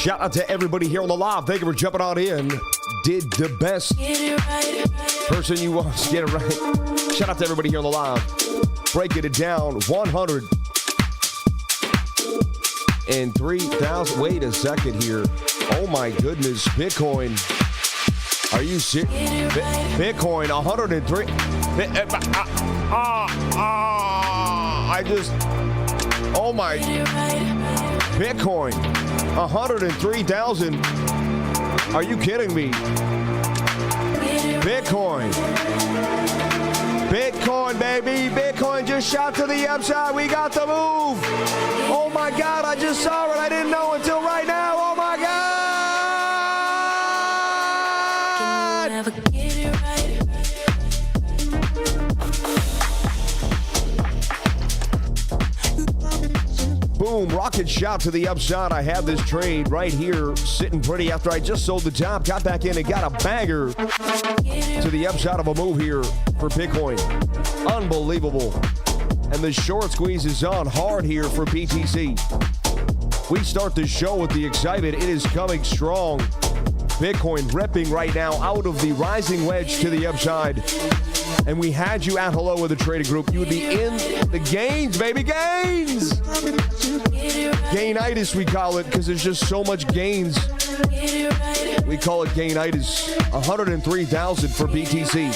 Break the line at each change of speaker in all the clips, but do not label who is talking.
Shout out to everybody here on the live. Thank you for jumping on in. Did the best person you want to get it right. Shout out to everybody here on the live. Breaking it down. 103,000. Wait a second here. Oh my goodness. Bitcoin. Are you serious? Bitcoin 103. Oh my. Bitcoin 103,000. Are you kidding me? Bitcoin, baby. Bitcoin just shot to the upside. We got the move. Oh my God, I just saw it. I didn't know until right now. Oh my God. Boom, rocket shot to the upside. I have this trade right here sitting pretty after I just sold the top, got back in and got a bagger to the upside of a move here for Bitcoin. Unbelievable. And the short squeeze is on hard here for BTC. We start the show with the excitement. It is coming strong. Bitcoin ripping right now out of the rising wedge to the upside. And we had you at hello with the trading group. You would be in the gains, baby, gains. Gainitis, we call it, because there's just so much gains. We call it gainitis. 103,000 for BTC.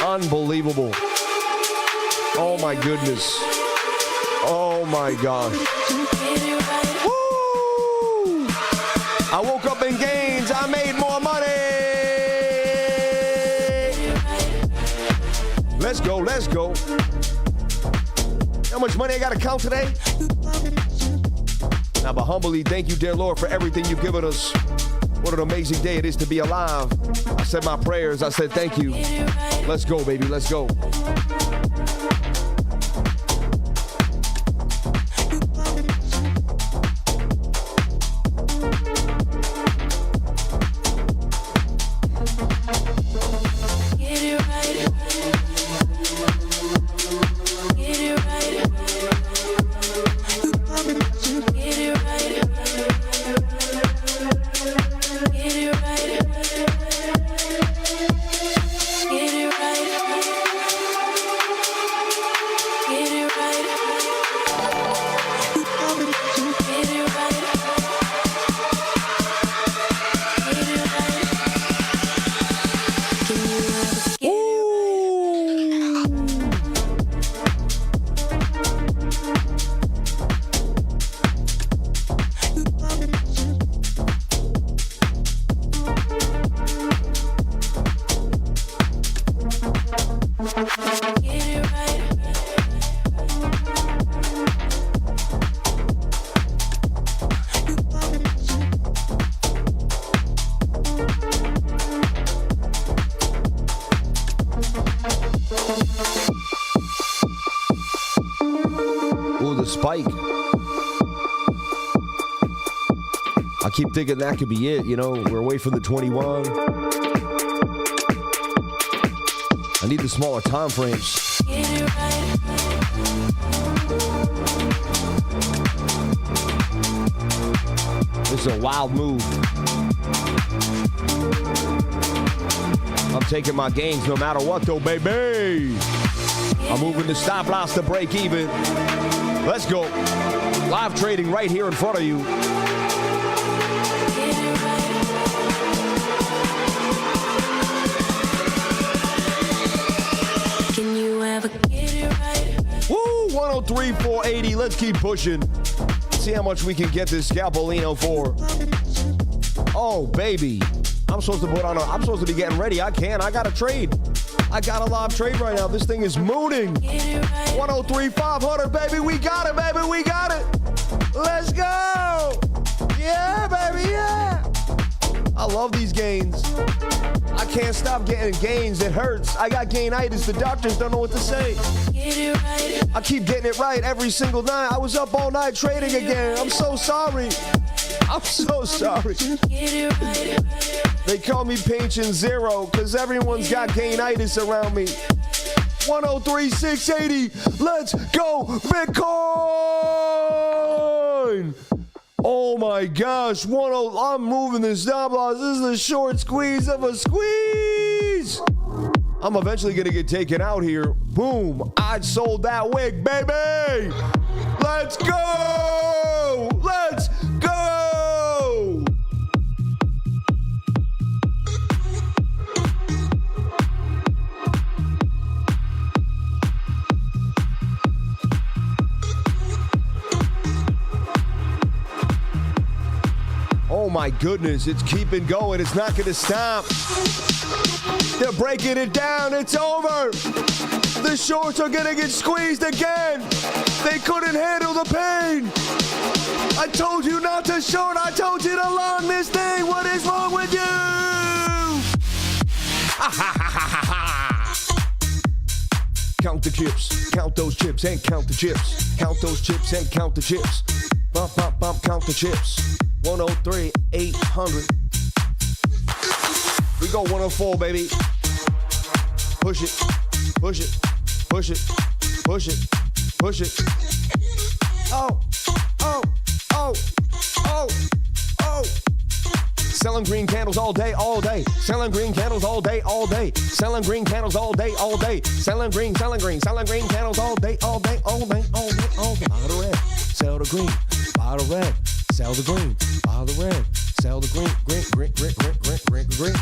Unbelievable. Oh my goodness. Oh my gosh. Woo! I woke up in gains. I made more money. Let's go, let's go. How much money I got to count today? Now, but humbly, thank you, dear Lord, for everything you've given us. What an amazing day it is to be alive. I said my prayers. I said thank you. Let's go, baby. Let's go. Spike. I keep thinking that could be it. You know, we're away from the 21. I need the smaller time frames. This is a wild move. I'm taking my gains no matter what, though, baby. I'm moving the stop loss to break even. Let's go. Live trading right here in front of you.
Can you ever get it right?
Woo, 103,480. Let's keep pushing. See how much we can get this Scalpolino for. Oh, baby. I'm supposed to be getting ready. I got a trade. I got a live trade right now. This thing is mooning. 103,500, baby. We got it, baby. We got it. Let's go. Yeah, baby. Yeah. I love these gains. I can't stop getting gains. It hurts. I got gainitis. The doctors don't know what to say. I keep getting it right every single night. I was up all night trading again. I'm so sorry. I'm so sorry. They call me Patient Zero because everyone's got gainitis around me. 103,680. Let's go, Bitcoin. Oh my gosh, I'm moving the stop loss. This is a short squeeze of a squeeze. I'm eventually gonna get taken out here. Boom, I sold that wig, baby. Let's go, let's go. Oh my goodness, it's keeping going. It's not gonna stop. They're breaking it down. It's over. The shorts are gonna get squeezed again. They couldn't handle the pain. I told you not to short. I told you to long this thing. What is wrong with you? Count the chips. Count those chips and count the chips. Count those chips and count the chips. Bump, bump, bump, count the chips. 103, 800. We go 104, baby. Push it, push it, push it, push it, push it. Oh, oh, oh, oh, oh. Selling green candles all day, all day. Selling green candles all day, all day. Selling green candles all day, all day. Selling green candles all day, all day, all day, all day, all day. Buy the red, sell the green. Buy the red, sell the green. Buy the red, sell the green, green, green, green, green, green, green, green.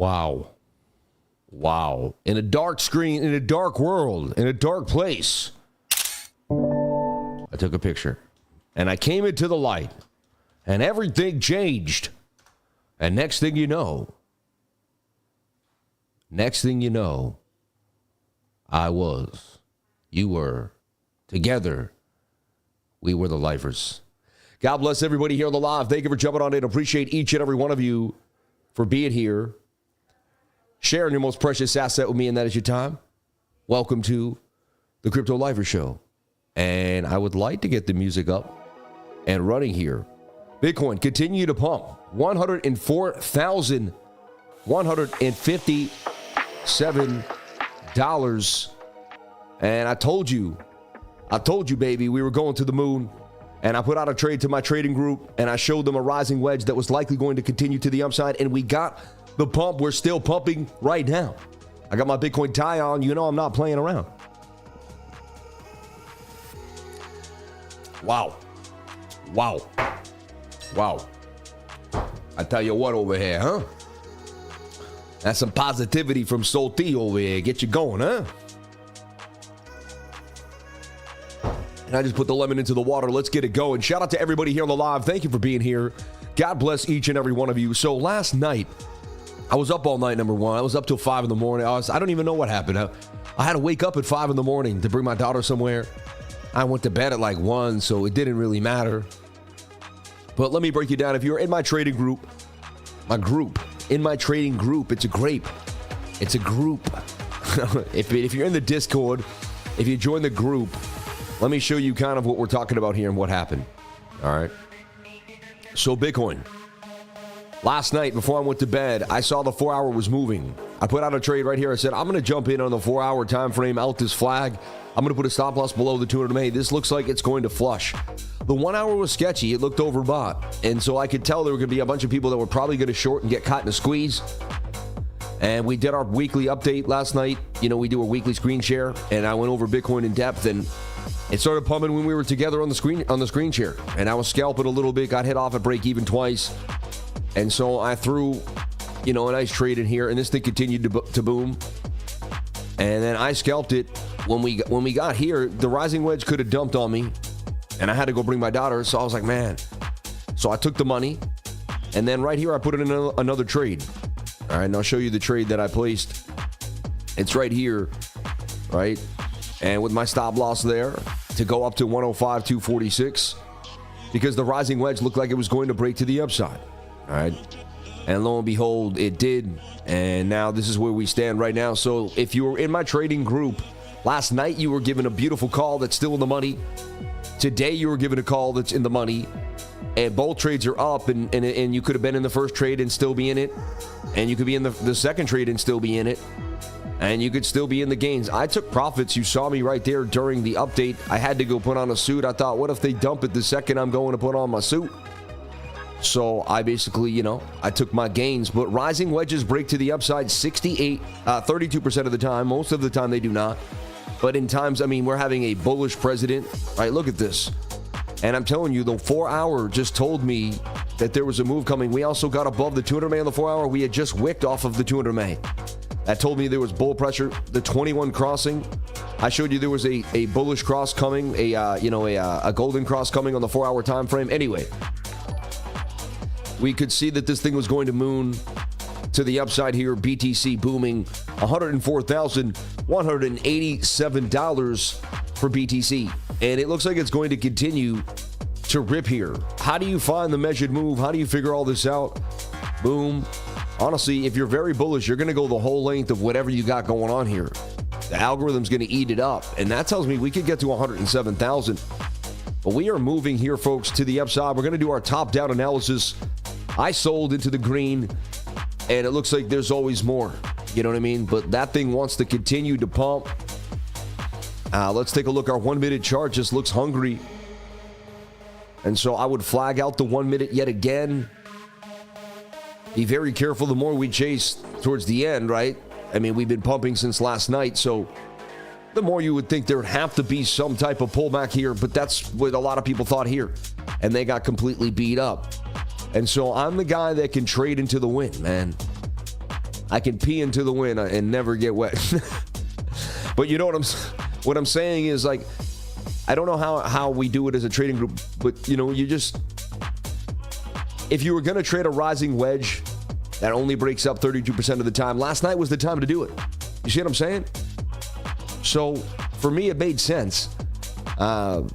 Wow. Wow. In a dark screen, in a dark world, in a dark place, I took a picture. And I came into the light. And everything changed. And next thing you know, you were, together, we were the lifers. God bless everybody here on the live. Thank you for jumping on in. Appreciate each and every one of you for being here, sharing your most precious asset with me, and that is your time. Welcome to the Crypto Lifer Show. And I would like to get the music up and running here. Bitcoin continue to pump. $104,157. And I told you, baby, we were going to the moon. And I put out a trade to my trading group, and I showed them a rising wedge that was likely going to continue to the upside, and we got the pump. We're still pumping right now. I got my Bitcoin tie on. You know I'm not playing around. Wow. I tell you what over here, huh? That's some positivity from Salty over here. Get you going, huh? And I just put the lemon into the water. Let's get it going. Shout out to everybody here on the live. Thank you for being here. God bless each and every one of you. So last night, I was up all night, number one. I was up till 5 in the morning. I don't even know what happened. I had to wake up at 5 in the morning to bring my daughter somewhere. I went to bed at like 1, so it didn't really matter. But let me break you down. If you're in my trading group, in my trading group, it's a group. If you're in the Discord, if you join the group, let me show you kind of what we're talking about here and what happened. All right. So Bitcoin. Last night, before I went to bed, I saw the 4 hour was moving. I put out a trade right here. I said, I'm going to jump in on the 4 hour time frame, out this flag. I'm going to put a stop loss below the 200 MA. This looks like it's going to flush. The 1 hour was sketchy. It looked overbought. And so I could tell there were going to be a bunch of people that were probably going to short and get caught in a squeeze. And we did our weekly update last night. You know, we do a weekly screen share, and I went over Bitcoin in depth, and it started pumping when we were together on the screen share. And I was scalping a little bit, got hit off at break even twice. And so I threw, a nice trade in here, and this thing continued to boom. And then I scalped it. When we got here, the rising wedge could have dumped on me, and I had to go bring my daughter. So I was like, man. So I took the money, and then right here I put it in another trade. All right, and I'll show you the trade that I placed. It's right here, right? And with my stop loss there to go up to 105,246, because the rising wedge looked like it was going to break to the upside. All right. And lo and behold, it did. And now this is where we stand right now. So if you were in my trading group, last night you were given a beautiful call that's still in the money. Today you were given a call that's in the money. And both trades are up, and you could have been in the first trade and still be in it. And you could be in the second trade and still be in it. And you could still be in the gains. I took profits. You saw me right there during the update. I had to go put on a suit. I thought, what if they dump it the second I'm going to put on my suit? So I basically, I took my gains. But rising wedges break to the upside 32% of the time. Most of the time they do not. But in times, we're having a bullish president. Right, look at this. And I'm telling you, the 4 hour just told me that there was a move coming. We also got above the 200 MA on the 4 hour. We had just wicked off of the 200 MA. That told me there was bull pressure. The 21 crossing, I showed you there was a bullish cross coming, a golden cross coming on the 4 hour time frame. Anyway, we could see that this thing was going to moon to the upside here. BTC booming, $104,187 for BTC. And it looks like it's going to continue to rip here. How do you find the measured move? How do you figure all this out? Boom. Honestly, if you're very bullish, you're going to go the whole length of whatever you got going on here. The algorithm's going to eat it up. And that tells me we could get to 107,000. But we are moving here, folks, to the upside. We're going to do our top-down analysis. I sold into the green, and it looks like there's always more. You know what I mean? But that thing wants to continue to pump. Let's take a look. Our 1 minute chart just looks hungry. And so I would flag out the 1 minute yet again. Be very careful the more we chase towards the end, right? We've been pumping since last night. So the more you would think there would have to be some type of pullback here. But that's what a lot of people thought here. And they got completely beat up. And so I'm the guy that can trade into the win, man. I can pee into the wind and never get wet. But you know what I'm saying is, like, I don't know how we do it as a trading group, but you know, if you were going to trade a rising wedge that only breaks up 32% of the time, last night was the time to do it. You see what I'm saying? So for me, it made sense. It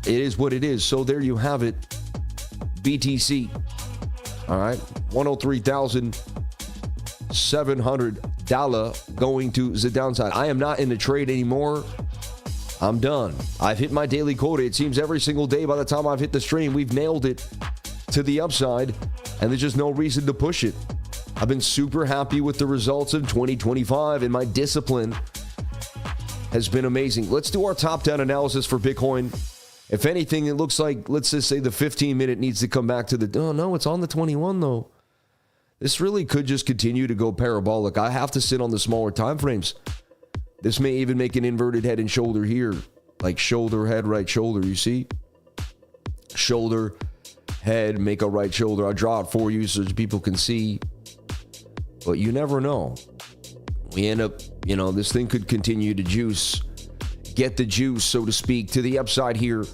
is what it is. So there you have it. BTC. All right. $103,700 going to the downside. I am not in the trade anymore. I'm done. I've hit my daily quota. It seems every single day by the time I've hit the stream, we've nailed it to the upside, and there's just no reason to push it. I've been super happy with the results of 2025, and my discipline has been amazing. Let's do our top-down analysis for Bitcoin. If anything, it looks like, let's just say the 15-minute needs to come back to the, oh no, it's on the 21 though. This really could just continue to go parabolic. I have to sit on the smaller time frames. This may even make an inverted head and shoulder here, like shoulder, head, right shoulder, you see? Shoulder, head, make a right shoulder. I'll draw it for you so people can see. But you never know. We end up, you know, this thing could continue to juice. Get the juice, so to speak, to the upside here.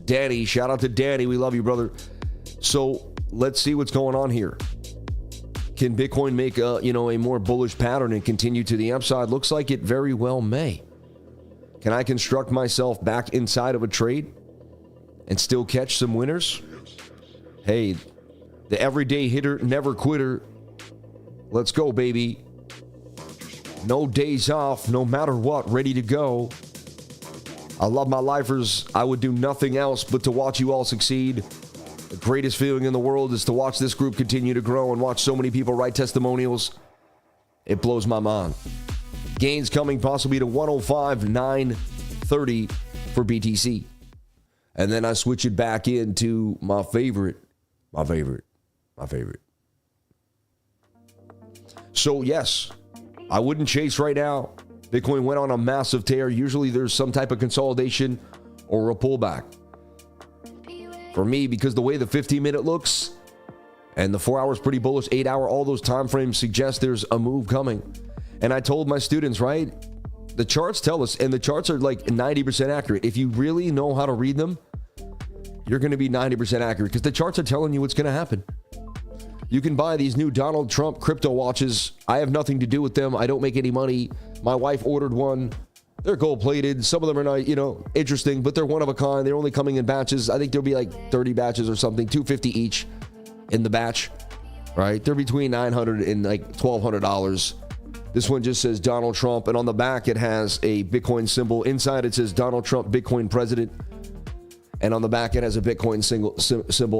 Danny, shout out to Danny. We love you, brother. So let's see what's going on here. Can Bitcoin make a more bullish pattern and continue to the upside? Looks like it very well may. Can I construct myself back inside of a trade and still catch some winners? Hey, the everyday hitter, never quitter. Let's go, baby. No days off, no matter what, ready to go. I love my lifers. I would do nothing else but to watch you all succeed. The greatest feeling in the world is to watch this group continue to grow and watch so many people write testimonials. It blows my mind. Gains coming possibly to 105,930 for BTC. And then I switch it back into my favorite. So yes, I wouldn't chase right now. Bitcoin went on a massive tear. Usually there's some type of consolidation or a pullback. For me, because the way the 15-minute looks and the 4 hours pretty bullish, 8 hour, all those time frames suggest there's a move coming. And I told my students, right? The charts tell us, and the charts are like 90% accurate. If you really know how to read them, you're going to be 90% accurate because the charts are telling you what's going to happen. You can buy these new Donald Trump crypto watches. I have nothing to do with them. I don't make any money. My wife ordered one. They're gold-plated. Some of them are not, interesting, but they're one of a kind. They're only coming in batches. I think there'll be like 30 batches or something, $250 each in the batch, right? They're between $900 and like $1,200. This one just says Donald Trump, and on the back it has a Bitcoin symbol. Inside it says Donald Trump, Bitcoin president, and on the back it has a Bitcoin symbol.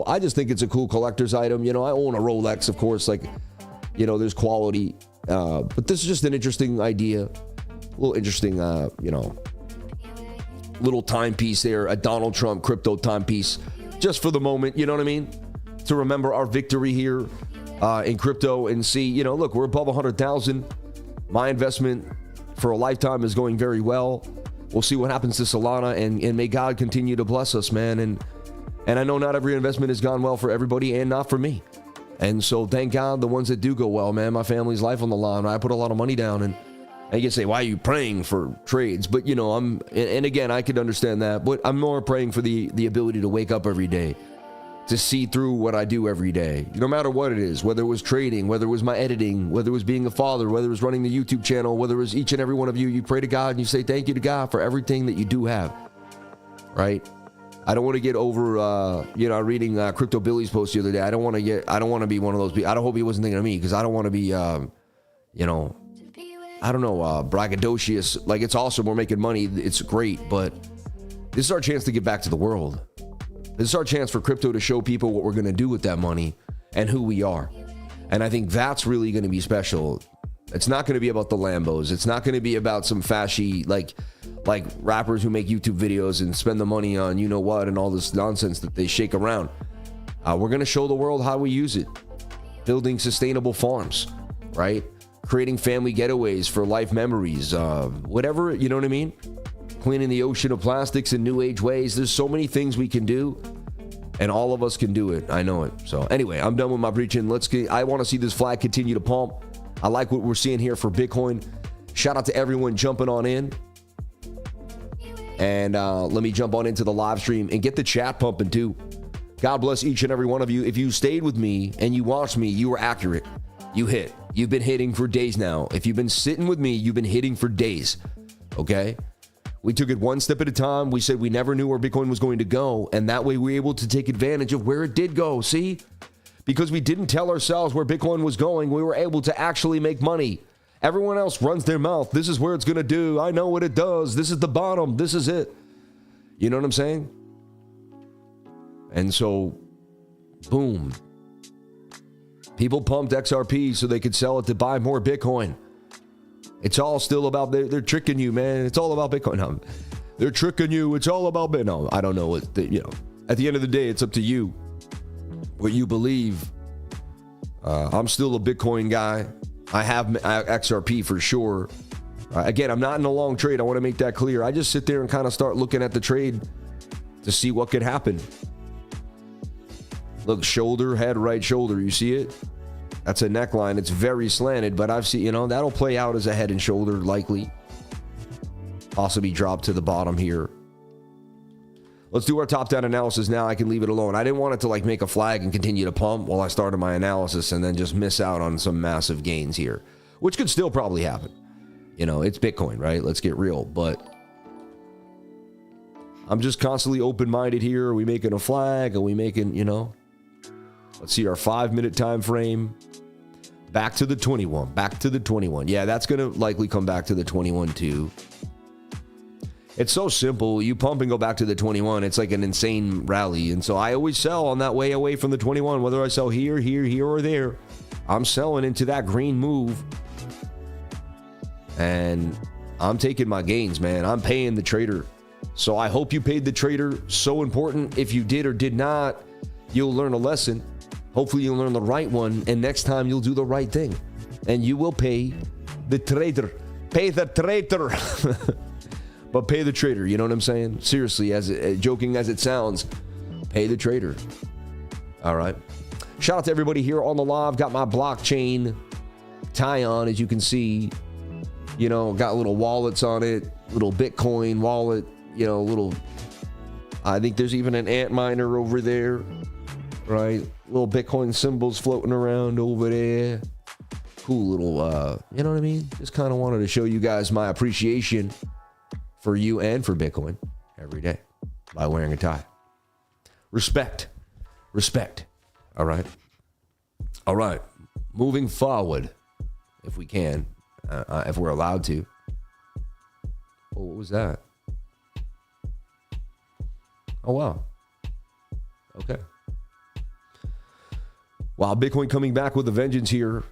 I just think it's a cool collector's item. I own a Rolex, of course, there's quality, but this is just an interesting idea. A little interesting, little timepiece there, a Donald Trump crypto timepiece, just for the moment, you know what I mean? To remember our victory here in crypto and see, look, we're above 100,000. My investment for a lifetime is going very well. We'll see what happens to Solana, and may God continue to bless us, man. And I know not every investment has gone well for everybody, and not for me. And so thank God the ones that do go well, man. My family's life on the line. I put a lot of money down, and you can say, why are you praying for trades? But, and again, I could understand that, but I'm more praying for the ability to wake up every day, to see through what I do every day, no matter what it is, whether it was trading, whether it was my editing, whether it was being a father, whether it was running the YouTube channel, whether it was each and every one of you, you pray to God and you say thank you to God for everything that you do have, right? I don't want to get over, reading Crypto Billy's post the other day. I don't want to be one of those people. I don't hope he wasn't thinking of me, because I don't want to be, braggadocious. Like, it's awesome, we're making money, it's great, but this is our chance to get back to the world. This is our chance for crypto to show people what we're going to do with that money and who we are. And I think that's really going to be special. It's not going to be about the Lambos. It's not going to be about some fashy, like rappers who make YouTube videos and spend the money on what and all this nonsense that they shake around. We're going to show the world how we use it. Building sustainable farms, right? Creating family getaways for life memories, whatever, you know what I mean? Cleaning the ocean of plastics in new age ways. There's so many things we can do, and all of us can do it. I know it. So anyway, I'm done with my preaching. I want to see this flag continue to pump. I like what we're seeing here for Bitcoin. Shout out to everyone jumping on in. And let me jump on into the live stream and get the chat pumping too. God bless each and every one of you. If you stayed with me and you watched me, you were accurate. You hit. You've been hitting for days now. If you've been sitting with me, you've been hitting for days. Okay? We took it one step at a time. We said we never knew where Bitcoin was going to go. And that way we were able to take advantage of where it did go. See? Because we didn't tell ourselves where Bitcoin was going, we were able to actually make money. Everyone else runs their mouth. This is where it's going to do. I know what it does. This is the bottom. This is it. You know what I'm saying? And so, boom. People pumped XRP so they could sell it to buy more Bitcoin. It's all still about, they're tricking you, man. It's all about Bitcoin. No, they're tricking you. It's all about Bitcoin. No, I don't know what, at the end of the day, it's up to you. What you believe. I'm still a Bitcoin guy. I have XRP for sure. Again, I'm not in a long trade. I want to make that clear. I just sit there and kind of start looking at the trade to see what could happen. Look, shoulder, head, right shoulder. You see it? That's a neckline. It's very slanted, but I've seen, that'll play out as a head and shoulder likely. Possibly drop to the bottom here. Let's do our top-down analysis now. I can leave it alone. I didn't want it to make a flag and continue to pump while I started my analysis and then just miss out on some massive gains here, which could still probably happen. It's Bitcoin, right? Let's get real. But I'm just constantly open-minded here. Are we making a flag? Are we making, Let's see our 5-minute time frame. Back to the 21. Back to the 21. Yeah, that's going to likely come back to the 21 too. It's so simple. You pump and go back to the 21. It's like an insane rally. And so I always sell on that way away from the 21. Whether I sell here, or there, I'm selling into that green move. And I'm taking my gains, man. I'm paying the trader. So I hope you paid the trader. So important. If you did or did not, you'll learn a lesson. Hopefully you'll learn the right one. And next time you'll do the right thing. And you will pay the trader. Pay the trader. But pay the trader, you know what I'm saying? Seriously, as joking as it sounds, pay the trader. All right. Shout out to everybody here on the live. Got my blockchain tie on, as you can see. Got little wallets on it, little Bitcoin wallet, little. I think there's even an ant miner over there, right? Little Bitcoin symbols floating around over there. Cool little, you know what I mean? Just kind of wanted to show you guys my appreciation for you and for Bitcoin every day by wearing a tie. Respect. All right. Moving forward, if we can, if we're allowed to. Oh, what was that? Oh, wow. Okay. Wow, Bitcoin coming back with a vengeance here.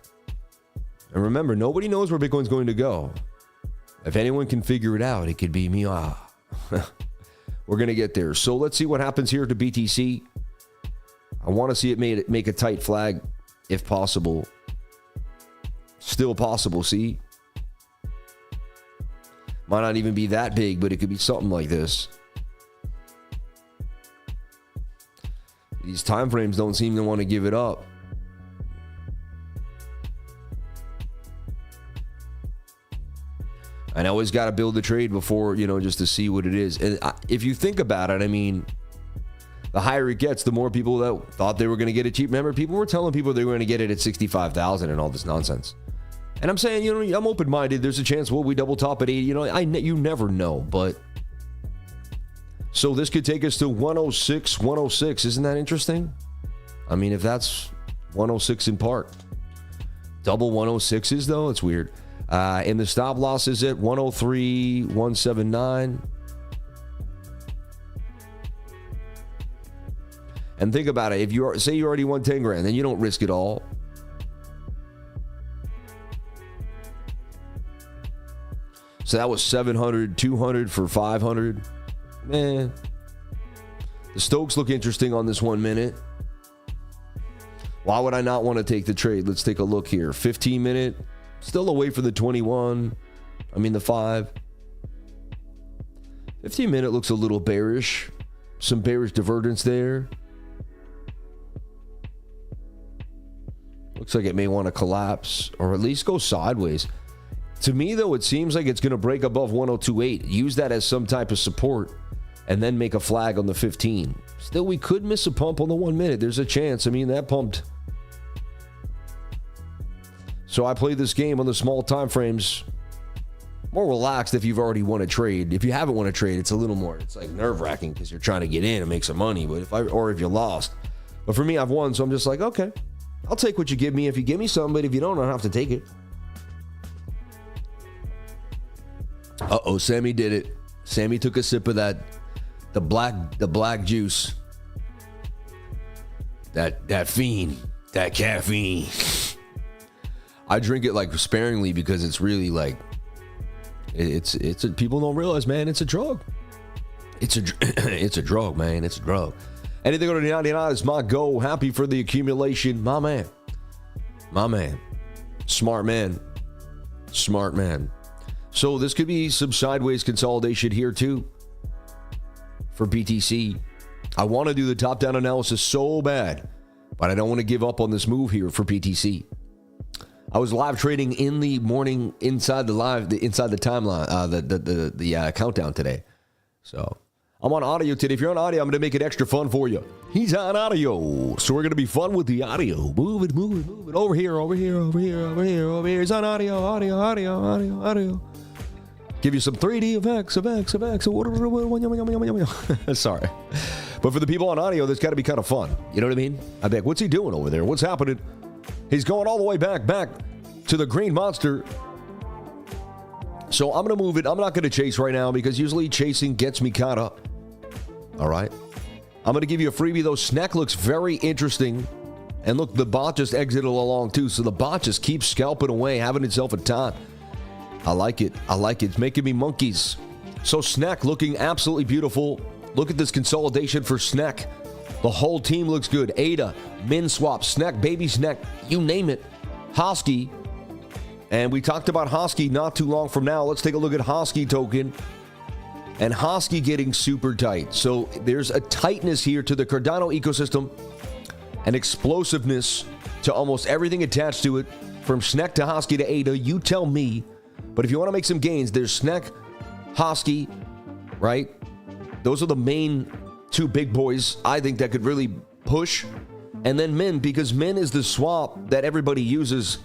And remember, nobody knows where Bitcoin's going to go. If anyone can figure it out, it could be me. We're going to get there. So let's see what happens here to BTC. I want to see it make a tight flag if possible. Still possible, see? Might not even be that big, but it could be something like this. These time frames don't seem to want to give it up. And I always got to build the trade before, just to see what it is. And if you think about it, I mean, the higher it gets, the more people that thought they were going to get it cheap. Remember, people were telling people they were going to get it at 65,000 and all this nonsense. And I'm saying, I'm open-minded. There's a chance, we double top at 80. You never know. But so this could take us to 106, 106. Isn't that interesting? I mean, if that's 106 in part. Double 106s, though, it's weird. And the stop loss is at 103, 179. And think about it. If you say you already won 10 grand, then you don't risk it all. So that was 700, 200 for 500. Man, the Stokes look interesting on this 1 minute. Why would I not want to take the trade? Let's take a look here. 15 minute. Still away from the 21. I mean, the 5. 15 minute looks a little bearish. Some bearish divergence there. Looks like it may want to collapse or at least go sideways. To me, though, it seems like it's going to break above 102.8. Use that as some type of support and then make a flag on the 15. Still, we could miss a pump on the 1 minute. There's a chance. I mean, that pumped. So I played this game on the small time frames. More relaxed if you've already won a trade. If you haven't won a trade, it's a little more. It's like nerve-wracking because you're trying to get in and make some money. But if you lost. But for me, I've won, so I'm just like, okay, I'll take what you give me. If you give me something, but if you don't, I don't have to take it. Uh-oh, Sammy did it. Sammy took a sip of that, the black juice. That fiend, that caffeine. I drink it like sparingly because it's really like, it's people don't realize, man, it's a drug. It's a drug, man. It's a drug. Anything under 99 is my goal. Happy for the accumulation. My man. Smart man. So this could be some sideways consolidation here too for BTC. I want to do the top-down analysis so bad, but I don't want to give up on this move here for BTC. I was live trading in the morning inside the timeline, the countdown today. So I'm on audio today. If you're on audio, I'm going to make it extra fun for you. He's on audio, so we're going to be fun with the audio. Move it. Over here. He's on audio. Give you some 3D effects. Sorry. But for the people on audio, that's got to be kind of fun. You know what I mean? I bet, what's he doing over there? What's happening? He's going all the way back to the green monster. So I'm going to move it. I'm not going to chase right now because usually chasing gets me caught up. All right. I'm going to give you a freebie, though. SNEK looks very interesting. And look, the bot just exited along, too. So the bot just keeps scalping away, having itself a time. I like it. It's making me monkeys. So SNEK looking absolutely beautiful. Look at this consolidation for SNEK. The whole team looks good. ADA, Min Swap, SNEK, Baby SNEK, you name it. HOSKY. And we talked about HOSKY not too long from now. Let's take a look at HOSKY token. And HOSKY getting super tight. So there's a tightness here to the Cardano ecosystem. An explosiveness to almost everything attached to it. From SNEK to HOSKY to ADA, you tell me. But if you want to make some gains, there's SNEK, HOSKY, right? Those are the main two big boys, I think, that could really push. And then Min, because Min is the swap that everybody uses.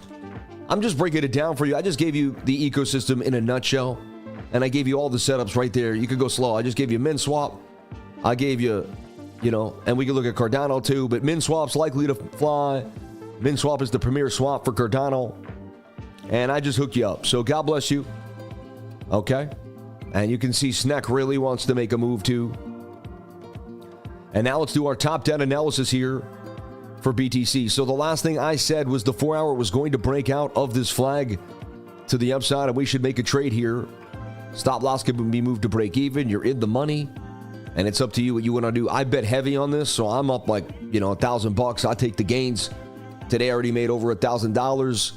I'm just breaking it down for you. I just gave you the ecosystem in a nutshell. And I gave you all the setups right there. You could go slow. I just gave you Min swap. I gave you, and we can look at Cardano too. But Min swap's likely to fly. Min swap is the premier swap for Cardano. And I just hooked you up. So God bless you. Okay? And you can see SNEK really wants to make a move too. And now let's do our top 10 analysis here for BTC. So the last thing I said was the 4-hour was going to break out of this flag to the upside, and we should make a trade here. Stop loss can be moved to break even. You're in the money, and it's up to you what you want to do. I bet heavy on this, so I'm up like, $1,000. I take the gains. Today I already made over $1,000.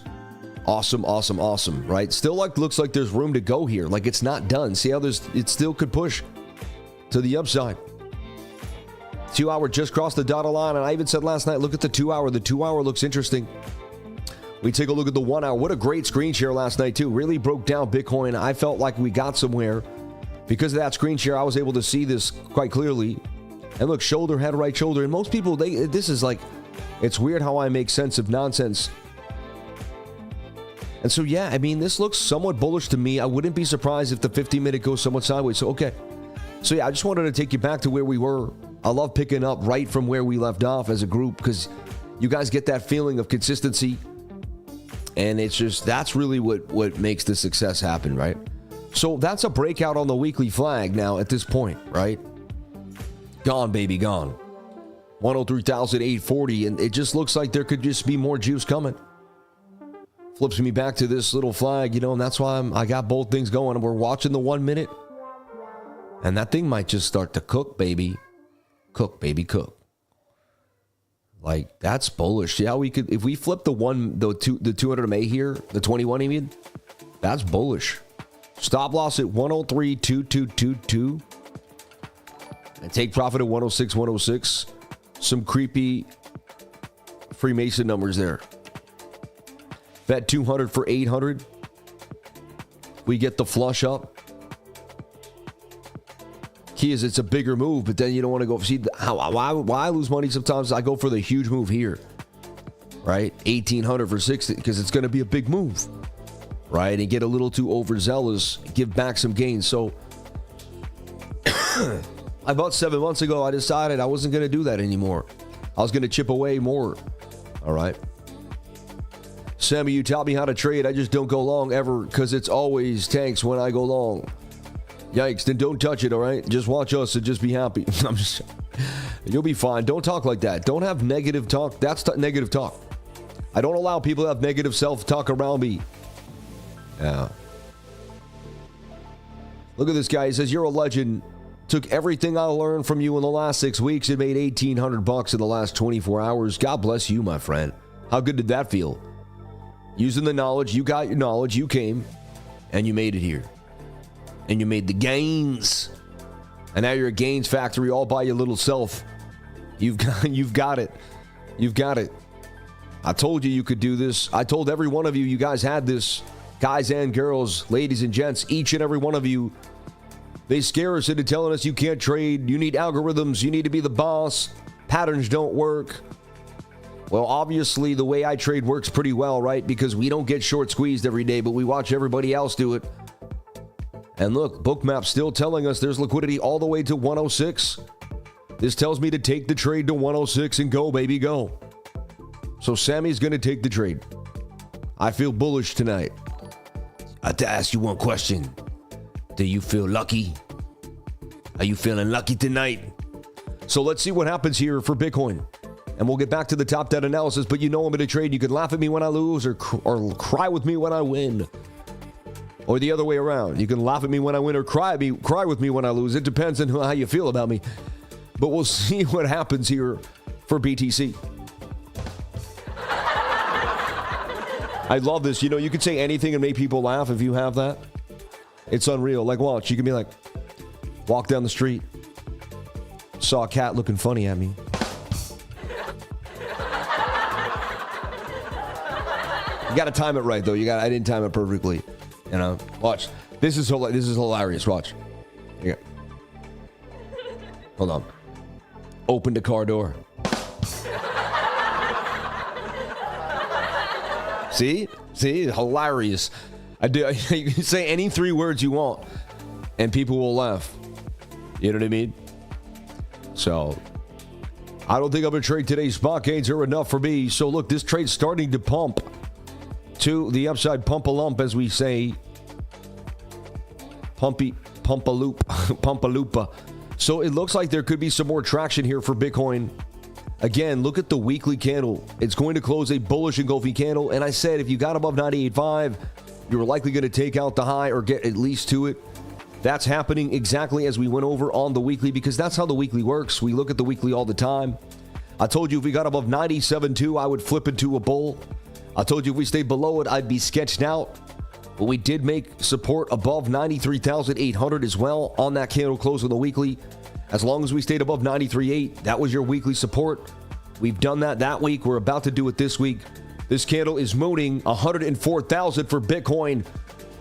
Awesome, right? Still looks like there's room to go here. Like it's not done. See how it still could push to the upside. 2-hour just crossed the dotted line, and I even said last night, look at the 2-hour. The 2-hour looks interesting. We take a look at the 1 hour. What a great screen share last night, too. Really broke down Bitcoin. I felt like we got somewhere. Because of that screen share, I was able to see this quite clearly. And look, shoulder, head, right shoulder. And most people, this is like, it's weird how I make sense of nonsense. And so, yeah, I mean, this looks somewhat bullish to me. I wouldn't be surprised if the 15-minute goes somewhat sideways. So, okay. So, yeah, I just wanted to take you back to where we were. I love picking up right from where we left off as a group because you guys get that feeling of consistency. And it's just, that's really what makes the success happen, right? So that's a breakout on the weekly flag now at this point, right? Gone, baby, gone. 103,840, and it just looks like there could just be more juice coming. Flips me back to this little flag, and that's why I got both things going. We're watching the 1 minute, and that thing might just start to cook, baby. Cook, baby, cook. Like, that's bullish. See how we could, if we flip the 200 MA here, the 21 even, that's bullish. Stop loss at 103.2222. And take profit at 106.106. Some creepy Freemason numbers there. Bet 200 for 800. We get the flush up. Key is it's a bigger move, but then you don't want to go. See, why I lose money sometimes? I go for the huge move here, right? 1800 for 60 because it's going to be a big move, right? And get a little too overzealous, give back some gains. So about 7 months ago, I decided I wasn't going to do that anymore. I was going to chip away more. All right. Sammy, you taught me how to trade. I just don't go long ever because it's always tanks when I go long. Yikes, then don't touch it, all right? Just watch us and just be happy. You'll be fine. Don't talk like that. Don't have negative talk. That's negative talk. I don't allow people to have negative self-talk around me. Yeah. Look at this guy. He says, you're a legend. Took everything I learned from you in the last 6 weeks and made $1,800 in the last 24 hours. God bless you, my friend. How good did that feel? Using the knowledge, you got your knowledge, you came, and you made it here. And you made the gains. And now you're a gains factory all by your little self. You've got it. You've got it. I told you could do this. I told every one of you, you guys had this. Guys and girls, ladies and gents, each and every one of you. They scare us into telling us you can't trade. You need algorithms. You need to be the boss. Patterns don't work. Well, obviously, the way I trade works pretty well, right? Because we don't get short squeezed every day, but we watch everybody else do it. And look, BOOKMAP's still telling us there's liquidity all the way to 106. This tells me to take the trade to 106 and go, baby, go. So Sammy's going to take the trade. I feel bullish tonight. I have to ask you one question. Do you feel lucky? Are you feeling lucky tonight? So let's see what happens here for Bitcoin. And we'll get back to the top debt analysis, but you know I'm going to trade. You can laugh at me when I lose or cry with me when I win. Or the other way around. You can laugh at me when I win or cry with me when I lose. It depends on how you feel about me. But we'll see what happens here for BTC. I love this. You know, you can say anything and make people laugh if you have that. It's unreal. Like, watch. You can be like, walk down the street. Saw a cat looking funny at me. You got to time it right, though. I didn't time it perfectly. You know, watch. This is hilarious. Watch. Here. Hold on. Open the car door. See? Hilarious. You can say any 3 words you want, and people will laugh. You know what I mean? So, I don't think I'm going to trade today. Spot gains are enough for me. So, look, this trade's starting to pump to the upside. Pump a lump, as we say. Pump a loopa. So, it looks like there could be some more traction here for Bitcoin. Again, look at the weekly candle. It's going to close a bullish engulfing candle. And I said, if you got above 98.5, you're likely going to take out the high or get at least to it. That's happening exactly as we went over on the weekly, because that's how the weekly works. We look at the weekly all the time. I told you if we got above 97.2, I would flip into a bull. I told you if we stayed below it, I'd be sketched out. But we did make support above 93,800 as well on that candle close on the weekly. As long as we stayed above 93.8, that was your weekly support. We've done that week. We're about to do it this week. This candle is mooning 104,000 for Bitcoin.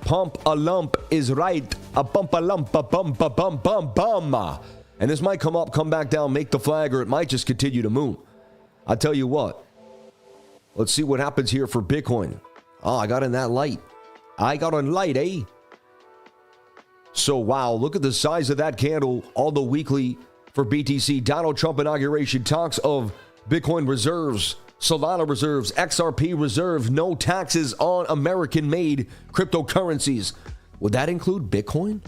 Pump a lump is right. A bump a lump, a bump a bum bum bum. And this might come up, come back down, make the flag, or it might just continue to moon. I tell you what. Let's see what happens here for Bitcoin. Oh, I got in that light. I got on light, eh? So, wow, look at the size of that candle on the weekly for BTC. Donald Trump inauguration talks of Bitcoin reserves, Solana reserves, XRP reserves, no taxes on American-made cryptocurrencies. Would that include Bitcoin?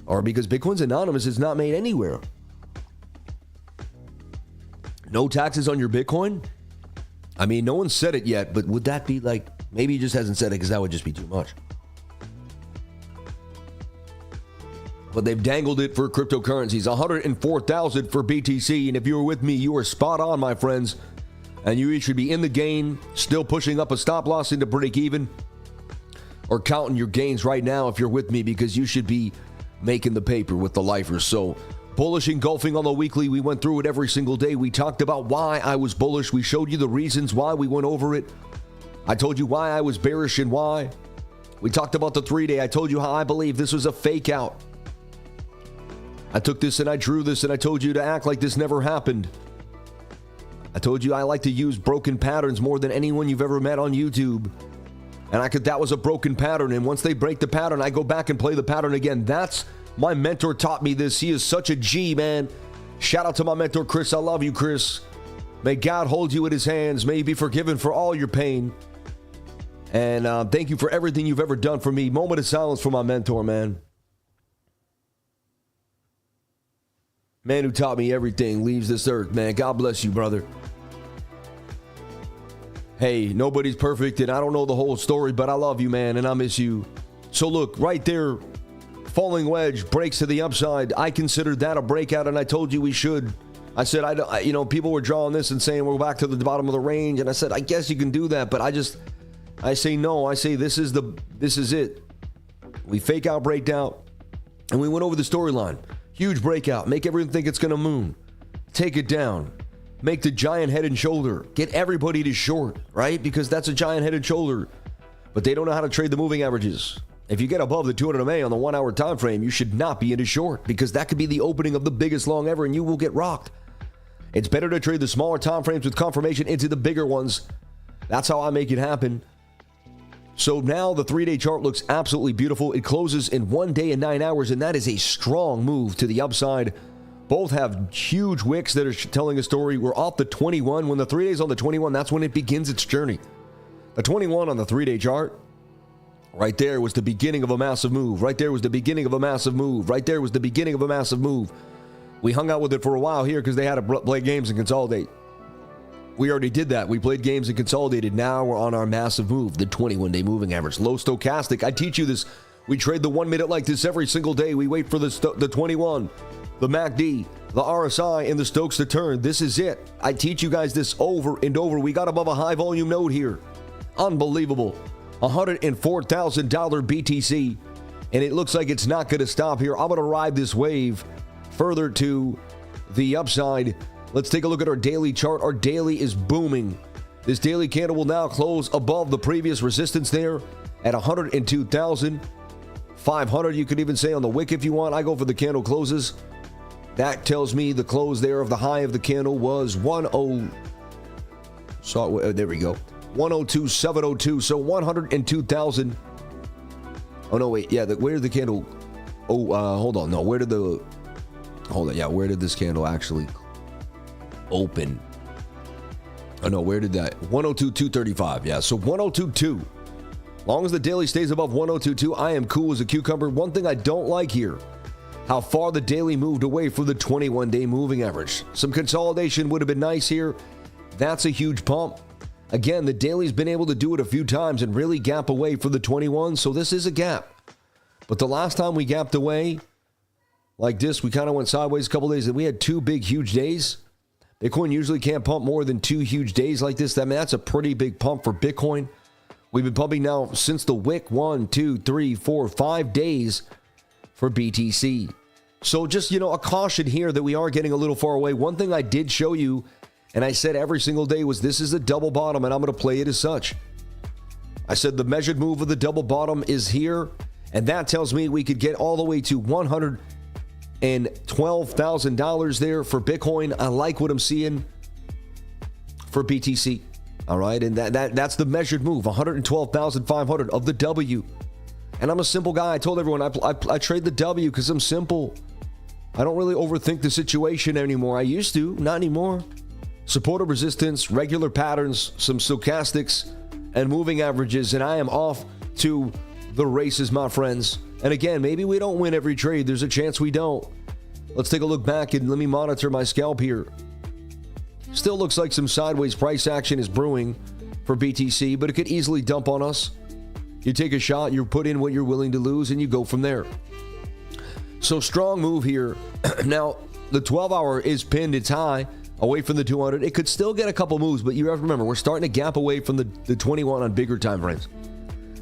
Or because Bitcoin's anonymous, it's not made anywhere. No taxes on your Bitcoin? I mean, no one said it yet, but would that be like, maybe he just hasn't said it because that would just be too much. But they've dangled it for cryptocurrencies. 104,000 for BTC. And if you were with me, you were spot on, my friends. And you should be in the game, still pushing up a stop loss into break even, or counting your gains right now if you're with me, because you should be making the paper with the lifers. So bullish engulfing on the weekly. We went through it every single day. We talked about why I was bullish. We showed you the reasons why. We went over it. I told you why I was bearish and why. We talked about the 3-day. I told you how I believe this was a fake out. I took this and I drew this and I told you to act like this never happened. I told you I like to use broken patterns more than anyone you've ever met on YouTube. And that was a broken pattern. And once they break the pattern, I go back and play the pattern again. That's my mentor taught me this. He is such a G, man. Shout out to my mentor, Chris. I love you, Chris. May God hold you in his hands. May you be forgiven for all your pain. And thank you for everything you've ever done for me. Moment of silence for my mentor, man. Man who taught me everything leaves this earth, man. God bless you, brother. Hey, nobody's perfect, and I don't know the whole story, but I love you, man, and I miss you. So look, right there, falling wedge breaks to the upside. I considered that a breakout, and I told you we should. I said, people were drawing this and saying we're back to the bottom of the range, and I said, I guess you can do that, but I say no. I say this is it. We fake out, break out, and we went over the storyline. Huge breakout. Make everyone think it's going to moon. Take it down. Make the giant head and shoulder. Get everybody to short, right? Because that's a giant head and shoulder. But they don't know how to trade the moving averages. If you get above the 200 MA on the 1 hour time frame, you should not be into short because that could be the opening of the biggest long ever and you will get rocked. It's better to trade the smaller time frames with confirmation into the bigger ones. That's how I make it happen. So now the 3-day chart looks absolutely beautiful. It closes in 1 day and 9 hours, and that is a strong move to the upside. Both have huge wicks that are telling a story. We're off the 21. When the 3 days on the 21, that's when it begins its journey. The 21 on the 3-day chart, right there was the beginning of a massive move. Right there was the beginning of a massive move. Right there was the beginning of a massive move. We hung out with it for a while here because they had to play games and consolidate. We already did that. We played games and consolidated. Now we're on our massive move, the 21-day moving average. Low stochastic. I teach you this. We trade the 1 minute like this every single day. We wait for the 21, the MACD, the RSI, and the Stokes to turn. This is it. I teach you guys this over and over. We got above a high volume node here. Unbelievable. $104,000 BTC. And it looks like it's not going to stop here. I'm going to ride this wave further to the upside. Let's take a look at our daily chart. Our daily is booming. This daily candle will now close above the previous resistance there at 102,500. You could even say on the wick if you want. I go for the candle closes. That tells me the close there of the high of the candle was 102,702. So 102,000. Oh no, wait. Yeah, where did the candle? Hold on. No, where did this candle actually open? Oh no, where did that? 102,235. Yeah, so 102,2. Long as the daily stays above 102,2, I am cool as a cucumber. One thing I don't like here, how far the daily moved away from the 21-day moving average. Some consolidation would have been nice here. That's a huge pump. Again, the daily's been able to do it a few times and really gap away from the 21, so this is a gap. But the last time we gapped away like this, we kind of went sideways a couple days, and we had 2 big, huge days. Bitcoin usually can't pump more than 2 huge days like this. I mean, that's a pretty big pump for Bitcoin. We've been pumping now since the wick 1, 2, 3, 4, 5 days for BTC. So just, a caution here that we are getting a little far away. One thing I did show you, and I said every single day, was this is a double bottom, and I'm going to play it as such. I said the measured move of the double bottom is here, and that tells me we could get all the way to $112,000 there for Bitcoin. I like what I'm seeing for BTC. All right, and that's the measured move, 112,500 of the W. And I'm a simple guy. I told everyone I trade the W because I'm simple. I don't really overthink the situation anymore. I used to, not anymore. Supportive resistance, regular patterns, some stochastics, and moving averages, and I am off to the races, my friends. And again, maybe we don't win every trade. There's a chance we don't. Let's take a look back and let me monitor my scalp here. Still looks like some sideways price action is brewing for BTC, but it could easily dump on us. You take a shot, you put in what you're willing to lose, and you go from there. So strong move here. Now, the 12-hour is pinned. It's high, away from the 200. It could still get a couple moves, but you have to remember, we're starting to gap away from the 21 on bigger time frames.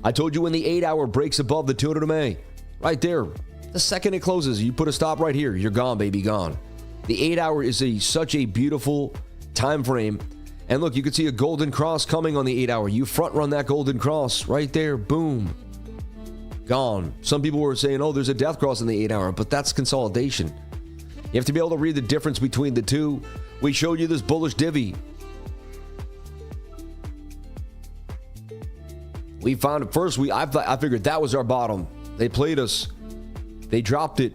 I told you when the 8-hour breaks above the 200 MA, right there, the second it closes, you put a stop right here. You're gone, baby, gone. The 8-hour is such a beautiful time frame, And look, you can see a golden cross coming on the 8-hour. You front run that golden cross right there. Boom. Gone. Some people were saying, oh, there's a death cross in the 8-hour, but that's consolidation. You have to be able to read the difference between the two. We showed you this bullish divvy. We found it first. I figured that was our bottom. They played us. They dropped it.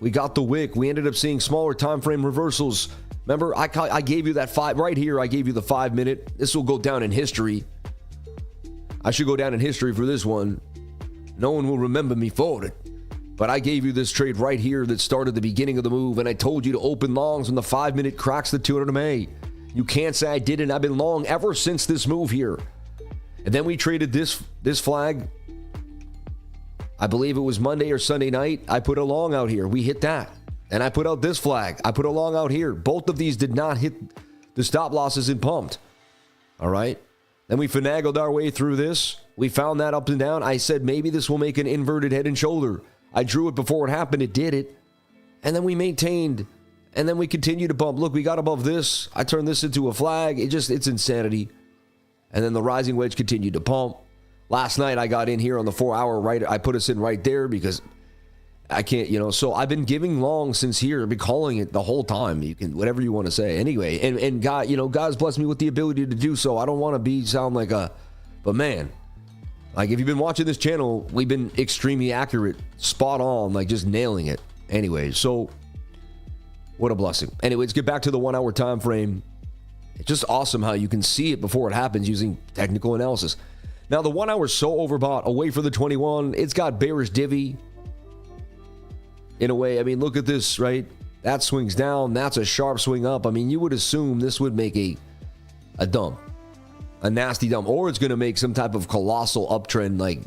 We got the wick. We ended up seeing smaller time frame reversals. Remember, I gave you that 5 right here. I gave you the 5 minute. This will go down in history. I should go down in history for this one. No one will remember me for it. But I gave you this trade right here that started the beginning of the move, and I told you to open longs when the 5 minute cracks the 200 MA. You can't say I didn't. I've been long ever since this move here. And then we traded this flag. I believe it was Monday or Sunday night. I put a long out here. We hit that. And I put out this flag. I put a long out here. Both of these did not hit the stop losses and pumped. All right. Then we finagled our way through this. We found that up and down. I said maybe this will make an inverted head and shoulder. I drew it before it happened. It did it. And then we maintained. And then we continued to pump. Look, we got above this. I turned this into a flag. It's insanity. And then the rising wedge continued to pump. Last night I got in here on the 4-hour right. I put us in right there because I can't, so I've been giving long since here. I've been calling it the whole time. You can, whatever you want to say. Anyway, and God, God's blessed me with the ability to do so. I don't want to sound like but man, like if you've been watching this channel, we've been extremely accurate, spot on, like just nailing it. Anyway, so what a blessing. Anyway, let's get back to the 1-hour time frame. It's just awesome how you can see it before it happens using technical analysis. Now the 1 hour is so overbought, away for the 21. It's got bearish divvy. In a way, I mean, look at this, right? That swings down. That's a sharp swing up. I mean, you would assume this would make a dump, a nasty dump, or it's going to make some type of colossal uptrend. Like,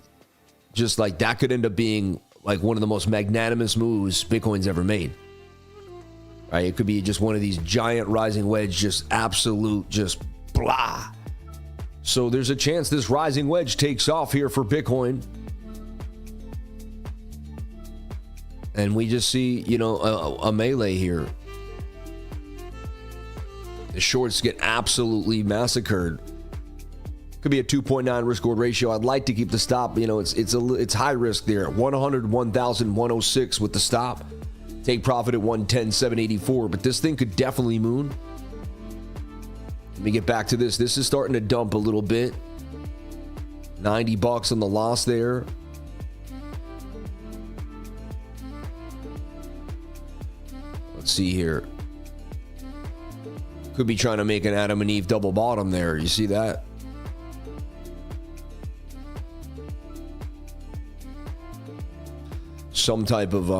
just like that could end up being like one of the most magnanimous moves Bitcoin's ever made. Right? It could be just one of these giant rising wedge, just absolute, just blah. So there's a chance this rising wedge takes off here for Bitcoin. And we just see, a melee here. The shorts get absolutely massacred. Could be a 2.9 risk reward ratio. I'd like to keep the stop. It's high risk there. 101,106 with the stop. Take profit at 110,784. But this thing could definitely moon. Let me get back to this. This is starting to dump a little bit. $90 on the loss there. Let's see here. Could be trying to make an Adam and Eve double bottom there. You see that? Some type of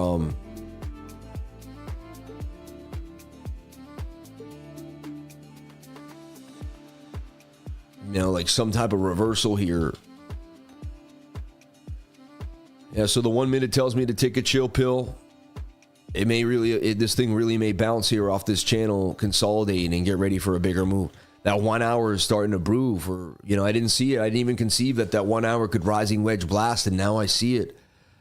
like some type of reversal here. Yeah, so the 1 minute tells me to take a chill pill. It may this thing really may bounce here off this channel, consolidate and get ready for a bigger move. That 1 hour is starting to brew for, I didn't see it. I didn't even conceive that 1 hour could rising wedge blast, and now I see it.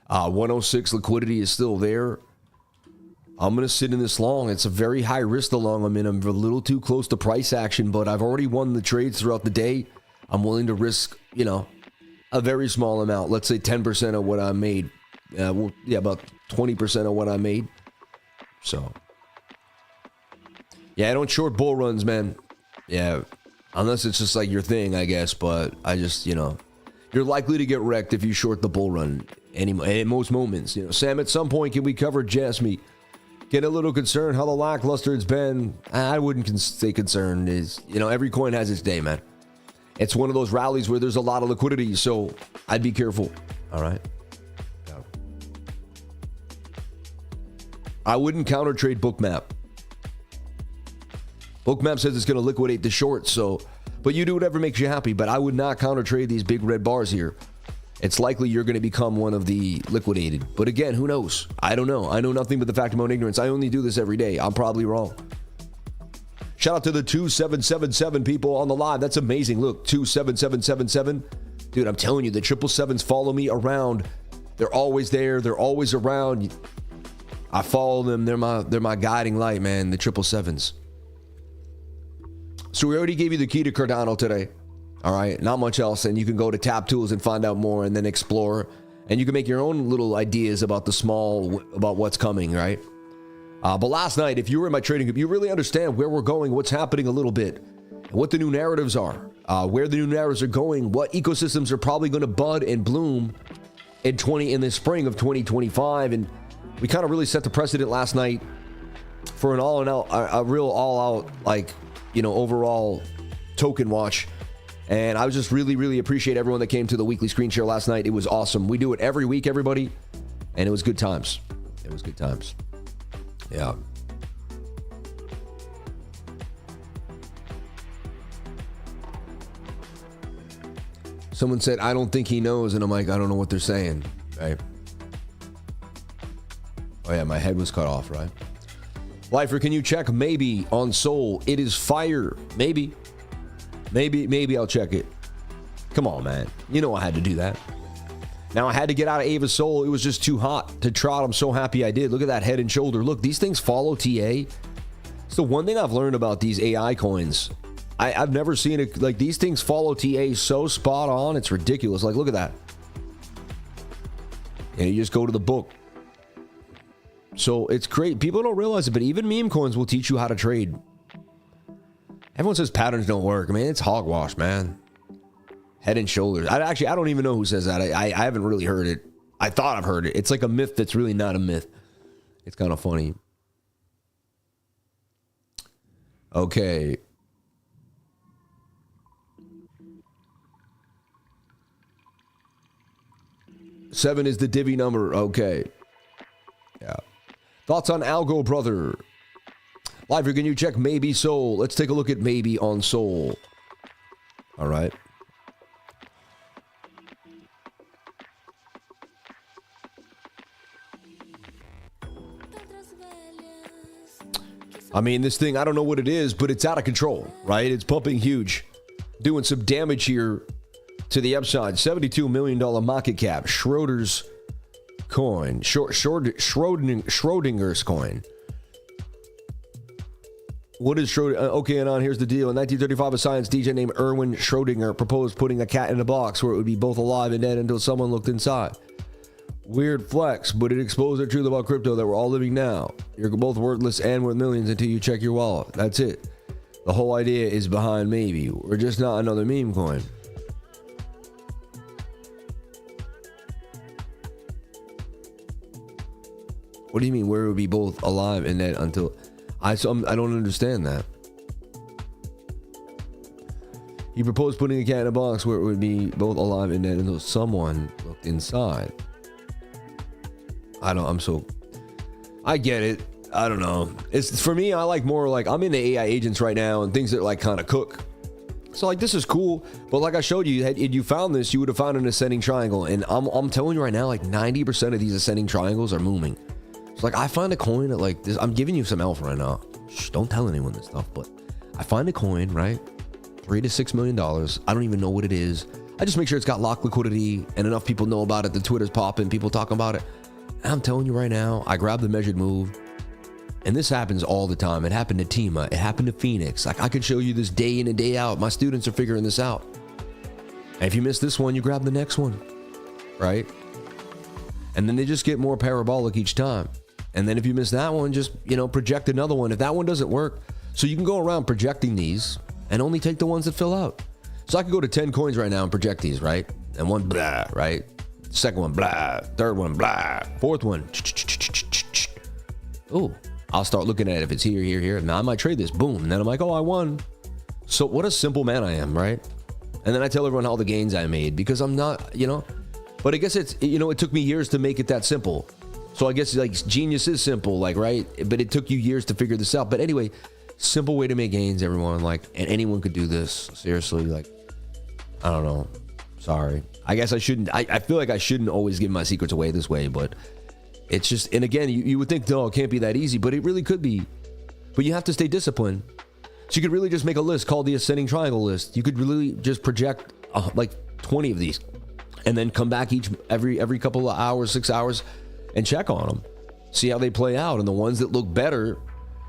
106 liquidity is still there. I'm going to sit in this long. It's a very high risk the long I'm in. I'm a little too close to price action, but I've already won the trades throughout the day. I'm willing to risk, a very small amount. Let's say 10% of what I made. About 20% of what I made. So, yeah, I don't short bull runs, man. Yeah, unless it's just like your thing, I guess. But I just, you're likely to get wrecked if you short the bull run in most moments. Sam, at some point, can we cover Jasmine? Get a little concerned how the lackluster it's been. I wouldn't stay concerned. Every coin has its day, man. It's one of those rallies where there's a lot of liquidity, so I'd be careful. All right. I wouldn't counter trade BOOKMAP. BOOKMAP says it's going to liquidate the short, but you do whatever makes you happy. But I would not counter trade these big red bars here. It's likely you're going to become one of the liquidated. But again, who knows? I don't know. I know nothing but the fact of my own ignorance. I only do this every day. I'm probably wrong. Shout out to the 2777 people on the live. That's amazing. Look, 27777. Dude, I'm telling you, the 777s follow me around. They're always there. They're always around. I follow them. They're my guiding light, man. The 777s. So we already gave you the key to Cardano today. All right, not much else. And you can go to Tab Tools and find out more and then explore. And you can make your own little ideas about about what's coming, right? But last night, if you were in my trading group, you really understand where we're going, what's happening a little bit, what the new narratives are, where the new narratives are going, what ecosystems are probably going to bud and bloom in the spring of 2025. And we kind of really set the precedent last night for an real all-out, like, overall token watch. And I was just really appreciate everyone that came to the weekly screen share last night. It was awesome. We do it every week, everybody, and it was good times. It was good times. Yeah. Someone said, I don't think he knows. And I'm like, I don't know what they're saying. Right. Oh, yeah, my head was cut off, right? Lifer, can you check maybe on Soul? It is fire. Maybe I'll check it. Come on, man. You know I had to do that. Now I had to get out of Ava Soul. It was just too hot to trot. I'm so happy I did. Look at that head and shoulder. Look, these things follow TA. It's the one thing I've learned about these AI coins. I've never seen it. Like, these things follow TA so spot on. It's ridiculous. Like, look at that. And you just go to the book. So it's great. People don't realize it, but even meme coins will teach you how to trade. Everyone says patterns don't work. I mean, it's hogwash, man. Head and shoulders. I don't even know who says that. I haven't really heard it. I thought I've heard it. It's like a myth that's really not a myth. It's kind of funny. Okay. Seven is the divvy number. Okay. Yeah. Thoughts on Algo, brother? Lifer, can you check maybe Soul? Let's take a look at maybe on Soul. All right. I mean, this thing, I don't know what it is, but it's out of control, right? It's pumping huge. Doing some damage here to the upside. $72 million market cap. Schroeder's coin. Schrodinger's coin. What is Schrodinger? Okay, and here's the deal. In 1935, a science DJ named Erwin Schrodinger proposed putting a cat in a box where it would be both alive and dead until someone looked inside. Weird flex, but it exposed the truth about crypto that we're all living now. You're both worthless and worth millions until you check your wallet. That's it. The whole idea is behind maybe. We're just not another meme coin. What do you mean where it would be both alive and dead until... I don't understand that. He proposed putting a cat in a box where it would be both alive and dead until someone looked inside. I get it. I don't know. It's for me, I like more like I'm into AI agents right now and things that like kind of cook. So like this is cool, but like I showed you, had you found this, you would have found an ascending triangle. And I'm telling you right now, like 90% of these ascending triangles are mooming. So like I find a coin at like this. I'm giving you some alpha right now. Shh, don't tell anyone this stuff, but I find a coin, right? $3 to $6 million. I don't even know what it is. I just make sure it's got locked liquidity and enough people know about it. The Twitter's popping, people talking about it. I'm telling you right now, I grabbed the measured move, and this happens all the time. It happened to Tima. It happened to PHNIX. Like I could show you this day in and day out. My students are figuring this out. And if you miss this one, you grab the next one, right? And then they just get more parabolic each time. And then if you miss that one, just, project another one. If that one doesn't work, so you can go around projecting these and only take the ones that fill out. So I could go to 10 coins right now and project these, right? And one, blah, right? Second one, blah. Third one, blah. Fourth one, oh, I'll start looking at it if it's here. Now I might trade this, boom. And then I'm like, oh, I won. So what a simple man I am, right? And then I tell everyone all the gains I made because I'm not, but I guess it's, it took me years to make it that simple. So I guess like genius is simple, like, right? But it took you years to figure this out. But anyway, simple way to make gains, everyone. Like, and anyone could do this. Seriously, like, I don't know. Sorry. I guess I shouldn't. I feel like I shouldn't always give my secrets away this way, but it's just, and again, you would think, no, it can't be that easy, but it really could be. But you have to stay disciplined. So you could really just make a list called the ascending triangle list. You could really just project like 20 of these and then come back every couple of hours, 6 hours, and check on them. See how they play out. And the ones that look better,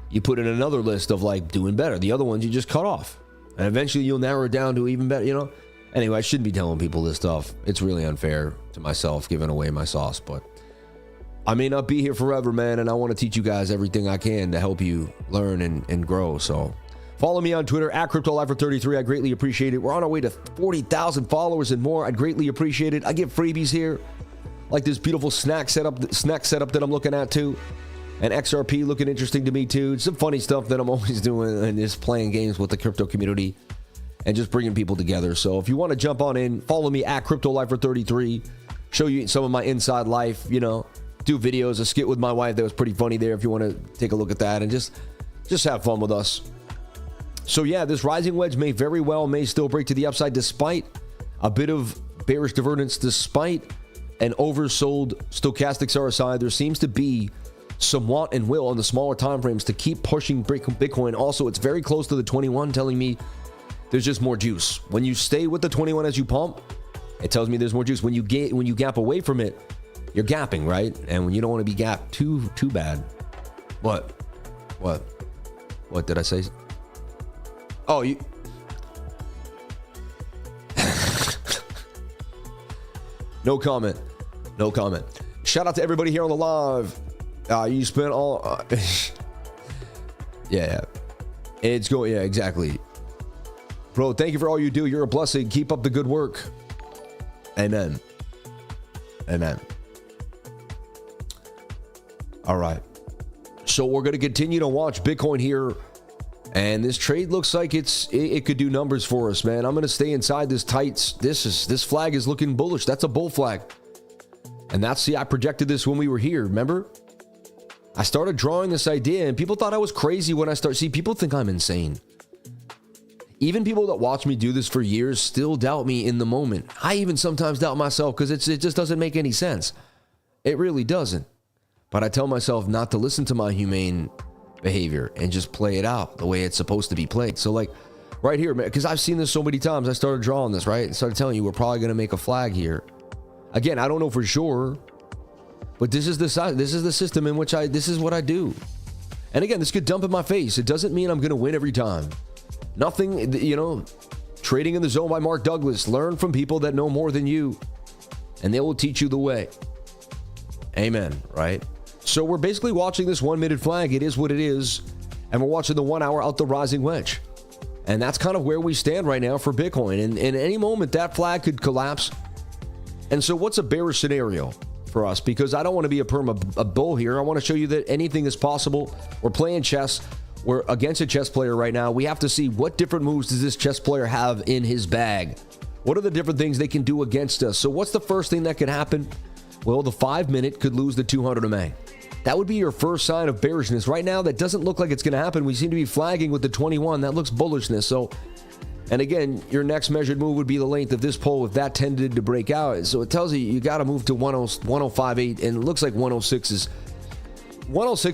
you put in another list of like doing better. The other ones you just cut off. And eventually you'll narrow it down to even better, you know? Anyway, I shouldn't be telling people this stuff. It's really unfair to myself giving away my sauce, but I may not be here forever, man, and I want to teach you guys everything I can to help you learn and grow. So follow me on Twitter at CryptoLifer33. I greatly appreciate it. We're on our way to 40,000 followers and more. I'd greatly appreciate it. I give freebies here, like this beautiful snack setup that I'm looking at too. And XRP looking interesting to me too. Some funny stuff that I'm always doing and just playing games with the crypto community and just bringing people together. So if you want to jump on in, follow me at CryptoLifer33. Show you some of my inside life, you know, do videos, a skit with my wife that was pretty funny there if you want to take a look at that and just have fun with us. So yeah, this rising wedge may still break to the upside despite a bit of bearish divergence, despite an oversold stochastics RSI. There seems to be some want and will on the smaller time frames to keep pushing Bitcoin. Also, it's very close to the 21, telling me there's just more juice. When you stay with the 21 as you pump, it tells me there's more juice. When you gap away from it, you're gapping, right? And when you don't want to be gapped too bad. What did I say? Oh, you no comment. Shout out to everybody here on the live. You spent all yeah, it's going, yeah, exactly, bro. Thank you for all you do. You're a blessing. Keep up the good work. Amen. All right, so we're going to continue to watch Bitcoin here, and this trade looks like it could do numbers for us, man. I'm going to stay inside this tights. This flag is looking bullish. That's a bull flag, and I projected this when we were here, remember? I started drawing this idea and people thought I was crazy when I started. See, people think I'm insane. Even people that watch me do this for years still doubt me in the moment. I even sometimes doubt myself because it just doesn't make any sense. It really doesn't. But I tell myself not to listen to my humane behavior and just play it out the way it's supposed to be played. So like right here, because I've seen this so many times, I started drawing this, right? And started telling you we're probably going to make a flag here. Again, I don't know for sure. But this is the system in which this is what I do. And again, this could dump in my face. It doesn't mean I'm going to win every time. Nothing, you know, Trading in the Zone by Mark Douglas. Learn from people that know more than you, and they will teach you the way. Amen, right? So we're basically watching this 1 minute flag. It is what it is. And we're watching the 1 hour out the rising wedge. And that's kind of where we stand right now for Bitcoin. And in any moment, that flag could collapse. And so what's a bearish scenario for us? Because I don't want to be a bull here. I want to show you that anything is possible. We're playing chess. We're against a chess player right now. We have to see what different moves does this chess player have in his bag. What are the different things they can do against us? So what's the first thing that could happen? Well, the 5 minute could lose the 200 MA. That would be your first sign of bearishness. Right now, that doesn't look like it's going to happen. We seem to be flagging with the 21. That looks bullishness. So, and again, your next measured move would be the length of this pole if that tended to break out. So it tells you got to move to 105.8, and it looks like 106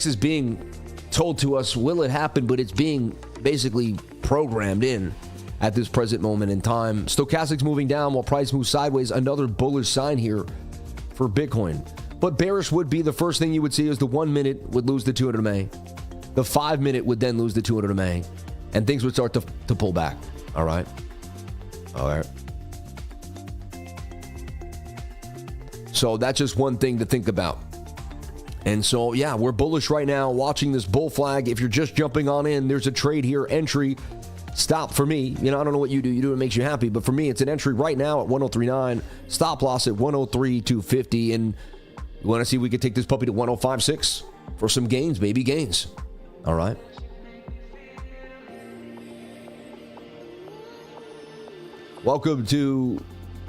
is being told to us, will it happen? But it's being basically programmed in at this present moment in time. Stochastics moving down while price moves sideways. Another bullish sign here for Bitcoin. But bearish would be the first thing you would see is the 1 minute would lose the 200 MA. The 5 minute would then lose the 200 MA. And things would start to pull back. All right. So that's just one thing to think about. And so, yeah, we're bullish right now watching this bull flag. If you're just jumping on in, there's a trade here. Entry, stop for me. You know, I don't know what you do. You do what makes you happy. But for me, it's an entry right now at 103.9. Stop loss at 103.250. And you want to see if we could take this puppy to 105.6 for some gains, maybe gains. All right. Welcome to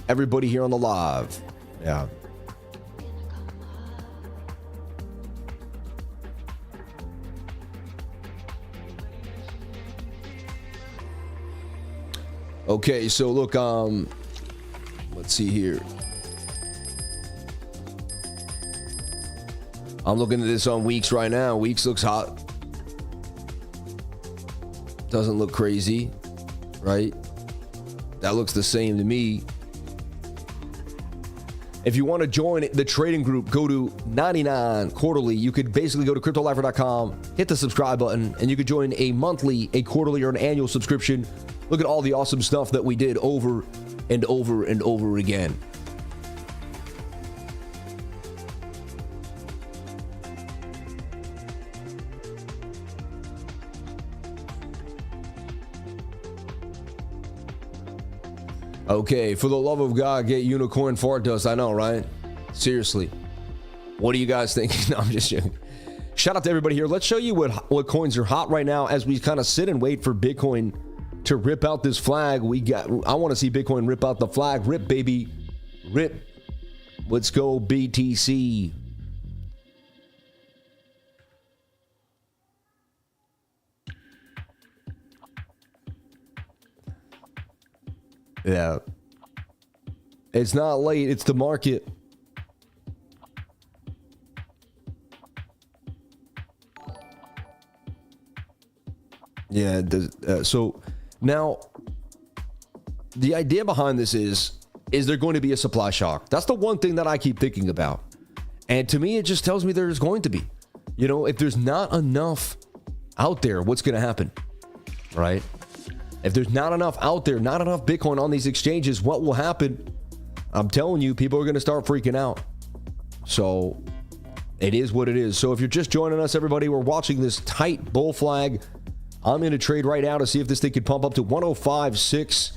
everybody here on the live. Yeah. Okay, so look, let's see here. I'm looking at this on Weeks right now. Weeks looks hot. Doesn't look crazy, right? That looks the same to me. If you want to join the trading group, go to 99 quarterly. You could basically go to cryptolifer.com, hit the subscribe button, and you could join a monthly, a quarterly, or an annual subscription Look at all the awesome stuff that we did over and over and over again. Okay, for the love of God, get unicorn fart dust. I know, right? Seriously. What do you guys think? No, I'm just joking. Shout out to everybody here. Let's show you what coins are hot right now as we kind of sit and wait for Bitcoin to rip out this flag. I want to see Bitcoin rip out the flag. Rip, baby. Rip. Let's go, BTC. Yeah. It's not late. It's the market. Yeah. So now the idea behind this is there going to be a supply shock? That's the one thing that I keep thinking about. And to me, it just tells me there's going to be. You know, if there's not enough out there, what's going to happen? Right? If there's not enough out there, not enough Bitcoin on these exchanges, what will happen? I'm telling you, people are going to start freaking out. So it is what it is. So if you're just joining us, everybody, we're watching this tight bull flag. I'm in a trade right now to see if this thing could pump up to 105.6.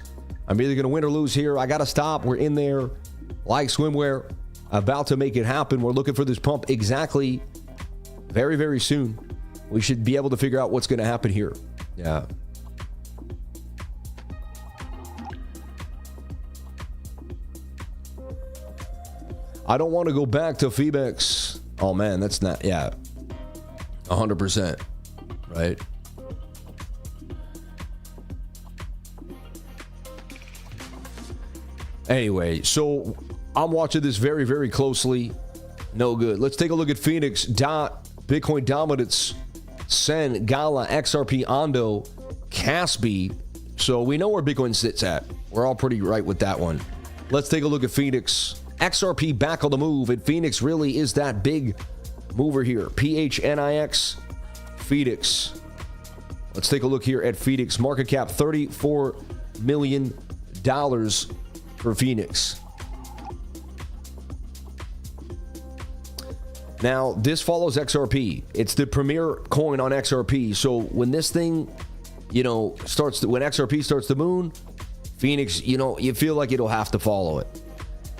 I'm either going to win or lose here. I got to stop. We're in there like swimwear, about to make it happen. We're looking for this pump exactly very, very soon. We should be able to figure out what's going to happen here. Yeah. I don't want to go back to PHNIX. Oh man, that's not, yeah, 100%, right? Anyway, so I'm watching this very, very closely. No good. Let's take a look at PHNIX, Bitcoin Dominance, SEN, GALA, XRP, ONDO, KASPY. So we know where Bitcoin sits at. We're all pretty right with that one. Let's take a look at PHNIX. XRP back on the move, and PHNIX really is that big mover here. PHNIX, PHNIX. Let's take a look here at PHNIX. Market cap $34 million for PHNIX. Now, this follows XRP. It's the premier coin on XRP. So when this thing, when XRP starts to moon, PHNIX, you feel like it'll have to follow it.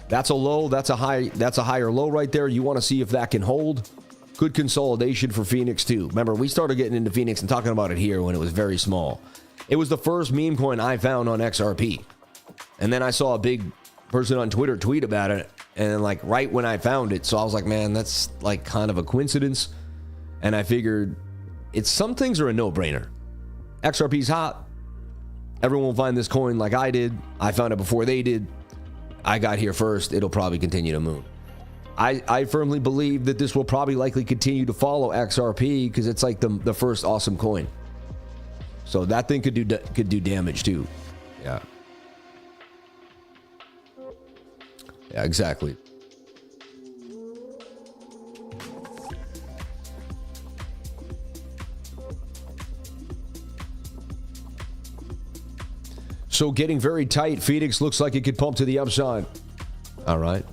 That's a low, that's a higher low right there. You want to see if that can hold. Good consolidation for PHNIX too. Remember, we started getting into PHNIX and talking about it here when it was very small. It was the first meme coin I found on XRP. And then I saw a big person on Twitter tweet about it, and like right when I found it. So I was like, man, that's like kind of a coincidence. And I figured some things are a no-brainer. XRP's hot. Everyone will find this coin like I did. I found it before they did. I got here first. It'll probably continue to moon. I firmly believe that this will probably likely continue to follow XRP because it's like the first awesome coin. So that thing could do damage too. Yeah. Yeah, exactly. So getting very tight. PHNIX looks like it could pump to the upside. All right.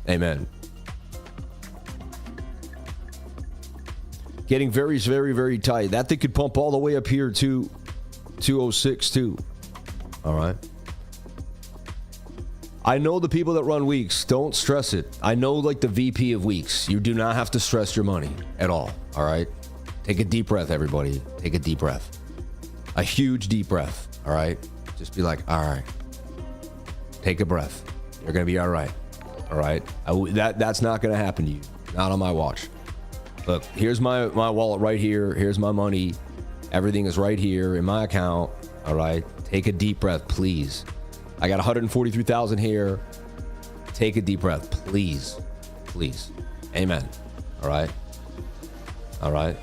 Amen. Getting very, very, very tight. That thing could pump all the way up here to 206 too. All right. I know the people that run weeks. Don't stress it. I know like the VP of weeks. You do not have to stress your money at all. All right. Take a deep breath, everybody. Take a deep breath. A huge deep breath. All right. Just be like, all right. Take a breath. You're going to be all right. All right. That's not going to happen to you. Not on my watch. Look, here's my wallet right here. Here's my money. Everything is right here in my account. All right. Take a deep breath, please. I got 143,000 here. Take a deep breath, please. Please. Amen. All right. All right.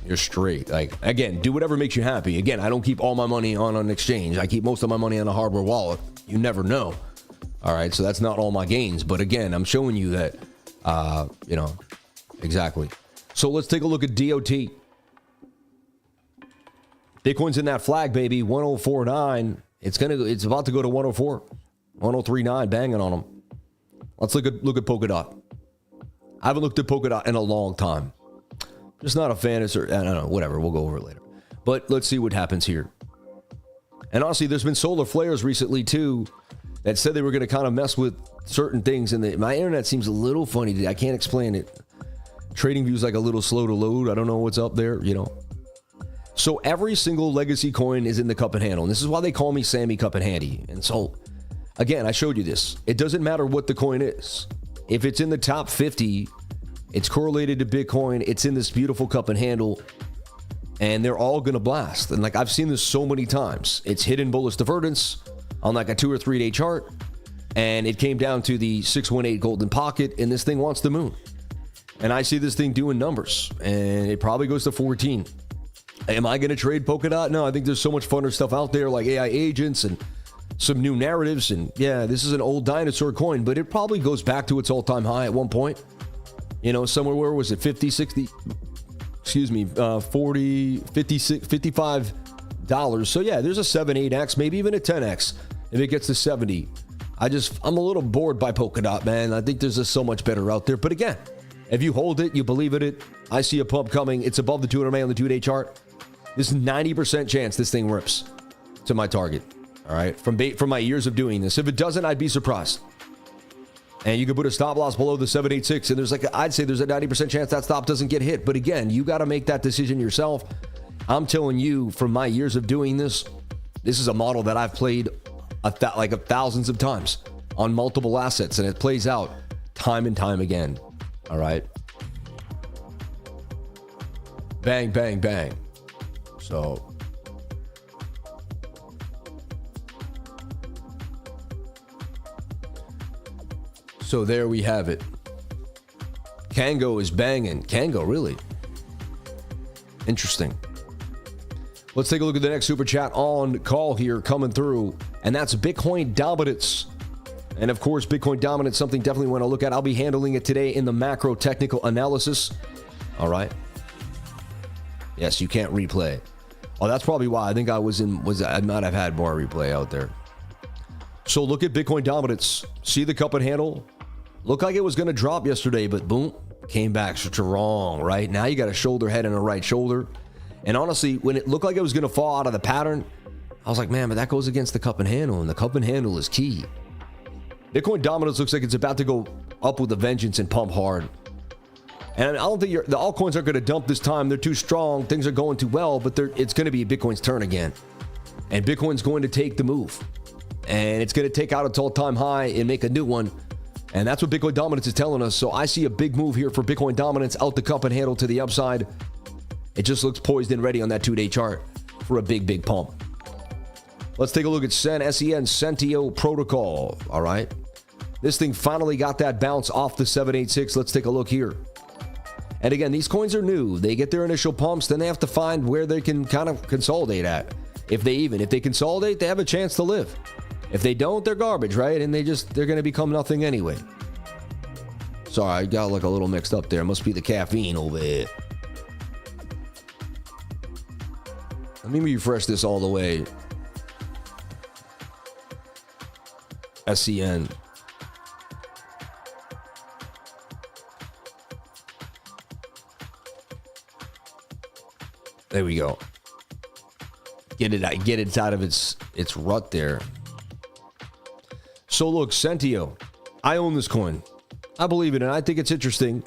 You're straight. Like, again, do whatever makes you happy. Again, I don't keep all my money on an exchange. I keep most of my money on a hardware wallet. You never know. All right. So that's not all my gains. But again, I'm showing you that, exactly. So let's take a look at DOT. Bitcoin's in that flag, baby. 1049. It's about to go to 104. 1039, banging on them. Let's look at Polkadot. I haven't looked at Polkadot in a long time. Just not a fan of, I don't know, whatever. We'll go over it later. But let's see what happens here. And honestly, there's been solar flares recently too that said they were going to kind of mess with certain things. And my internet seems a little funny today. I can't explain it. Trading View's like a little slow to load. I don't know what's up there, you know. So every single legacy coin is in the cup and handle. And this is why they call me Sammy Cup and Handy. And so, again, I showed you this. It doesn't matter what the coin is. If it's in the top 50, it's correlated to Bitcoin. It's in this beautiful cup and handle. And they're all going to blast. And like I've seen this so many times. It's hidden bullish divergence on like a 2 or 3 day chart. And it came down to the 618 golden pocket. And this thing wants the moon. And I see this thing doing numbers. And it probably goes to 14. Am I going to trade Polkadot? No, I think there's so much funner stuff out there like AI agents and some new narratives. And yeah, this is an old dinosaur coin, but it probably goes back to its all-time high at one point. You know, somewhere, where was it? 50, 60, excuse me, 40, 56, $55. So yeah, there's a 7, 8x, maybe even a 10x if it gets to 70. I'm a little bored by Polkadot, man. I think there's just so much better out there. But again, if you hold it, you believe in it, I see a pump coming. It's above the 200 MA on the 2-day chart. There's 90% chance this thing rips to my target. All right, from my years of doing this. If it doesn't, I'd be surprised. And you could put a stop loss below the 786, and I'd say there's a 90% chance that stop doesn't get hit. But again, you got to make that decision yourself. I'm telling you, from my years of doing this, this is a model that I've played thousands of times on multiple assets, and it plays out time and time again. All right. Bang, bang, bang. So there we have it. Kango is banging. Kango, really? Interesting. Let's take a look at the next super chat on call here coming through. And that's Bitcoin dominance. And of course, Bitcoin dominance, something definitely want to look at. I'll be handling it today in the macro technical analysis. All right. Yes, you can't replay. Oh, that's probably why. I think I might have had more replay out there. So look at Bitcoin dominance. See the cup and handle? Looked like it was going to drop yesterday, but boom, came back strong, right? Now you got a shoulder head and a right shoulder. And honestly, when it looked like it was going to fall out of the pattern, I was like, man, but that goes against the cup and handle, and the cup and handle is key. Bitcoin dominance looks like it's about to go up with a vengeance and pump hard. And I don't think the altcoins aren't going to dump this time. They're too strong. Things are going too well, but it's going to be Bitcoin's turn again. And Bitcoin's going to take the move. And it's going to take out its all-time high and make a new one. And that's what Bitcoin dominance is telling us. So I see a big move here for Bitcoin dominance out the cup and handle to the upside. It just looks poised and ready on that 2-day chart for a big, big pump. Let's take a look at Sentio protocol. All right. This thing finally got that bounce off the 786. Let's take a look here. And again, these coins are new. They get their initial pumps, then they have to find where they can kind of consolidate at. If they consolidate, they have a chance to live. If they don't, they're garbage, right? And they're going to become nothing anyway. Sorry, I got like a little mixed up there. It must be the caffeine over here. Let me refresh this all the way. SCN. There we go. Get it out of its rut there. So look, Sentio. I own this coin. I believe in it. I think it's interesting.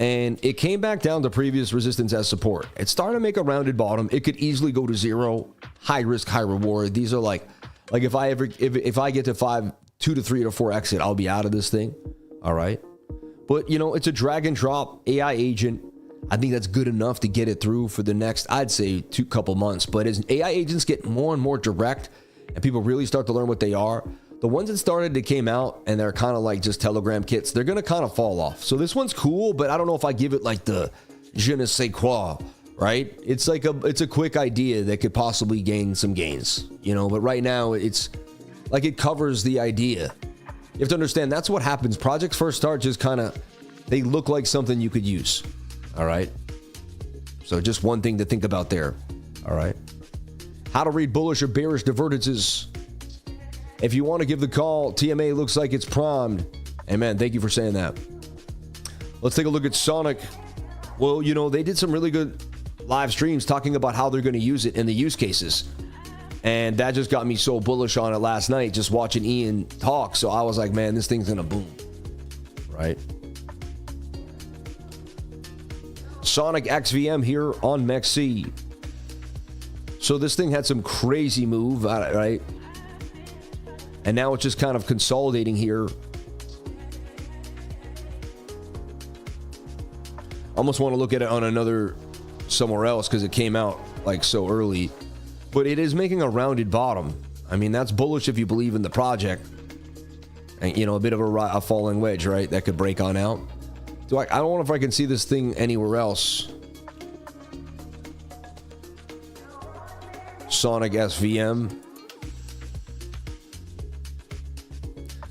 And it came back down to previous resistance as support. It's starting to make a rounded bottom. It could easily go to zero. High risk, high reward. These are like if I get to 2 to 3 to 4 exit, I'll be out of this thing. All right. But you know, it's a drag and drop AI agent. I think that's good enough to get it through for the next, I'd say, couple months. But as AI agents get more and more direct and people really start to learn what they are, the ones that came out and they're kind of like just Telegram kits, they're going to kind of fall off. So this one's cool, but I don't know if I give it like the je ne sais quoi, right? It's a quick idea that could possibly gain some gains, you know, but right now it's like it covers the idea. You have to understand that's what happens. Projects first start just they look like something you could use. All right. So just one thing to think about there. All right. How to read bullish or bearish divergences. If you want to give the call, TMA looks like it's primed. Amen. Thank you for saying that. Let's take a look at Sonic. Well, you know, they did some really good live streams talking about how they're going to use it in the use cases. And that just got me so bullish on it last night, just watching Ian talk. So I was like, man, this thing's going to boom. Right? Sonic XVM here on MEXC. So this thing had some crazy move, right? And now it's just kind of consolidating here. Almost want to look at it on another somewhere else because it came out like so early. But it is making a rounded bottom. I mean, that's bullish if you believe in the project. And, you know, a bit of a falling wedge, right? That could break on out. I don't know if I can see this thing anywhere else. Sonic SVM.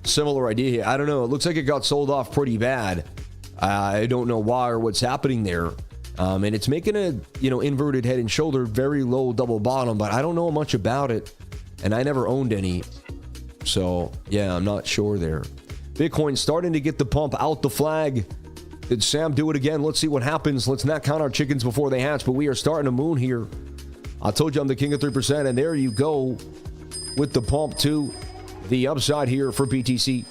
Similar idea here. I don't know. It looks like it got sold off pretty bad. I don't know why or what's happening there. And it's making a, you know, inverted head and shoulder, very low double bottom, but I don't know much about it. And I never owned any. So, yeah, I'm not sure there. Bitcoin starting to get the pump out the flag. Did Sam do it again? Let's see what happens. Let's not count our chickens before they hatch, but we are starting to moon here. I told you I'm the king of 3%, and there you go with the pump to the upside here for BTC.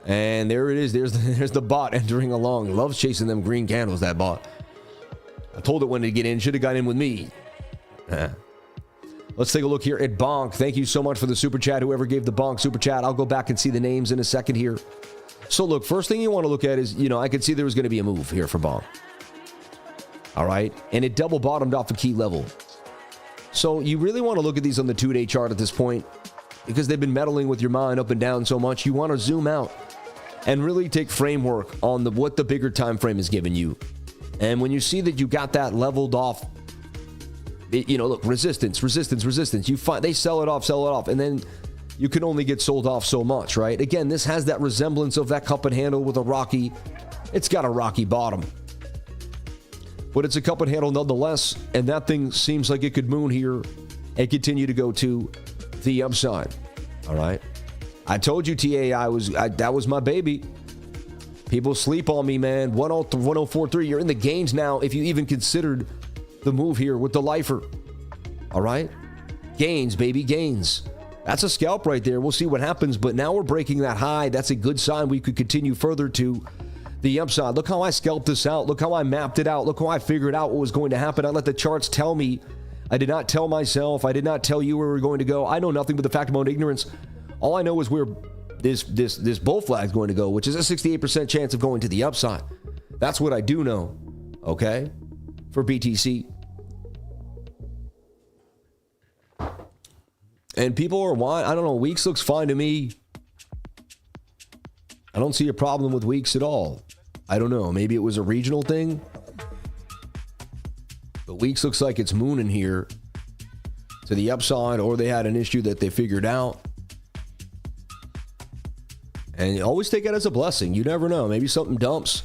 And there it is. There's the bot entering along. Loves chasing them green candles, that bot. I told it when to get in. Should have got in with me. Let's take a look here at BONK. Thank you so much for the super chat. Whoever gave the BONK super chat. I'll go back and see the names in a second here. So look, first thing you want to look at is, you know, I could see there was going to be a move here for BONK. All right. And it double bottomed off a key level. So you really want to look at these on the 2-day chart at this point because they've been meddling with your mind up and down so much. You want to zoom out and really take framework on what the bigger time frame is giving you. And when you see that you got that leveled off, you know, look, resistance. You find they sell it off, and then you can only get sold off so much, right? Again, this has that resemblance of that cup and handle with a rocky. It's got a rocky bottom, but it's a cup and handle nonetheless. And that thing seems like it could moon here and continue to go to the upside. All right. I told you TAI that was my baby. People sleep on me, man. 1043. You're in the gains now if you even considered the move here with the lifer. All right. Gains, baby, gains. That's a scalp right there. We'll see what happens. But now we're breaking that high. That's a good sign. We could continue further to the upside. Look how I scalped this out. Look how I mapped it out. Look how I figured out what was going to happen. I let the charts tell me. I did not tell myself. I did not tell you where we were going to go. I know nothing but the fact of my own ignorance. All I know is where this bull flag is going to go, which is a 68% chance of going to the upside. That's what I do know. Okay? For BTC. And people are why I don't know. Weeks looks fine to me. I don't see a problem with weeks at all. I don't know. Maybe it was a regional thing. But weeks looks like it's mooning here to the upside, or they had an issue that they figured out. And you always take it as a blessing. You never know. Maybe something dumps.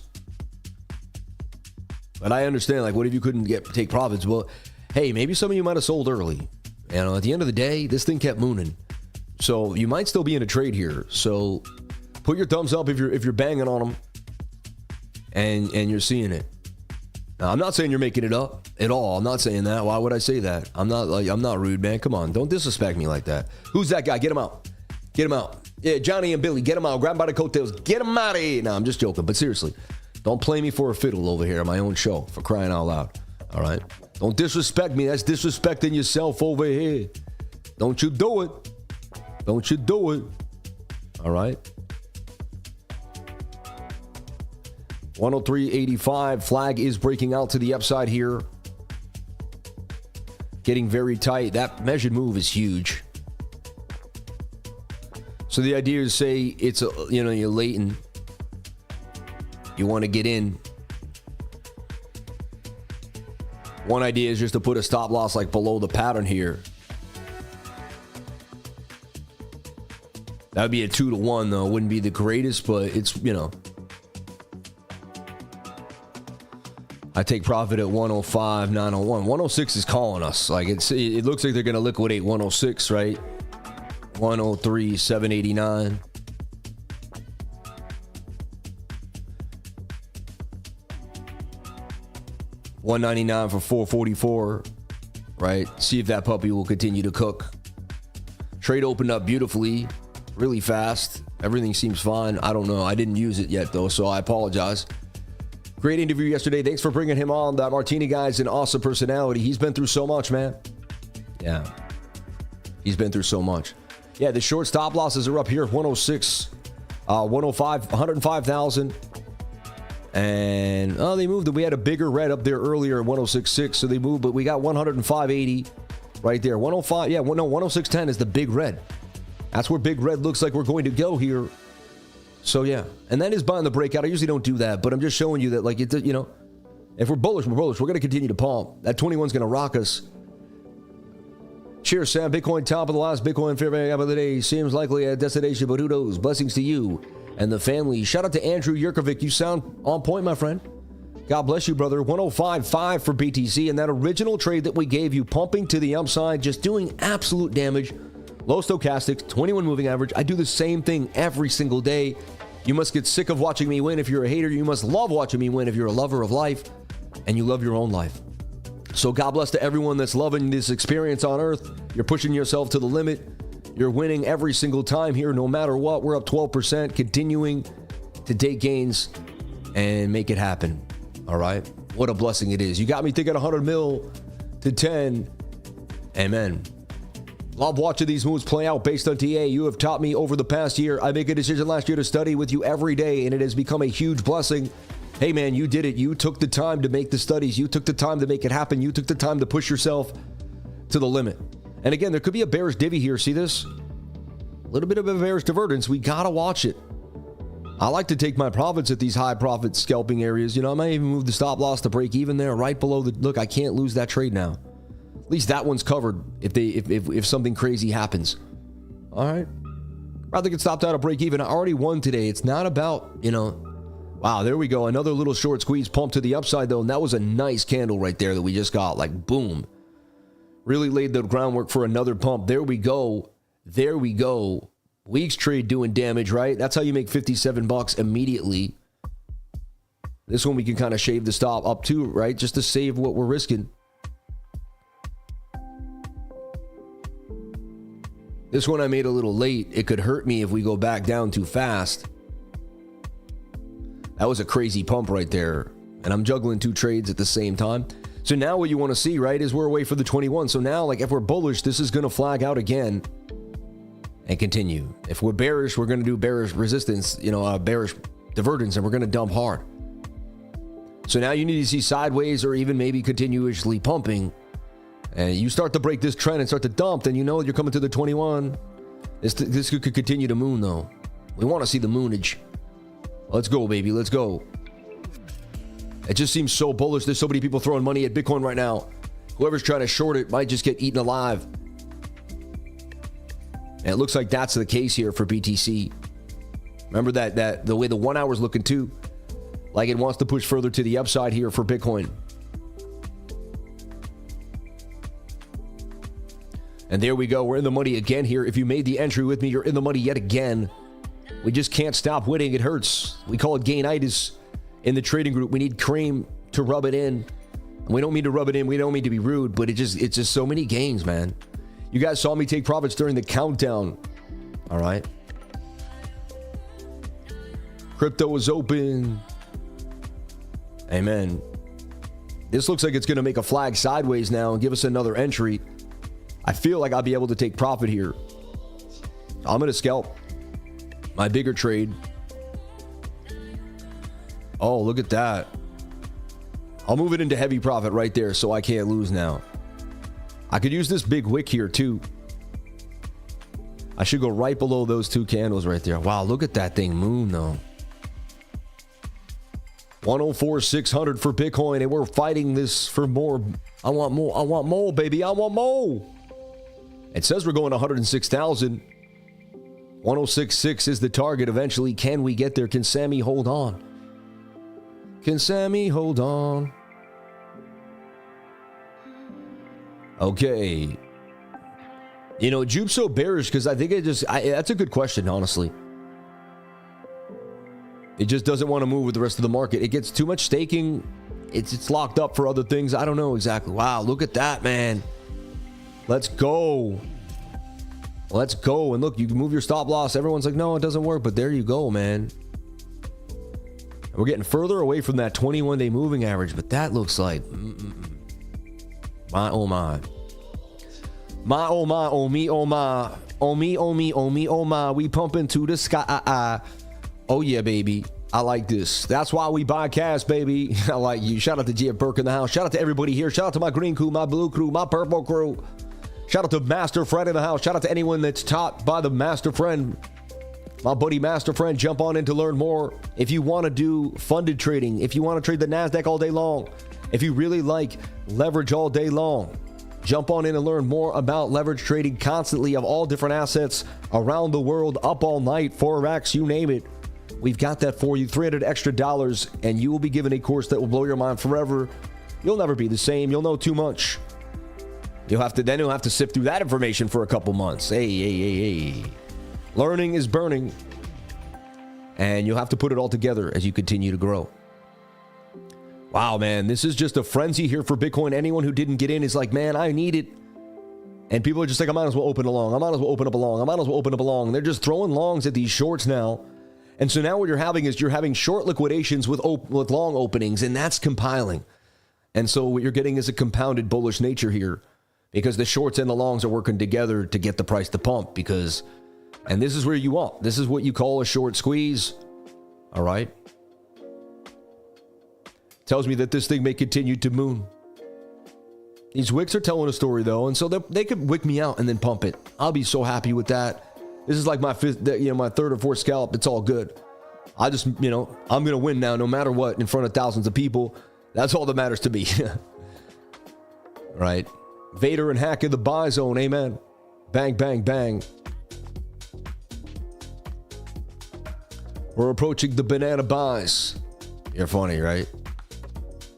But I understand, like, what if you couldn't take profits? Well, hey, maybe some of you might have sold early. You know, at the end of the day, this thing kept mooning. So you might still be in a trade here. So put your thumbs up if you're banging on them and you're seeing it. Now, I'm not saying you're making it up at all. I'm not saying that. Why would I say that? I'm not rude, man. Come on. Don't disrespect me like that. Who's that guy? Get him out. Get him out. Yeah, Johnny and Billy, get him out. Grab him by the coattails. Get him out of here. No, I'm just joking. But seriously, don't play me for a fiddle over here on my own show, for crying out loud. All right? Don't disrespect me. That's disrespecting yourself over here. Don't you do it. Don't you do it. All right? 103.85. Flag is breaking out to the upside here. Getting very tight. That measured move is huge. So the idea is, say it's you're latent. You want to get in. One idea is just to put a stop loss like below the pattern here. That would be a 2-to-1 though. Wouldn't be the greatest, but it's, I take profit at 105, 901. 106 is calling us. Like it looks like they're going to liquidate 106, right? 103, 789. $199 for 444, right? See if that puppy will continue to cook. Trade opened up beautifully, really fast. Everything seems fine. I don't know. I didn't use it yet though, so I apologize. Great interview yesterday. Thanks for bringing him on. That Martini guy's an awesome personality. He's been through so much, man. Yeah. He's been through so much. Yeah, the short stop losses are up here. 106, 105, 105,000. And they moved. We had a bigger red up there earlier at 106.6, so they moved, but we got 105.80 right there. 105, yeah, no, 106.10 is the big red. That's where big red looks like we're going to go here. So yeah, and that is buying the breakout. I usually don't do that, but I'm just showing you that, like, you know, if we're bullish, we're bullish. We're going to continue to pump. That 21's going to rock us. Cheers, Sam. Bitcoin top of the last Bitcoin fair value of the day. Seems likely a destination, but who knows? Blessings to you and the family. Shout out to Andrew Yurkovic. You sound on point, my friend. God bless you, brother. 105.5 for BTC, and that original trade that we gave you, pumping to the upside, just doing absolute damage. Low stochastics, 21 moving average. I do the same thing every single day. You must get sick of watching me win if you're a hater. You must love watching me win if you're a lover of life and you love your own life. So God bless to everyone that's loving this experience on earth. You're pushing yourself to the limit. You're winning every single time here, no matter what. We're up 12%, continuing to take gains and make it happen. All right? What a blessing it is. You got me thinking 100 mil to 10. Amen. Love watching these moves play out based on TA. You have taught me over the past year. I make a decision last year to study with you every day, and it has become a huge blessing. Hey, man, you did it. You took the time to make the studies. You took the time to make it happen. You took the time to push yourself to the limit. And again, there could be a bearish divvy here. See this? A little bit of a bearish divergence. We got to watch it. I like to take my profits at these high profit scalping areas. You know, I might even move the stop loss to break even there right below the... Look, I can't lose that trade now. At least that one's covered if something crazy happens. All right. Rather get stopped out of break even. I already won today. It's not about, you know... Wow, there we go. Another little short squeeze pump to the upside, though. And that was a nice candle right there that we just got. Like, boom. Really laid the groundwork for another pump. There we go. There we go. Weeks trade doing damage, right? That's how you make 57 bucks immediately. This one we can kind of shave the stop up too, right? Just to save what we're risking. This one I made a little late. It could hurt me if we go back down too fast. That was a crazy pump right there. And I'm juggling two trades at the same time. So now what you want to see, right, is we're away for the 21. So now, like, if we're bullish, this is going to flag out again and continue. If we're bearish, we're going to do bearish resistance, you know, bearish divergence, and we're going to dump hard. So now you need to see sideways or even maybe continuously pumping. And you start to break this trend and start to dump, then you know you're coming to the 21. This could continue to moon, though. We want to see the moonage. Let's go, baby. Let's go. It just seems so bullish. There's so many people throwing money at Bitcoin right now. Whoever's trying to short it might just get eaten alive. And it looks like that's the case here for BTC. Remember that the way the 1 hour is looking too, like it wants to push further to the upside here for Bitcoin. And there we go. We're in the money again here. If you made the entry with me, you're in the money yet again. We just can't stop winning. It hurts. We call it gainitis in the trading group. We need cream to rub it in. And we don't mean to rub it in. We don't mean to be rude, but it's just so many gains, man. You guys saw me take profits during the countdown. All right. Crypto was open. Amen. This looks like it's going to make a flag sideways now and give us another entry. I feel like I'll be able to take profit here. I'm going to scalp my bigger trade. Oh, look at that. I'll move it into heavy profit right there so I can't lose now. I could use this big wick here too. I should go right below those two candles right there. Wow, look at that thing moon though. 104,600 for Bitcoin, and we're fighting this for more. I want more. I want more, baby. I want more. It says we're going 106,000. 106.6 is the target eventually. Can we get there? Can Sammy hold on? Can Sammy hold on? Okay. You know, Jupe's so bearish because I think that's a good question, honestly. It just doesn't want to move with the rest of the market. It gets too much staking. It's locked up for other things. I don't know exactly. Wow, look at that, man. Let's go. Let's go. And look, you can move your stop loss. Everyone's like, no, it doesn't work. But there you go, man. And we're getting further away from that 21-day moving average. But that looks like... My, oh, my. My, oh, my, oh, me, oh, my. Oh, me, oh, me, oh, me, oh, my. We pumping to the sky. Oh, yeah, baby. I like this. That's why we buy cash, baby. I like you. Shout out to GF Burke in the house. Shout out to everybody here. Shout out to my green crew, my blue crew, my purple crew. Shout out to Master Friend in the house. Shout out to anyone that's taught by the Master Friend. My buddy Master Friend, jump on in to learn more. If you want to do funded trading, if you want to trade the NASDAQ all day long, if you really like leverage all day long, jump on in and learn more about leverage trading constantly of all different assets around the world, up all night, Forex, you name it. We've got that for you, $300 extra, and you will be given a course that will blow your mind forever. You'll never be the same. You'll know too much. You'll have to sift through that information for a couple months. Hey. Learning is burning, and you'll have to put it all together as you continue to grow. Wow, man, this is just a frenzy here for Bitcoin. Anyone who didn't get in is like, man, I need it. And people are just like, I might as well open along. I might as well open up along. I might as well open up along. They're just throwing longs at these shorts now. And so now what you're having is you're having short liquidations with long openings, and that's compiling. And so what you're getting is a compounded bullish nature here because the shorts and the longs are working together to get the price to pump because, and this is where you want. This is what you call a short squeeze. All right. Tells me that this thing may continue to moon. These wicks are telling a story though, and so they could wick me out and then pump it. I'll be so happy with that. This is like my fifth, my third or fourth scalp. It's all good. I just, I'm going to win now no matter what in front of thousands of people. That's all that matters to me. Right. Vader and Hack in the buy zone. Amen. Bang, bang, bang. We're approaching the banana buys. You're funny, right?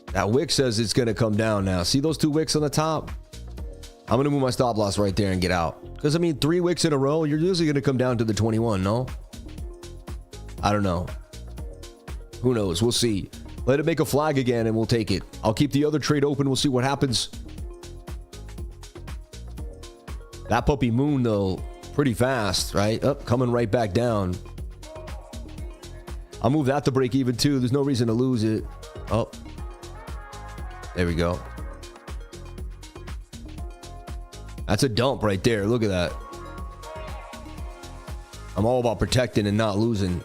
That wick says it's going to come down now. See those two wicks on the top? I'm going to move my stop loss right there and get out. Because, 3 wicks in a row, you're usually going to come down to the 21, no? I don't know. Who knows? We'll see. Let it make a flag again and we'll take it. I'll keep the other trade open. We'll see what happens. That puppy moon, though, pretty fast, right? Coming right back down. I'll move that to break even, too. There's no reason to lose it. Oh. There we go. That's a dump right there. Look at that. I'm all about protecting and not losing.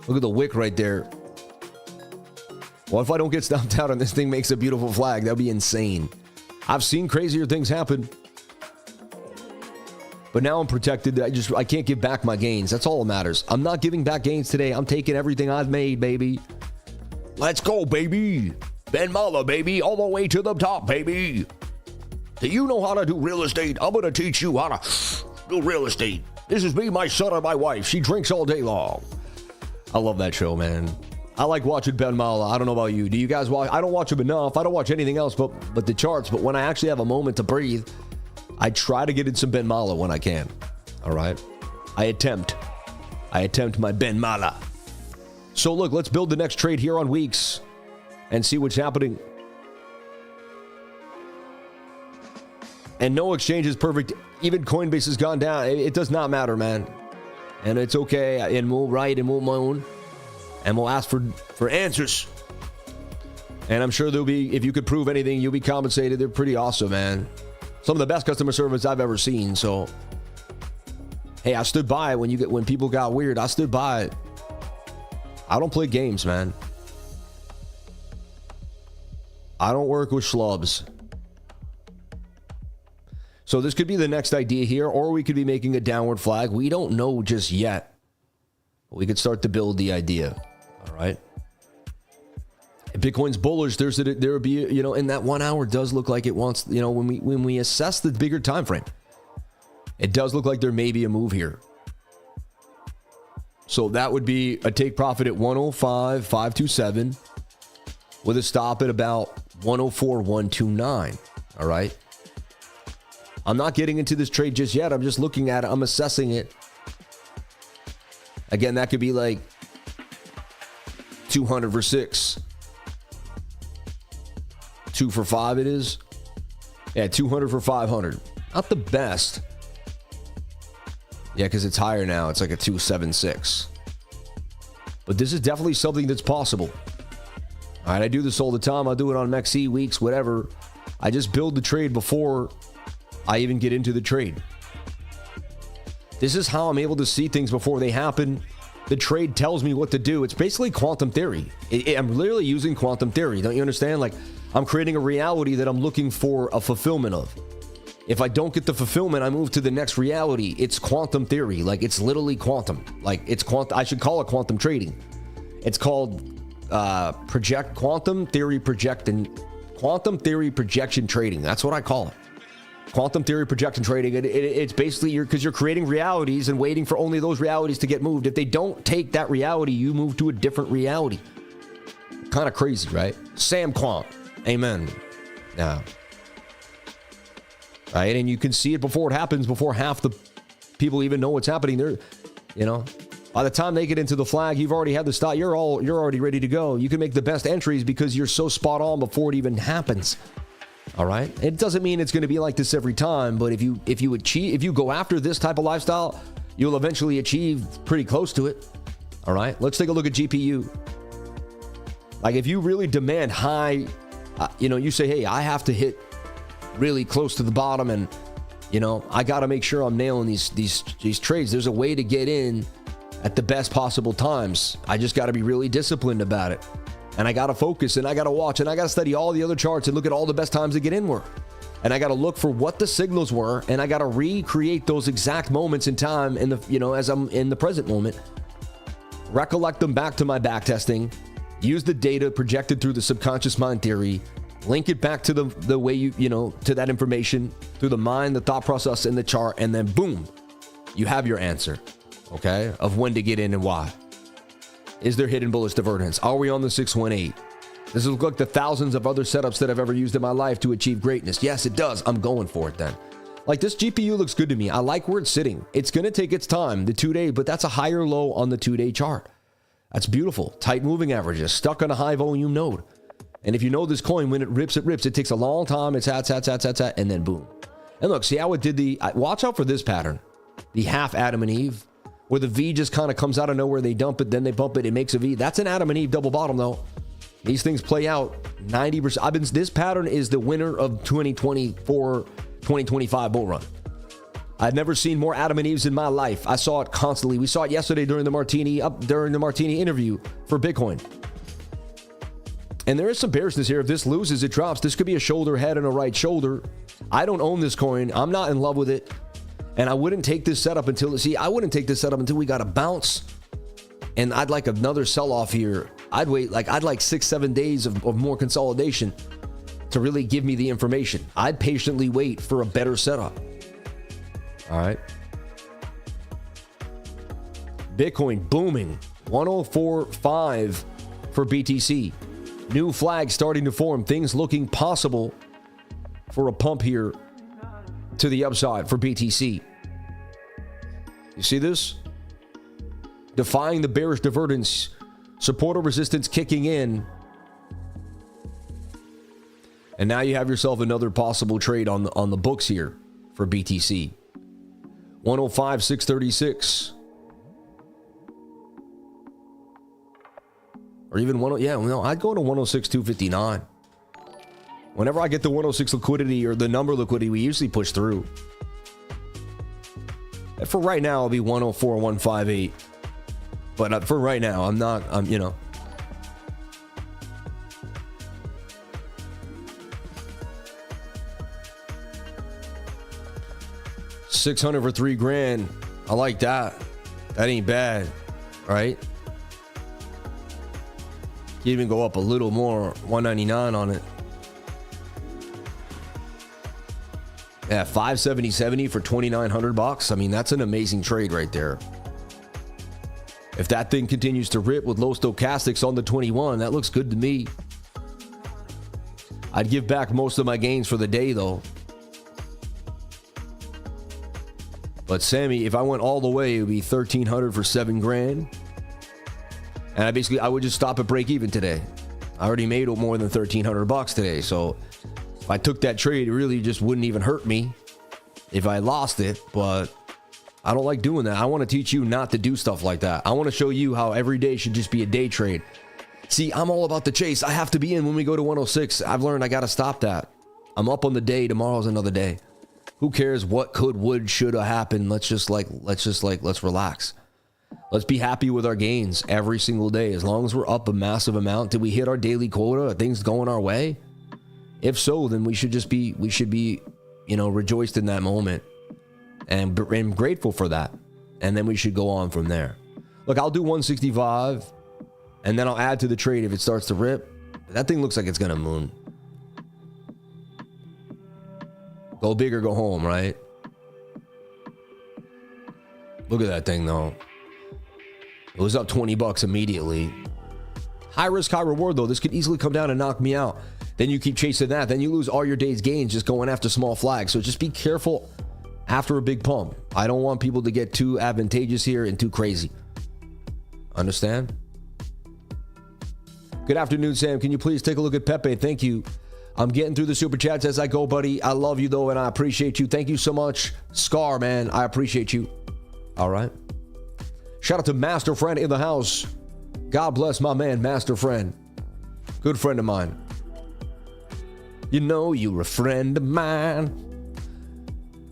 Look at the wick right there. Well, if I don't get stomped out and this thing makes a beautiful flag, that'd be insane. I've seen crazier things happen. But now I'm protected. I can't give back my gains. That's all that matters. I'm not giving back gains today. I'm taking everything I've made, baby. Let's go, baby. Ben Mala, baby. All the way to the top, baby. Do you know how to do real estate? I'm going to teach you how to do real estate. This is me, my son, and my wife. She drinks all day long. I love that show, man. I like watching Ben Mala. I don't know about you. Do you guys watch? I don't watch him enough. I don't watch anything else but the charts. But when I actually have a moment to breathe, I try to get in some Ben Mala when I can. All right? I attempt my Ben Mala. So look, let's build the next trade here on Weeks and see what's happening. And no exchange is perfect. Even Coinbase has gone down. It does not matter, man. And it's okay. And we'll write and we'll moan. And we'll ask for answers. And I'm sure there'll be, if you could prove anything, you'll be compensated. They're pretty awesome, man. Some of the best customer service I've ever seen. So, hey, I stood by it when people got weird. I stood by it. I don't play games, man. I don't work with schlubs. So this could be the next idea here, or we could be making a downward flag. We don't know just yet. But we could start to build the idea. All right. If Bitcoin's bullish, there would be, in that 1 hour does look like it wants, when we assess the bigger time frame, it does look like there may be a move here. So that would be a take profit at 105,527 with a stop at about 104,129. All right. I'm not getting into this trade just yet. I'm just looking at it. I'm assessing it. Again, that could be like 200 for 6. 2 for 5 it is. Yeah, 200 for 500. Not the best. Yeah, because it's higher now. It's like a 276. But this is definitely something that's possible. All right, I do this all the time. I do it on MEXC weeks, whatever. I just build the trade before I even get into the trade. This is how I'm able to see things before they happen. The trade tells me what to do. It's basically quantum theory. I'm literally using quantum theory. Don't you understand? Like, I'm creating a reality that I'm looking for a fulfillment of. If I don't get the fulfillment, I move to the next reality. It's quantum theory. Like, it's literally quantum. Like, it's quantum. I should call it quantum trading. It's called quantum theory projection trading. That's what I call it. Quantum theory projection trading. It's basically because you're creating realities and waiting for only those realities to get moved. If they don't take that reality, you move to a different reality. Kind of crazy, right? Sam Quant. Amen. Yeah. Right, and you can see it before it happens, before half the people even know what's happening. They're, you know, by the time they get into the flag, you've already had the stop. You're already ready to go. You can make the best entries because you're so spot on before it even happens. All right. It doesn't mean it's going to be like this every time, but if you go after this type of lifestyle, you'll eventually achieve pretty close to it. All right. Let's take a look at GPU. Like, if you really demand high, you say, hey, I have to hit really close to the bottom, and I got to make sure I'm nailing these trades. There's a way to get in at the best possible times. I just got to be really disciplined about it, and I got to focus, and I got to watch, and I got to study all the other charts and look at all the best times to get in were, and I got to look for what the signals were, and I got to recreate those exact moments in time in the as I'm in the present moment, recollect them back to my back testing, use the data projected through the subconscious mind theory, link it back to the way to that information through the mind, the thought process, and the chart, and then boom, you have your answer, okay, of when to get in and why. Is there hidden bullish divergence? Are we on the 618? Does it look like the thousands of other setups that I've ever used in my life to achieve greatness? Yes, it does. I'm going for it then. Like, this GPU looks good to me. I like where it's sitting. It's going to take its time, the 2-day, but that's a higher low on the 2-day chart. That's beautiful. Tight moving averages, stuck on a high volume node. And if you know this coin, when it rips, it rips. It takes a long time. It's at, and then boom. And look, see how it did watch out for this pattern. The half Adam and Eve, where the V just kind of comes out of nowhere. They dump it, then they bump it. It makes a V. That's an Adam and Eve double bottom, though. These things play out 90%. This pattern is the winner of 2024-2025 bull run. I've never seen more Adam and Eves in my life. I saw it constantly. We saw it yesterday during the Martini interview for Bitcoin. And there is some bearishness here. If this loses, it drops. This could be a shoulder, head, and a right shoulder. I don't own this coin. I'm not in love with it. And I wouldn't take this setup until we got a bounce. And I'd like another sell-off here. I'd like 6-7 days of more consolidation to really give me the information. I'd patiently wait for a better setup. All right. Bitcoin booming. 104.5 for BTC. New flag starting to form. Things looking possible for a pump here to the upside for BTC. You see this? Defying the bearish divergence. Support or resistance kicking in. And now you have yourself another possible trade on the books here for BTC. 105,636. Or even I'd go to 106,259. Whenever I get the 106 liquidity or the number liquidity, we usually push through. And for right now, it'll be 104,158. But for right now, I'm 600 for $3,000. I like that. That ain't bad, right? You even go up a little more, 199 on it. Yeah, 570.70 for $2,900. I mean, that's an amazing trade right there. If that thing continues to rip with low stochastics on the 21, that looks good to me. I'd give back most of my gains for the day though. But Sammy, if I went all the way, it would be 1,300 for 7 grand. And I would just stop at break even today. I already made more than 1,300 bucks today. So if I took that trade, it really just wouldn't even hurt me if I lost it. But I don't like doing that. I want to teach you not to do stuff like that. I want to show you how every day should just be a day trade. See, I'm all about the chase. I have to be in when we go to 106. I've learned I got to stop that. I'm up on the day. Tomorrow's another day. Who cares what could, would, should have happened? Let's relax. Let's be happy with our gains every single day. As long as we're up a massive amount. Did we hit our daily quota? Are things going our way? If so, then we should be, rejoiced in that moment and grateful for that. And then we should go on from there. Look, I'll do 165 and then I'll add to the trade if it starts to rip. That thing looks like it's going to moon. Go big or go home, right? Look at that thing, though. It was up 20 bucks immediately. High risk, high reward, though. This could easily come down and knock me out. Then you keep chasing that. Then you lose all your day's gains just going after small flags. So just be careful after a big pump. I don't want people to get too advantageous here and too crazy. Understand? Good afternoon, Sam. Can you please take a look at Pepe? Thank you. I'm getting through the super chats as I go, buddy. I love you, though, and I appreciate you. Thank you so much. Scar, man. I appreciate you. All right. Shout out to Master Friend in the house. God bless my man, Master Friend. Good friend of mine. You know you're a friend of mine.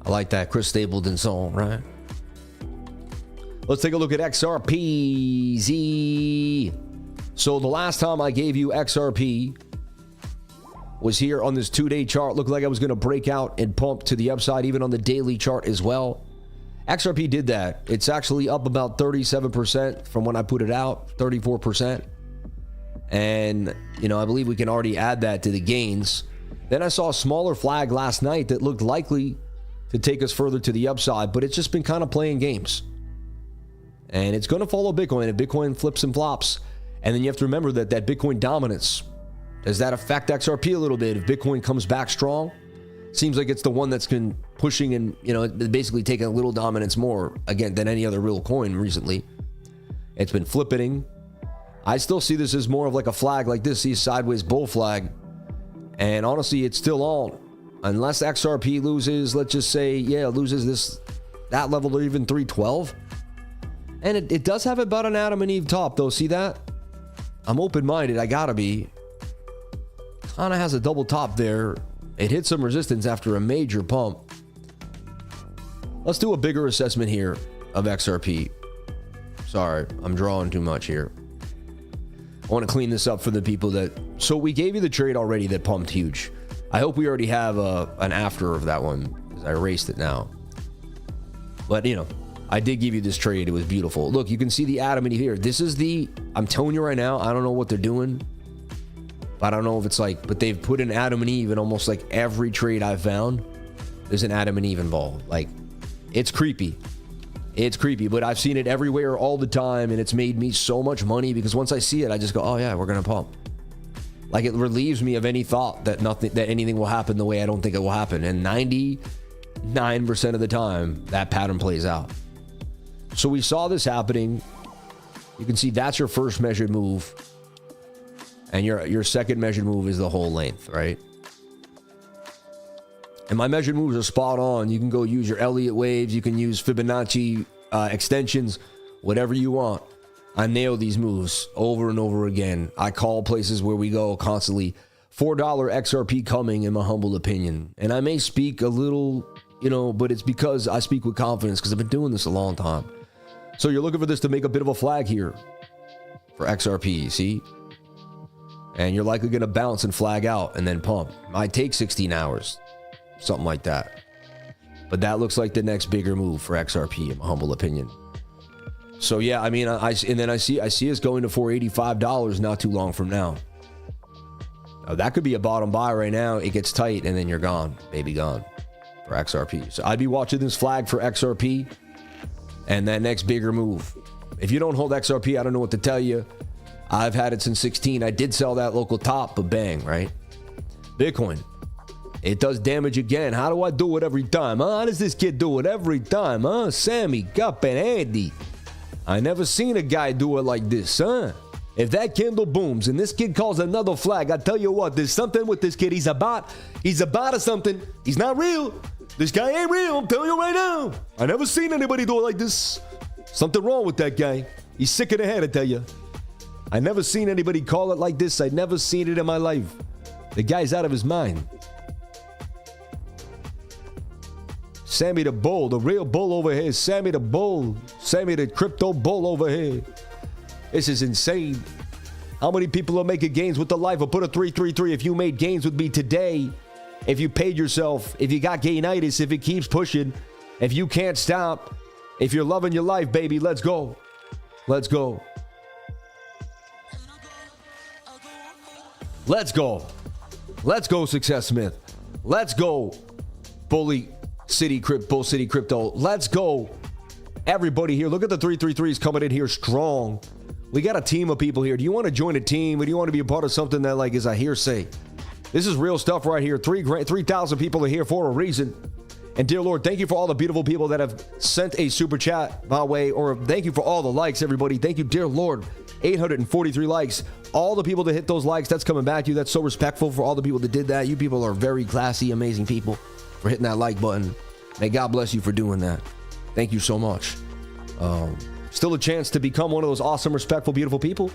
I like that Chris Stapleton song, right? Let's take a look at XRPZ. So the last time I gave you XRP was here on this 2-day chart. Looked like I was going to break out and pump to the upside, even on the daily chart as well. XRP did that. It's actually up about 37% from when I put it out, 34%. And, I believe we can already add that to the gains. Then I saw a smaller flag last night that looked likely to take us further to the upside, but it's just been kind of playing games. And it's going to follow Bitcoin. If Bitcoin flips and flops, and then you have to remember that Bitcoin dominance, does that affect XRP a little bit? If Bitcoin comes back strong, seems like it's the one that's been pushing and, basically taking a little dominance more, again, than any other real coin recently. It's been flipping. I still see this as more of like a flag like this, see a sideways bull flag. And honestly, it's still on. Unless XRP loses, let's just say, loses that level or even 312. And it does have about an Adam and Eve top, though. See that? I'm open-minded. I gotta be. Kind of has a double top there. It hit some resistance after a major pump. Let's do a bigger assessment here of XRP. Sorry, I'm drawing too much here. I want to clean this up for the people that... So we gave you the trade already that pumped huge. I hope we already have an after of that one, because I erased it now. But, I did give you this trade. It was beautiful. Look, you can see the Adam and Eve here. This is I'm telling you right now, I don't know what they're doing. I don't know if it's but they've put an Adam and Eve in almost like every trade I've found. There's an Adam and Eve involved. It's creepy. It's creepy, but I've seen it everywhere all the time, and it's made me so much money because once I see it, I just go, oh yeah, we're going to pump. It relieves me of any thought that anything will happen the way I don't think it will happen. And 99% of the time, that pattern plays out. So we saw this happening. You can see that's your first measured move. And your second measured move is the whole length, right? And my measured moves are spot on. You can go use your Elliott waves. You can use Fibonacci extensions, whatever you want. I nail these moves over and over again. I call places where we go constantly. $4 XRP coming, in my humble opinion. And I may speak a little, but it's because I speak with confidence because I've been doing this a long time. So you're looking for this to make a bit of a flag here for XRP, see? And you're likely going to bounce and flag out and then pump. Might take 16 hours, something like that. But that looks like the next bigger move for XRP, in my humble opinion. So yeah, I see us going to $485 not too long from now. Now that could be a bottom buy right now. It gets tight and then you're gone, baby, gone for XRP. So I'd be watching this flag for XRP and that next bigger move. If you don't hold XRP, I don't know what to tell you. I've had it since 16. I did sell that local top, but bang, right? Bitcoin. It does damage again. How do I do it every time? How does this kid do it every time? Sammy, Gup, and Andy. I never seen a guy do it like this, huh? If that candle booms and this kid calls another flag, I tell you what, there's something with this kid. He's about something. He's not real. This guy ain't real. I'm telling you right now. I never seen anybody do it like this. Something wrong with that guy. He's sick in the head, I tell you. I never seen anybody call it like this. I never seen it in my life. The guy's out of his mind. Sammy the Bull, the real bull over here. Sammy the Bull. Sammy the crypto bull over here. This is insane. How many people are making gains with the life? I'll put a 333 if you made gains with me today. If you paid yourself. If you got gainitis. If it keeps pushing. If you can't stop. If you're loving your life, baby, let's go. Let's go. Let's go. Let's go, Success Smith. Let's go, Bull City Crypto. Let's go. Everybody here. Look at the 333s coming in here strong. We got a team of people here. Do you want to join a team? Or do you want to be a part of something that like is a hearsay? This is real stuff right here. 3,000 people are here for a reason. And dear Lord, thank you for all the beautiful people that have sent a super chat my way. Or thank you for all the likes, everybody. Thank you, dear Lord. 843 likes. All the people that hit those likes, that's coming back to you. That's so respectful for all the people that did that. You people are very classy, amazing people for hitting that like button. May God bless you for doing that. Thank you so much. Still a chance to become one of those awesome, respectful, beautiful people.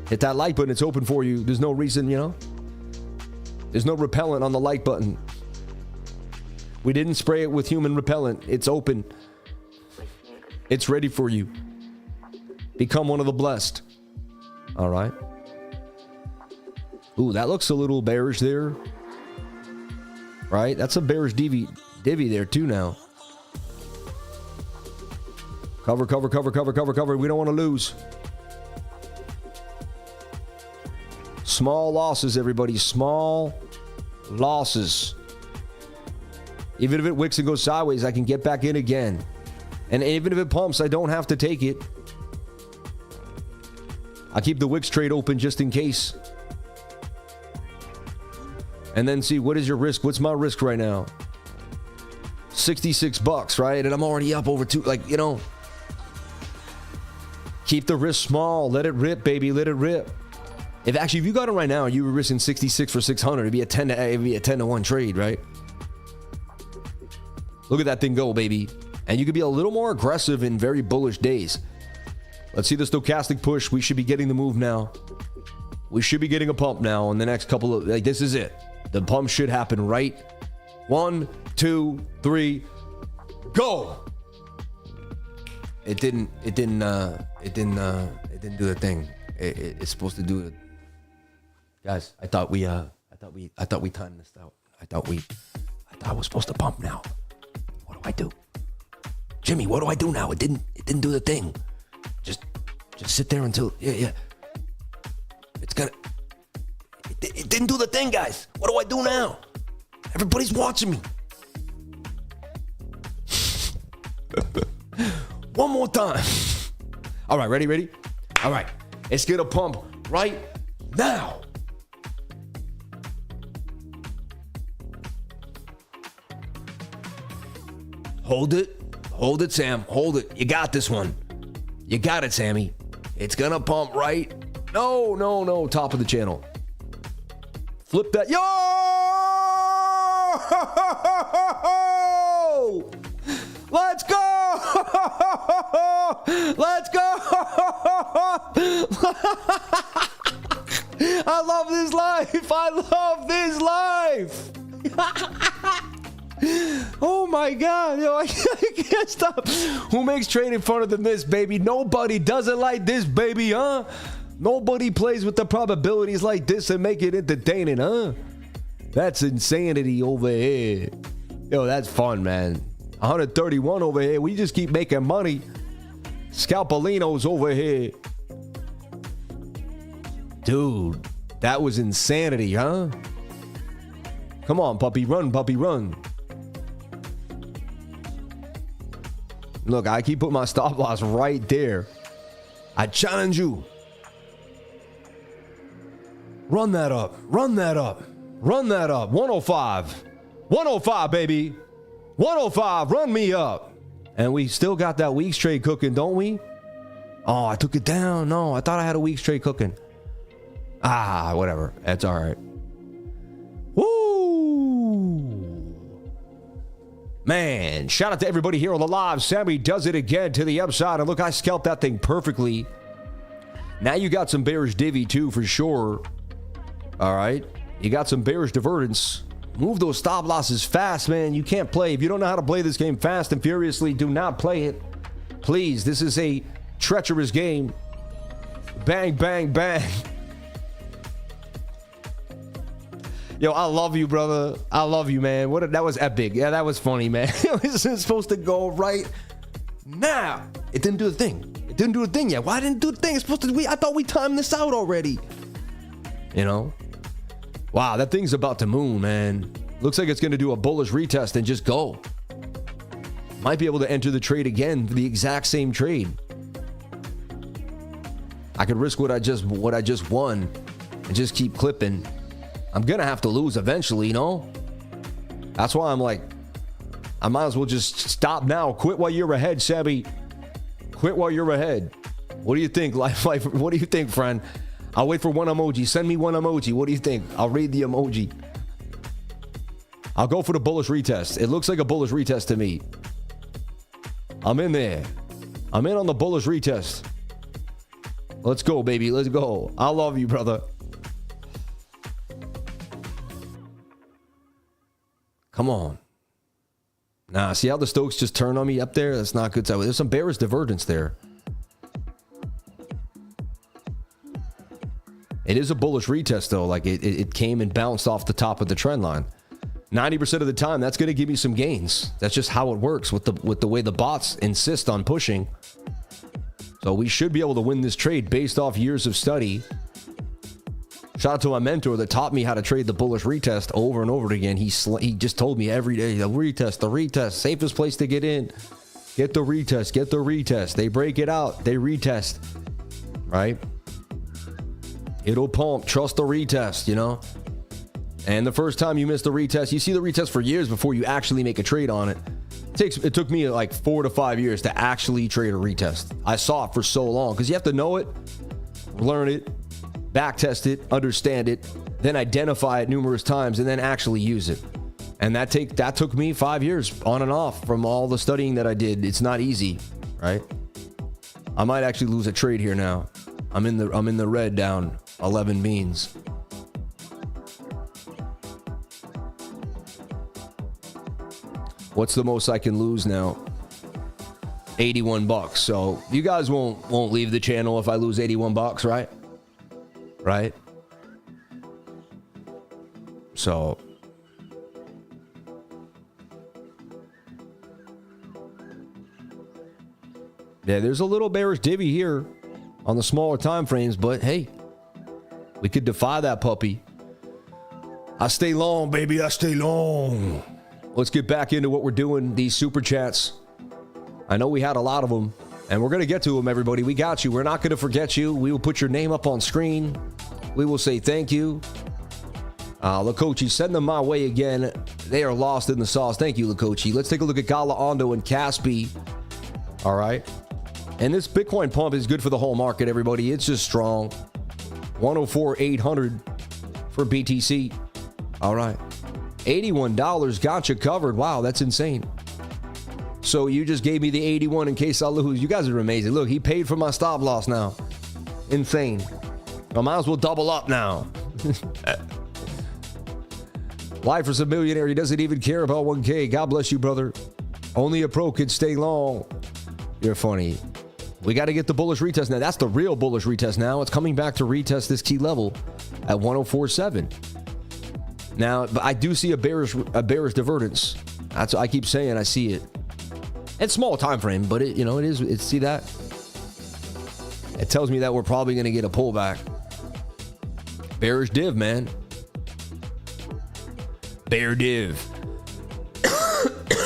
Hit that like button. It's open for you. There's no reason, you know. There's no repellent on the like button. We didn't spray it with human repellent. It's open. It's ready for you. Become one of the blessed. All right. Ooh, that looks a little bearish there. Right? That's a bearish divvy there too now. Cover. We don't want to lose. Small losses, everybody. Small losses. Even if it wicks and goes sideways, I can get back in again. And even if it pumps, I don't have to take it. I keep the wicks trade open just in case. And then see, what is your risk? What's my risk right now? $66, right? And I'm already up over two, like, you know. Keep the risk small. Let it rip, baby. Let it rip. If you got it right now, you were risking 66 for 600. It'd be a 10 to 1 trade, right? Look at that thing go, baby. And you could be a little more aggressive in very bullish days. Let's see the stochastic push. We should be getting the move now. We should be getting a pump now in the next couple of, like, this is it. The pump should happen right. 1, 2, 3, go. It didn't do the thing. It's supposed to do it. Guys, I thought we timed this out. I thought I was supposed to pump now. What do I do? Jimmy, what do I do now? It didn't do the thing. Just sit there until yeah. It's gonna. It didn't do the thing, guys. What do I do now? Everybody's watching me. One more time. All right, ready? All right, it's gonna pump right now. Hold it, Sam. Hold it. You got this one. You got it, Sammy. It's gonna pump right. No. Top of the channel. Flip that. Yo! Let's go! Let's go! I love this life. Oh my God, yo, I can't stop. Who makes trading funner than this, baby? Nobody does it like this, baby, huh? Nobody plays with the probabilities like this and make it entertaining, huh? That's insanity over here. Yo, that's fun, man. 131 over here. We just keep making money. Scalpelinos over here. Dude, that was insanity, huh? Come on, puppy, run, puppy, run. Look, I keep putting my stop loss right there. I challenge you. Run that up. Run that up. 105. 105, baby. 105. Run me up. And we still got that week's trade cooking, don't we? Oh, I took it down. No, I thought I had a week's trade cooking. Ah, whatever. That's all right. Woo! Man, shout out to everybody here on the live. Sammy does it again to the upside. And look, I scalped that thing perfectly. Now you got some bearish divvy too, for sure. All right. You got some bearish divergence. Move those stop losses fast, man. You can't play. If you don't know how to play this game fast and furiously, do not play it. Please, this is a treacherous game. Bang, bang, bang. Yo, I love you, brother. I love you, man. That was epic. Yeah, that was funny, man. It was supposed to go right now. It didn't do the thing. It didn't do a thing yet. Why didn't it do the thing? It's supposed to. I thought we timed this out already. You know? Wow, that thing's about to moon, man. Looks like it's going to do a bullish retest and just go. Might be able to enter the trade again for the exact same trade. I could risk what I just won and just keep clipping. I'm going to have to lose eventually, you know? That's why I'm like, I might as well just stop now. Quit while you're ahead, Sebby. Quit while you're ahead. What do you think, Life? What do you think, friend? I'll wait for one emoji. Send me one emoji. What do you think? I'll read the emoji. I'll go for the bullish retest. It looks like a bullish retest to me. I'm in there. I'm in on the bullish retest. Let's go, baby. Let's go. I love you, brother. Come on. Nah, see how the Stokes just turned on me up there? That's not good. There's some bearish divergence there. It is a bullish retest, though. Like, it came and bounced off the top of the trend line. 90% of the time, that's going to give me some gains. That's just how it works with the way the bots insist on pushing. So we should be able to win this trade based off years of study. Shout out to my mentor that taught me how to trade the bullish retest over and over again. He just told me every day, the retest, safest place to get in. Get the retest. They break it out. They retest. Right? It'll pump. Trust the retest, you know? And the first time you miss the retest, you see the retest for years before you actually make a trade on it. It took me like 4 to 5 years to actually trade a retest. I saw it for so long because you have to know it, learn it, backtest it, understand it, then identify it numerous times, and then actually use it. And that took me 5 years on and off from all the studying that I did. It's not easy, right? I might actually lose a trade here now. I'm in the red, down 11 beans. What's the most I can lose now? $81. So you guys won't leave the channel if I lose $81, right? Right? So yeah, there's a little bearish divvy here on the smaller time frames, but hey, we could defy that puppy. I stay long, baby. I stay long. Let's get back into what we're doing. These super chats. I know we had a lot of them, and we're going to get to them, everybody. We got you. We're not going to forget you. We will put your name up on screen. We will say thank you. Lakochi, send them my way again. They are lost in the sauce. Thank you, Lakochi. Let's take a look at GALA, ONDO, and KASPY. All right. And this Bitcoin pump is good for the whole market, everybody. It's just strong. 104,800 for BTC. All right. $81 got you covered. Wow, that's insane. So you just gave me the 81 in case I lose. You guys are amazing. Look, he paid for my stop loss now. Insane. I might as well double up now. Life is a millionaire. He doesn't even care about 1K. God bless you, brother. Only a pro can stay long. You're funny. We got to get the bullish retest now. That's the real bullish retest now. It's coming back to retest this key level at 104.7. Now, but I do see a bearish divergence. That's what I keep saying. I see it. It's small time frame, but it is. See that? It tells me that we're probably going to get a pullback. Bearish div, man. Bear div.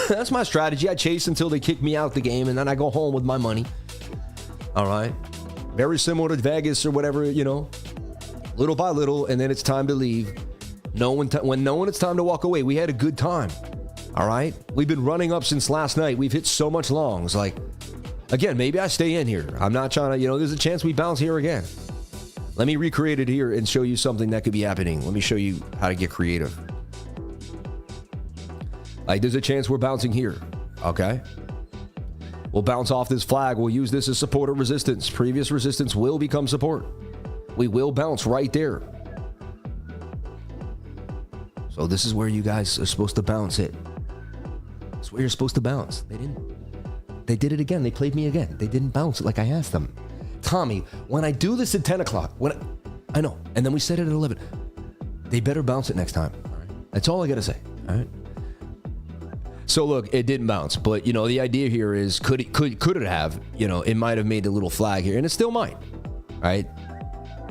That's my strategy. I chase until they kick me out the game, and then I go home with my money. All right. Very similar to Vegas or whatever, little by little, and then it's time to leave. When it's time to walk away, we had a good time. All right? We've been running up since last night. We've hit so much longs. Like, again, maybe I stay in here. I'm not trying to, there's a chance we bounce here again. Let me recreate it here and show you something that could be happening. Let me show you how to get creative. Like, there's a chance we're bouncing here. Okay? We'll bounce off this flag. We'll use this as support or resistance. Previous resistance will become support. We will bounce right there. So this is where you guys are supposed to bounce it. It's where you're supposed to bounce. They didn't. They did it again. They played me again. They didn't bounce it like I asked them. Tommy, when I do this at 10 o'clock, I know, and then we set it at 11, they better bounce it next time. All right. That's all I got to say. All right. So look, it didn't bounce, but the idea here is could it have? It might have made a little flag here, and it still might. Right?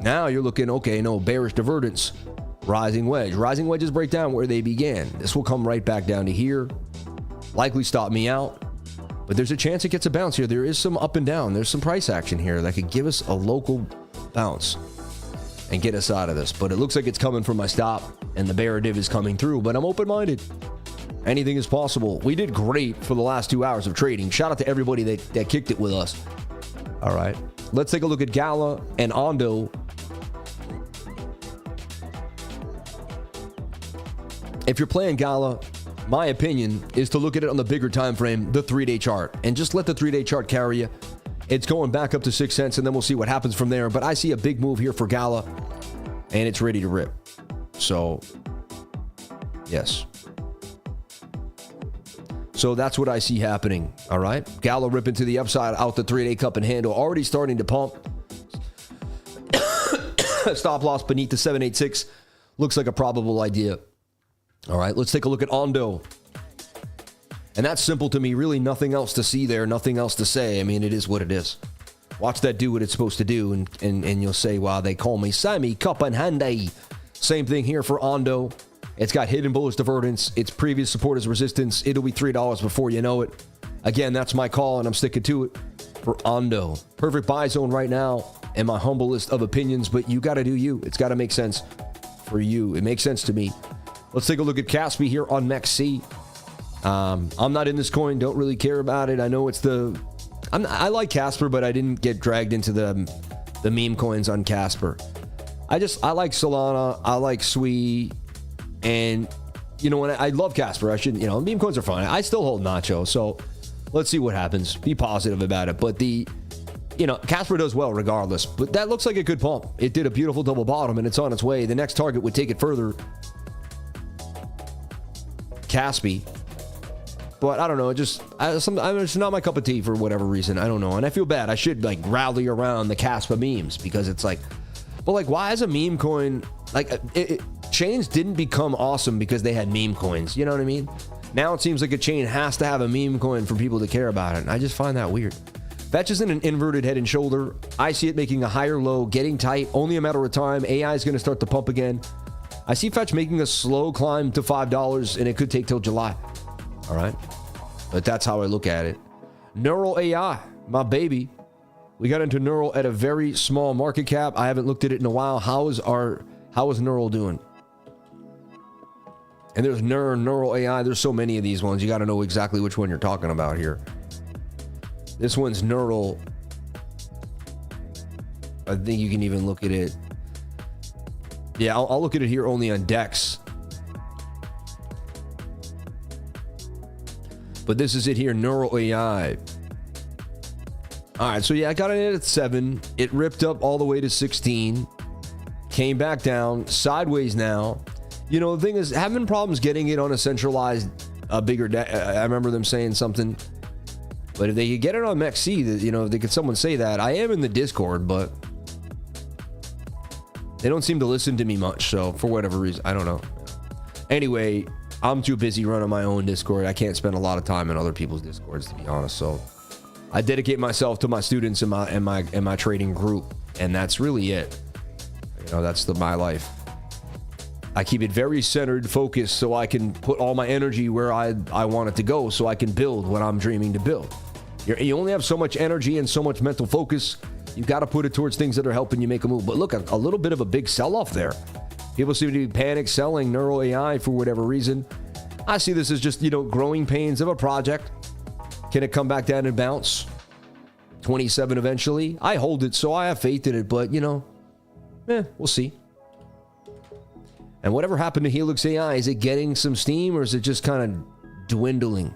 Now you're looking, okay, no, bearish divergence, rising wedge. Rising wedges break down where they began. This will come right back down to here. Likely stop me out, but there's a chance it gets a bounce here. There is some up and down. There's some price action here that could give us a local bounce and get us out of this. But it looks like it's coming from my stop, and the bear div is coming through, but I'm open-minded. Anything is possible. We did great for the last 2 hours of trading. Shout out to everybody that kicked it with us. All right. Let's take a look at GALA and ONDO. If you're playing GALA, my opinion is to look at it on the bigger time frame, the 3-day chart, and just let the 3-day chart carry you. It's going back up to 6 cents, and then we'll see what happens from there. But I see a big move here for GALA, and it's ready to rip. So, yes. So that's what I see happening. All right. GALA ripping to the upside out the 3-day cup and handle, already starting to pump. Stop loss beneath the 786 looks like a probable idea. All right, let's take a look at ONDO. And that's simple to me. Really nothing else to see there, nothing else to say. I mean, it is what it is. Watch that do what it's supposed to do, and you'll say, wow, they call me Sammy Cup and Handy. Same thing here for ONDO. It's got hidden bullish divergence. Its previous support is resistance. It'll be $3 before you know it. Again, that's my call, and I'm sticking to it for ONDO. Perfect buy zone right now, in my humblest of opinions, but you got to do you. It's got to make sense for you. It makes sense to me. Let's take a look at KASPY here on MEXC. I'm not in this coin. Don't really care about it. I know it's I like Casper, but I didn't get dragged into the meme coins on Casper. I like Solana. I like SWE. And, when I love Casper, I shouldn't, meme coins are fun. I still hold Nacho. So let's see what happens. Be positive about it. But Casper does well regardless. But that looks like a good pump. It did a beautiful double bottom, and it's on its way. The next target would take it further. KASPY. But I don't know. It's not my cup of tea for whatever reason. I don't know. And I feel bad. I should rally around the KASPY memes because it's but why is a meme coin chains didn't become awesome because they had meme coins. You know what I mean? Now it seems like a chain has to have a meme coin for people to care about it. And I just find that weird. Fetch is in an inverted head and shoulder. I see it making a higher low, getting tight, only a matter of time. AI is going to start to pump again. I see Fetch making a slow climb to $5, and it could take till July. All right. But that's how I look at it. Neural AI, my baby. We got into Neural at a very small market cap. I haven't looked at it in a while. How is Neural doing? And there's Neural AI. There's so many of these ones. You got to know exactly which one you're talking about here. This one's Neural. I think you can even look at it. Yeah, I'll look at it here only on DEX. But this is it here, Neural AI. All right, so yeah, I got it at 7. It ripped up all the way to 16. Came back down, sideways now. The thing is, having problems getting it on a centralized, bigger deck. I remember them saying something. But if they could get it on MEXC, someone say that. I am in the Discord, but they don't seem to listen to me much. So for whatever reason, I don't know. Anyway, I'm too busy running my own Discord. I can't spend a lot of time in other people's Discords, to be honest. So I dedicate myself to my students in my trading group, and that's really it. That's my life. I keep it very centered, focused, so I can put all my energy where I want it to go, so I can build what I'm dreaming to build. You only have so much energy and so much mental focus. You've got to put it towards things that are helping you make a move. But look, a little bit of a big sell-off there. People seem to be panic selling neural AI for whatever reason. I see this as just, growing pains of a project. Can it come back down and bounce? 27 eventually. I hold it, so I have faith in it, but, we'll see. And whatever happened to HxAI, is it getting some steam or is it just kind of dwindling?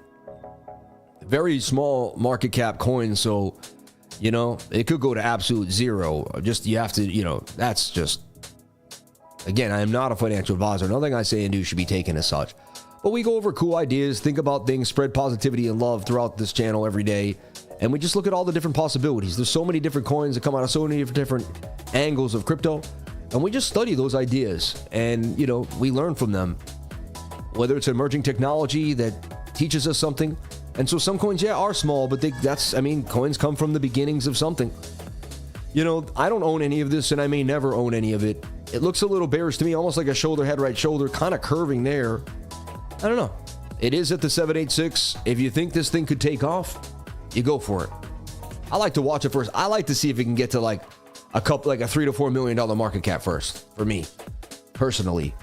Very small market cap coin, so, it could go to absolute zero. Just, you have to, that's just, again, I am not a financial advisor. Nothing I say and do should be taken as such. But we go over cool ideas, think about things, spread positivity and love throughout this channel every day. And we just look at all the different possibilities. There's so many different coins that come out of so many different angles of crypto. And we just study those ideas and, we learn from them. Whether it's emerging technology that teaches us something. And so some coins, are small, but coins come from the beginnings of something. I don't own any of this and I may never own any of it. It looks a little bearish to me, almost like a shoulder, head, right shoulder, kind of curving there. I don't know. It is at the 786. If you think this thing could take off, you go for it. I like to watch it first. I like to see if it can get to like a $3 to $4 million market cap first, for me, personally.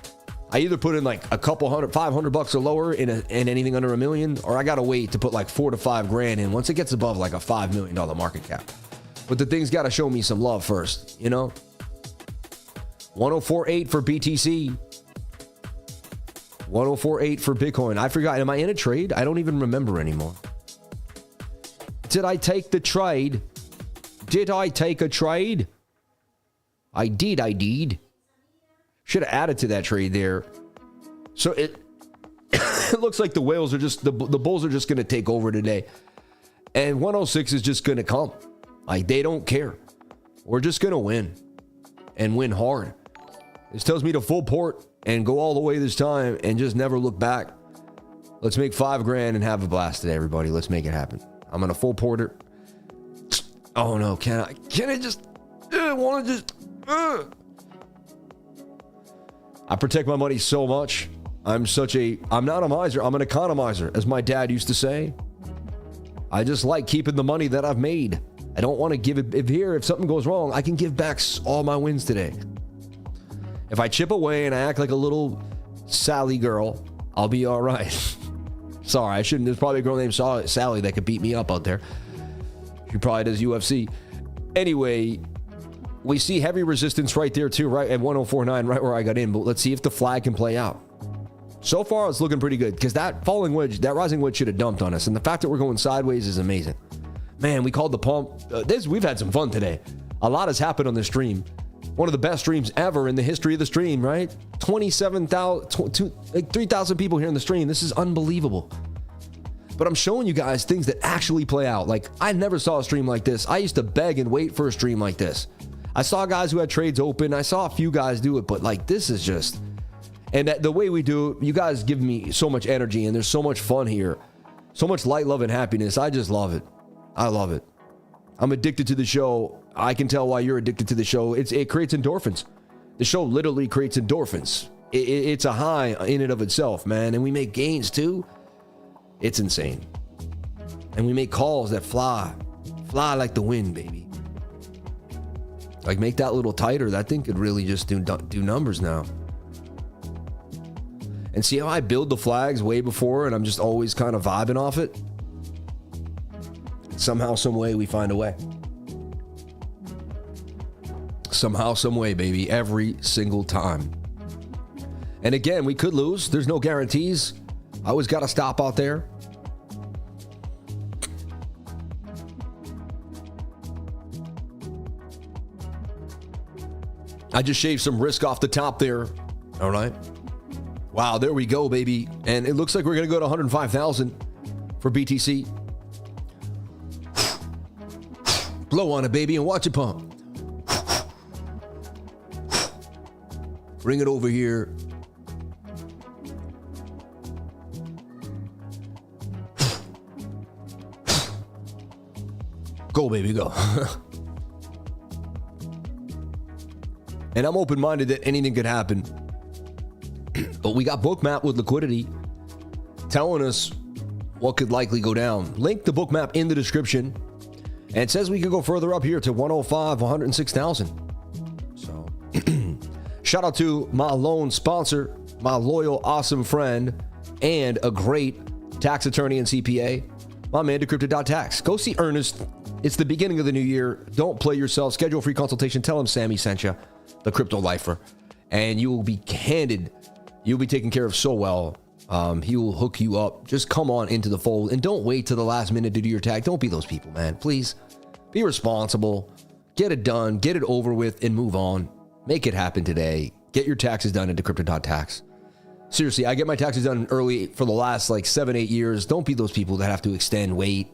I either put in like a couple hundred, $500 or lower in anything under $1 million, or I gotta wait to put like $4 to $5 grand in once it gets above like a $5 million market cap. But the thing's gotta show me some love first, 1048 for BTC. 1048 for Bitcoin. I forgot. Am I in a trade? I don't even remember anymore. Did I take the trade? Did I take a trade? I did. Should have added to that trade there. So it looks like the whales are just, the bulls are just going to take over today. And 106 is just going to come. Like, they don't care. We're just going to win. And win hard. This tells me to full port and go all the way this time and just never look back. Let's make $5 grand and have a blast today, everybody. Let's make it happen. I'm going to full port it. Oh no, can I just, want to just, I protect my money so much. I'm not a miser. I'm an economizer, as my dad used to say. I just like keeping the money that I've made. I don't want to give it, if something goes wrong, I can give back all my wins today. If I chip away and I act like a little Sally girl, I'll be all right. Sorry, I shouldn't. There's probably a girl named Sally that could beat me up out there. She probably does UFC. Anyway, we see heavy resistance right there too, right at 1049, right where I got in. But let's see if the flag can play out. So far, it's looking pretty good because that falling wedge, that rising wedge should have dumped on us. And the fact that we're going sideways is amazing. Man, we called the pump. We've had some fun today. A lot has happened on this stream. One of the best streams ever in the history of the stream, right? 27,000, like 3,000 people here in the stream. This is unbelievable. But I'm showing you guys things that actually play out. Like, I never saw a stream like this. I used to beg and wait for a stream like this. I saw guys who had trades open. I saw a few guys do it, but like, this is just, and the way we do it, you guys give me so much energy and there's so much fun here. So much light, love, and happiness. I just love it. I love it. I'm addicted to the show. I can tell why you're addicted to the show. It creates endorphins. The show literally creates endorphins. It's a high in and of itself, man. And we make gains too. It's insane. And we make calls that fly like the wind, baby. Like, make that a little tighter. That thing could really just do numbers now. And see how I build the flags way before and I'm just always kind of vibing off it? Somehow, some way, we find a way. Somehow, some way, baby. Every single time. And again, we could lose. There's no guarantees. I always got to stop out there. I just shaved some risk off the top there. All right. Wow, there we go, baby. And it looks like we're going to go to 105,000 for BTC. Blow on it, baby, and watch it pump. Bring it over here. Go, baby, go. And I'm open-minded that anything could happen. But we got BOOKMAP with liquidity telling us what could likely go down. Link the BOOKMAP in the description. And it says we could go further up here to 105, 106,000. So Shout out to my lone sponsor, my loyal, awesome friend, and a great tax attorney and CPA, my man, Decrypted.tax. Go see Ernest. It's the beginning of the new year. Don't play yourself. Schedule a free consultation. Tell him Sammy sent you, the crypto lifer, and you will be candid. You'll be taken care of so well. He will hook you up. Just come on into the fold and don't wait till the last minute to do your tax. Don't be those people, man. Please be responsible. Get it done. Get it over with and move on. Make it happen today. Get your taxes done at Decrypted.tax. Seriously, I get my taxes done early for the last like 7-8 years. Don't be those people that have to extend, wait,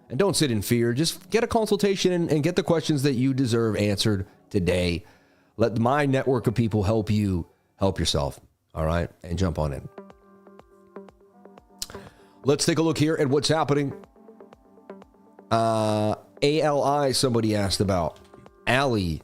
and don't sit in fear. Just get a consultation and get the questions that you deserve answered today. Let my network of people help you help yourself. All right, and jump on in. Let's take a look here at what's happening. ALI, somebody asked about. Ali.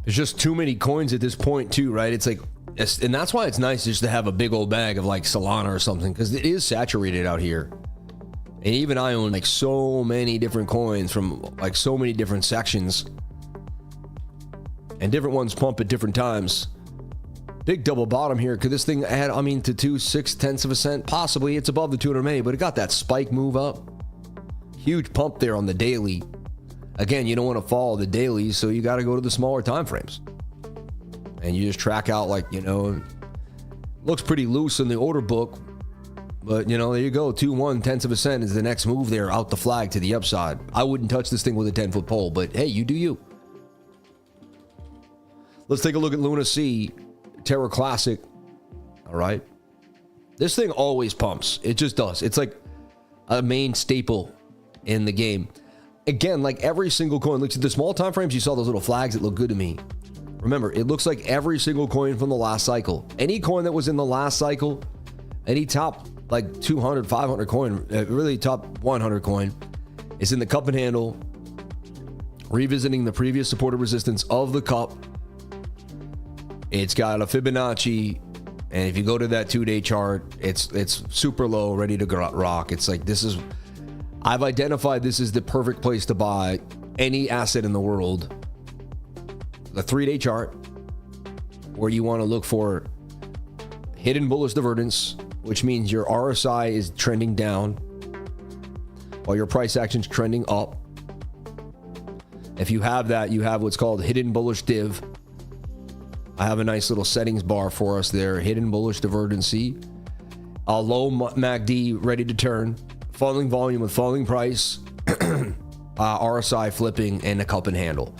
There's just too many coins at this point too, right? It's like, and that's why it's nice just to have a big old bag of like Solana or something, because it is saturated out here. And even I own like so many different coins from like so many different sections, and different ones pump at different times. Big double bottom here. Could this thing add, I mean, to 2/6 of a cent? Possibly. It's above the 200 MA, but it got that spike move up. Huge pump there on the daily. Again, you don't want to follow the dailies, so you got to go to the smaller time frames. And you just track out, like, you know, looks pretty loose in the order book, but, you know, there you go. 2/1 of a cent is the next move there, out the flag to the upside. I wouldn't touch this thing with a 10-foot pole, but hey, you do you. Let's take a look at Luna C, Terra Classic. All right. This thing always pumps. It just does. It's like a main staple in the game. Again, like every single coin, looks at the small time frames, you saw those little flags that look good to me. Remember, it looks like every single coin from the last cycle. Any coin that was in the last cycle, any top like 200, 500 coin, really top 100 coin, is in the cup and handle, revisiting the previous supported resistance of the cup. It's got a Fibonacci, and if you go to that 2-day chart, it's super low, ready to rock. It's like, this is, I've identified this is the perfect place to buy any asset in the world. The 3-day chart, where you want to look for hidden bullish divergence, which means your RSI is trending down while your price action's trending up. If you have that, you have what's called hidden bullish div. I have a nice little settings bar for us there. Hidden bullish divergency. A low MACD ready to turn. Falling volume with falling price. RSI flipping and a cup and handle.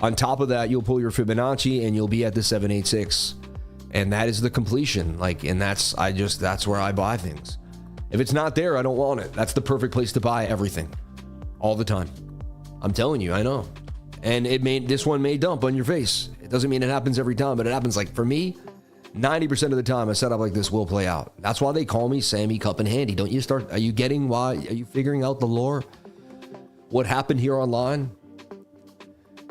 On top of that, you'll pull your Fibonacci and you'll be at the 786. And that is the completion. Like, and that's where I buy things. If it's not there, I don't want it. That's the perfect place to buy everything. All the time. I'm telling you, I know. And this one may dump on your face. It doesn't mean it happens every time, but it happens, like, for me, 90% of the time a setup like this will play out. That's why they call me Sammy Cup and Handy. Are you getting why? Are you figuring out the lore? What happened here online?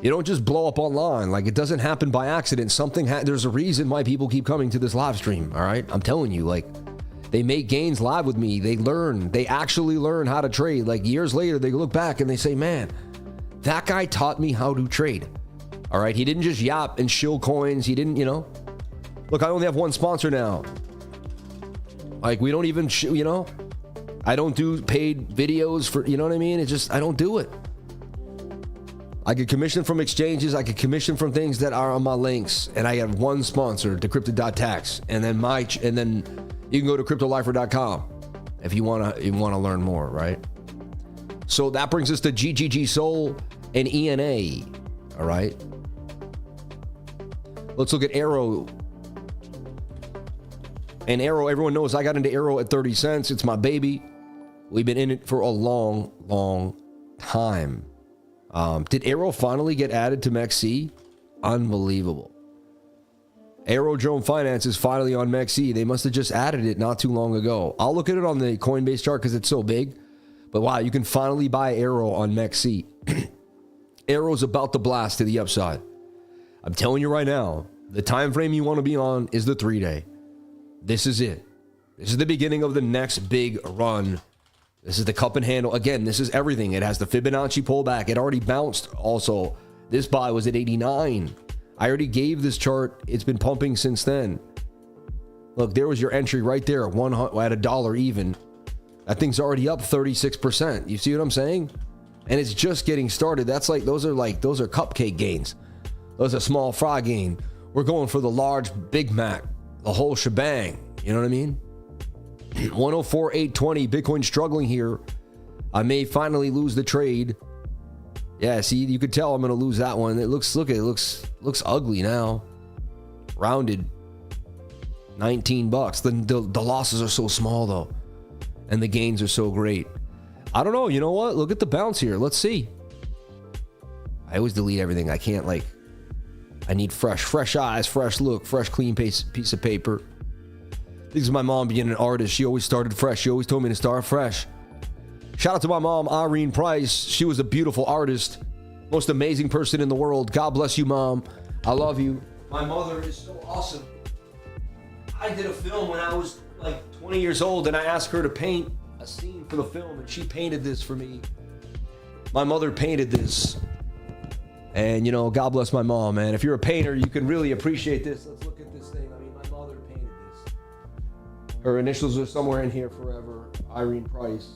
You don't just blow up online. Like, it doesn't happen by accident. There's a reason why people keep coming to this live stream. All right. I'm telling you, like, they make gains live with me. They actually learn how to trade. Like, years later, they look back and they say, man, that guy taught me how to trade. All right. He didn't just yap and shill coins. He didn't, look, I only have one sponsor now. Like, we don't even, I don't do paid videos for, you know what I mean? It's just, I don't do it. I get commission from exchanges. I get commission from things that are on my links. And I have one sponsor, Decrypted.tax. And then you can go to cryptolifer.com if you want to learn more, right? So that brings us to GGG Soul and ENA. All right. Let's look at AERO. And AERO, everyone knows I got into AERO at 30 cents. It's my baby. We've been in it for a long, long time. Did AERO finally get added to MEXC? Unbelievable. AERO Drone Finance is finally on MEXC. They must have just added it not too long ago. I'll look at it on the Coinbase chart because it's so big. But wow, you can finally buy AERO on MEXC. AERO's about to blast to the upside. I'm telling you right now, the time frame you want to be on is the 3-day. This is it. This is the beginning of the next big run. This is the cup and handle. Again, this is everything. It has the Fibonacci pullback. It already bounced also. This buy was at 89. I already gave this chart. It's been pumping since then. Look, there was your entry right there at $1 even. That thing's already up 36%. You see what I'm saying? And it's just getting started. Those are cupcake gains. Those are small fry gain. We're going for the large Big Mac, the whole shebang. You know what I mean? 104,820. Bitcoin struggling here. I may finally lose the trade. Yeah, see, you could tell I'm going to lose that one. It looks ugly now. Rounded. $19. The losses are so small though, and the gains are so great. I don't know. You know what? Look at the bounce here. Let's see. I always delete everything. I can't I need fresh eyes, fresh look, fresh clean piece of paper. This is my mom being an artist. She always started fresh. She always told me to start fresh. Shout out to my mom, Irene Price. She was a beautiful artist. Most amazing person in the world. God bless you, Mom. I love you. My mother is so awesome. I did a film when I was 20 years old, and I asked her to paint a scene for the film, and she painted this for me. My mother painted this. And, God bless my mom, man. If you're a painter, you can really appreciate this. Let's look at this thing. I mean, my mother painted this. Her initials are somewhere in here forever. Irene Price.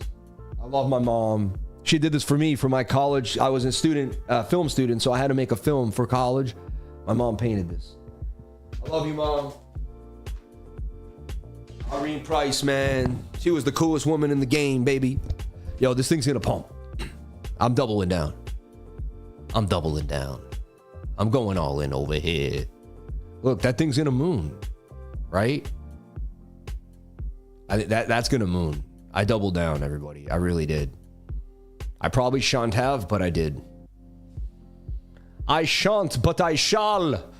I love my mom. She did this for me for my college. I was a film student, so I had to make a film for college. My mom painted this. I love you, Mom. Irene Price, man. She was the coolest woman in the game, baby. Yo, this thing's gonna pump. I'm doubling down. I'm going all in over here. Look, that thing's gonna moon, right? I think that's gonna moon. I doubled down, everybody. I really did. I probably shan't have, but I did. I shan't, but I shall.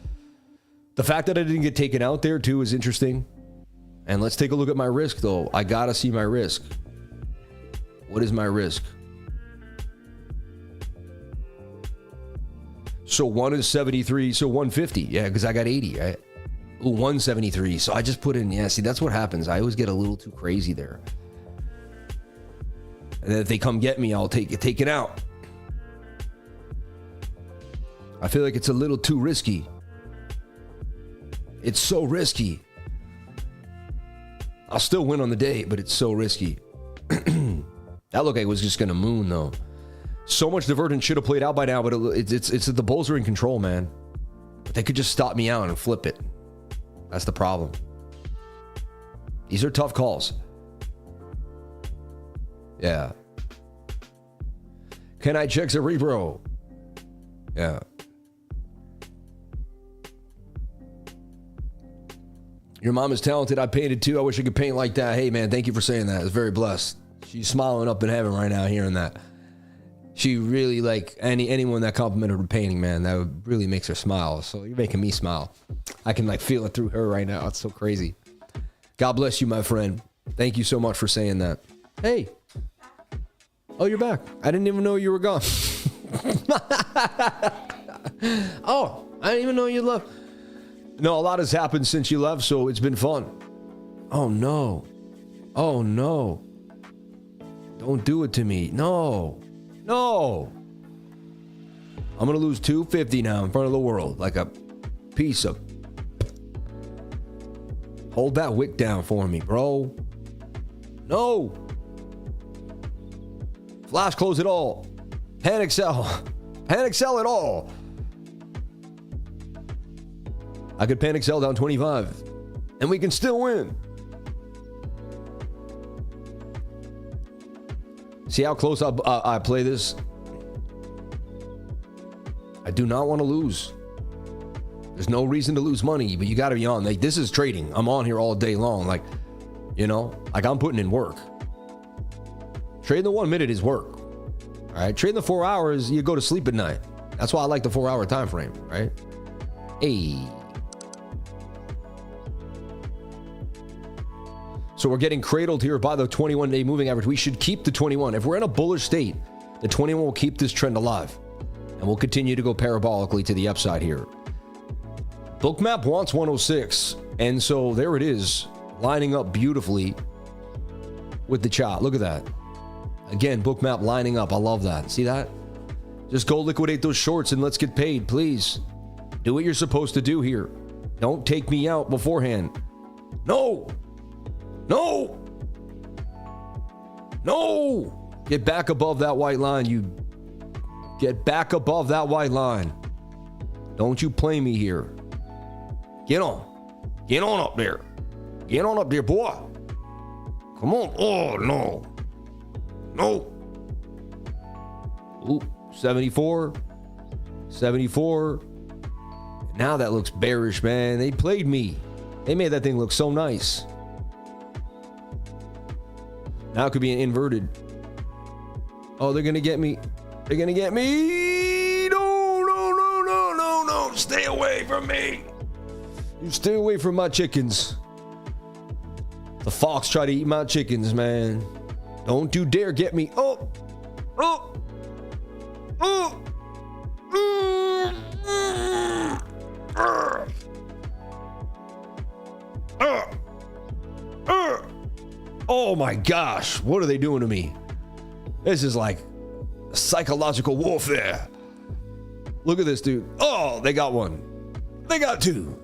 The fact that I didn't get taken out there too is interesting. And let's take a look at my risk though. I gotta see my risk. What is my risk? So 1 is 73, so 150. Yeah, because I got 80, right? Ooh, 173. So I just put in, yeah, see, that's what happens. I always get a little too crazy there. And then if they come get me, I'll take it out. I feel like it's a little too risky. It's so risky. I'll still win on the day, but it's so risky. That looked like it was just going to moon, though. So much divergence should have played out by now, but it's the bulls are in control, man. But they could just stop me out and flip it. That's the problem. These are tough calls. Yeah. Can I check Cerebro? Yeah. Your mom is talented. I painted too. I wish I could paint like that. Hey, man, thank you for saying that. It's very blessed. She's smiling up in heaven right now hearing that. She really, anyone that complimented her painting, man, that really makes her smile. So you're making me smile. I can feel it through her right now. It's so crazy. God bless you, my friend. Thank you so much for saying that. Hey. Oh, you're back. I didn't even know you were gone. Oh, I didn't even know you left. No, a lot has happened since you left, so it's been fun. Oh, no. Oh, no. Don't do it to me. No. No. I'm going to lose 250 now in front of the world like a piece of... Hold that wick down for me, bro. No. Flash close it all. Panic sell. Panic sell it all. I could panic sell down 25 and we can still win. See how close I play this? I do not want to lose. There's no reason to lose money, but you got to be on. This is trading. I'm on here all day long. I'm putting in work. Trading the 1 minute is work. All right. Trading the 4 hours, you go to sleep at night. That's why I like the 4 hour time frame, right? Hey. So we're getting cradled here by the 21-day moving average. We should keep the 21. If we're in a bullish state, the 21 will keep this trend alive. And we'll continue to go parabolically to the upside here. BOOKMAP wants 106. And so there it is. lining up beautifully with the chart. Look at that. Again, bookmap lining up. I love that. See that? Just go liquidate those shorts and let's get paid, please. Do what you're supposed to do here. Don't take me out beforehand. No. No. No. Get back above that white line. You get back above that white line. Don't you play me here. Get on. Get on up there. Get on up there, boy. Come on. Oh, no. No. Ooh, 74. 74. Now that looks bearish, man. They played me. They made that thing look so nice. Now it could be an inverted. Oh, they're going to get me. They're going to get me. No, no, no, no, no, no. Stay away from me. You stay away from my chickens. The fox try to eat my chickens, man. Don't you dare get me. Oh. Oh. Oh. Oh my gosh, what are they doing to me? This is like psychological warfare. Look at this, dude. Oh, they got one. They got two.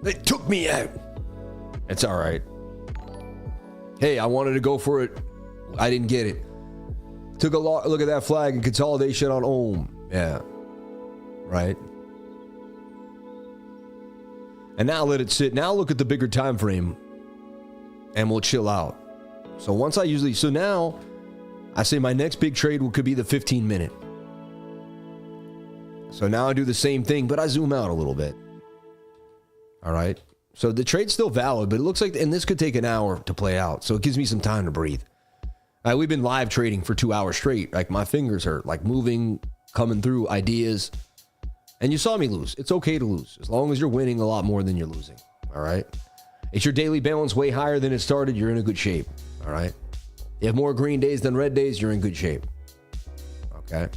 They took me out. It's all right. Hey, I wanted to go for it. I didn't get it. Took a look at that flag and consolidation on Ohm. Yeah. Right. And now let it sit. Now look at the bigger time frame. And we'll chill out. So once I usually, so now I say my next big trade could be the 15-minute. So now I do the same thing, but I zoom out a little bit. All right. So the trade's still valid, but it looks like, and this could take an hour to play out. So it gives me some time to breathe. We've been live trading for 2 hours straight. Like my fingers hurt, like moving, coming through ideas. And you saw me lose. It's okay to lose as long as you're winning a lot more than you're losing. All right. It's your daily balance way higher than it started. You're in a good shape. All right. You have more green days than red days. You're in good shape. Okay.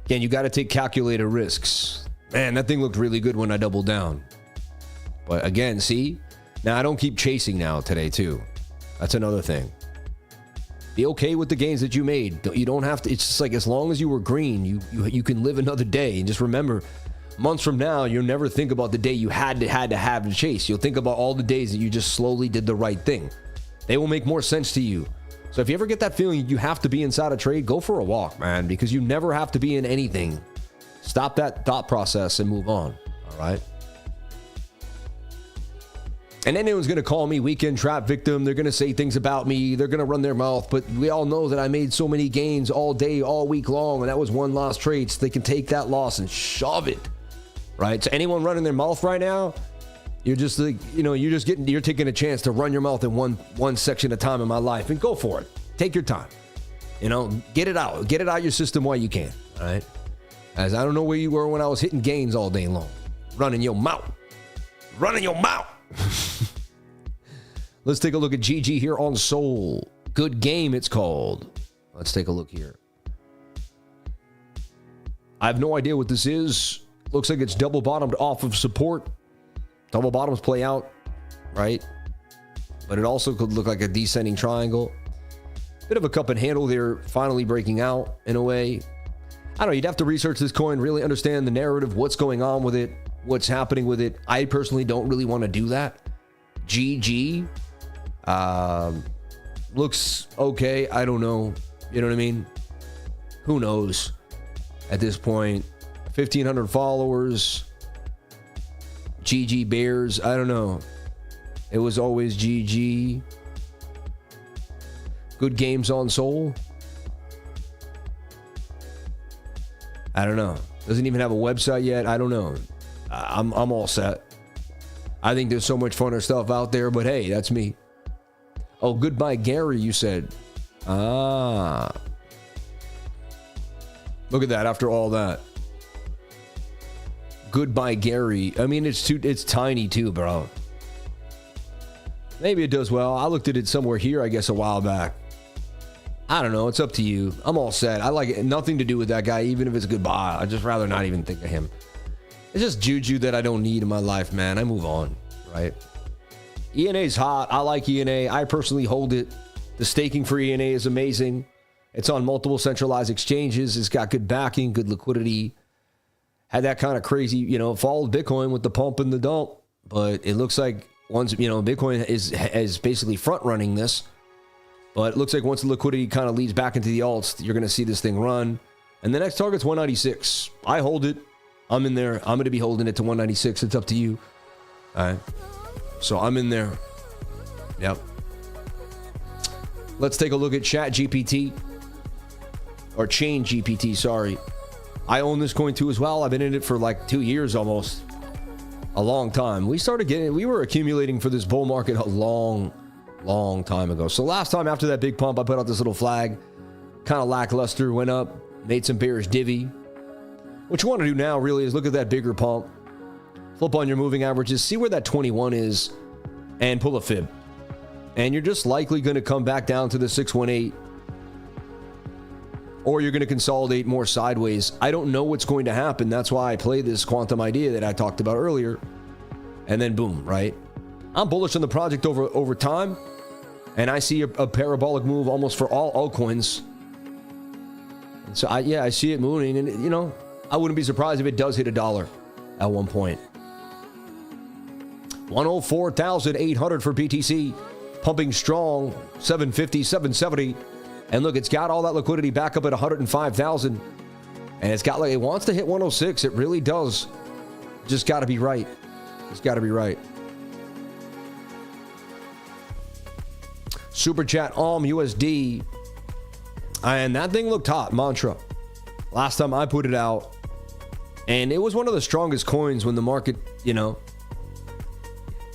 Again, you got to take calculated risks. Man, that thing looked really good when I doubled down. But again, see? Now I don't keep chasing now today too. That's another thing. Be okay with the gains that you made. You don't have to. It's just like as long as you were green, you can live another day. And just remember, months from now, you'll never think about the day you had to have to chase. You'll think about all the days that you just slowly did the right thing. They will make more sense to you. So if you ever get that feeling you have to be inside a trade, go for a walk, man, because you never have to be in anything. Stop that thought process and move on. All right. And anyone's going to call me weekend trap victim. They're going to say things about me. They're going to run their mouth. But we all know that I made so many gains all day, all week long. And that was one lost trade. So they can take that loss and shove it. Right? So anyone running their mouth right now, you're just like, you're taking a chance to run your mouth in one section of time in my life. And go for it. Take your time. Get it out. Get it out your system while you can. All right? As I don't know where you were when I was hitting gains all day long. Running your mouth. Running your mouth. Let's take a look at GG here on Soul. Good game, it's called. Let's take a look here. I have no idea what this is. Looks like it's double bottomed off of support. Double bottoms play out, right? But it also could look like a descending triangle. Bit of a cup and handle there, finally breaking out in a way. I don't know, you'd have to research this coin, really understand the narrative, what's going on with it, what's happening with it. I personally don't really want to do that. GG looks okay. I don't know. You know what I mean? Who knows at this point? 1,500 followers. GG Bears. I don't know. It was always GG. Good games on Soul. I don't know. Doesn't even have a website yet. I don't know. I'm all set. I think there's so much funner stuff out there, but hey, that's me. Oh, goodbye, Gary, you said. Ah. Look at that after all that. Goodbye, Gary. I mean, it's tiny too, bro. Maybe it does well. I looked at it somewhere here, I guess, a while back. I don't know. It's up to you. I'm all set. I like it. Nothing to do with that guy, even if it's a good buy. I'd just rather not even think of him. It's just juju that I don't need in my life, man. I move on, right? ENA's hot. I like ENA. I personally hold it. The staking for ENA is amazing. It's on multiple centralized exchanges. It's got good backing, good liquidity. Had that kind of crazy, you know, followed Bitcoin with the pump and the dump. But it looks like once, you know, Bitcoin is basically front running this. But it looks like once the liquidity kind of leads back into the alts, you're going to see this thing run. And the next target's 196. I hold it. I'm in there. I'm going to be holding it to 196. It's up to you. All right. So I'm in there. Yep. Let's take a look at ChatGPT. Or Chain GPT, sorry. I own this coin too as well. I've been in it for like 2 years almost. A long time. We were accumulating for this bull market a long time ago. So last time after that big pump, I put out this little flag. Kind of lackluster, went up, made some bearish divvy. What you want to do now really is look at that bigger pump. Flip on your moving averages, see where that 21 is, and pull a fib. And you're just likely going to come back down to the 618. Or you're going to consolidate more sideways. I don't know what's going to happen. That's why I play this quantum idea that I talked about earlier. And then boom, right? I'm bullish on the project over time. And I see a parabolic move almost for all altcoins. And so I see it moving. And you know, I wouldn't be surprised if it does hit $1 at one point. 104,800 for BTC. Pumping strong. 750, 770. And look, it's got all that liquidity back up at 105,000. And it's got like, it wants to hit 106. It really does. Just got to be right. It's got to be right. Super chat USD. And that thing looked hot, Mantra. Last time I put it out. And it was one of the strongest coins when the market, you know.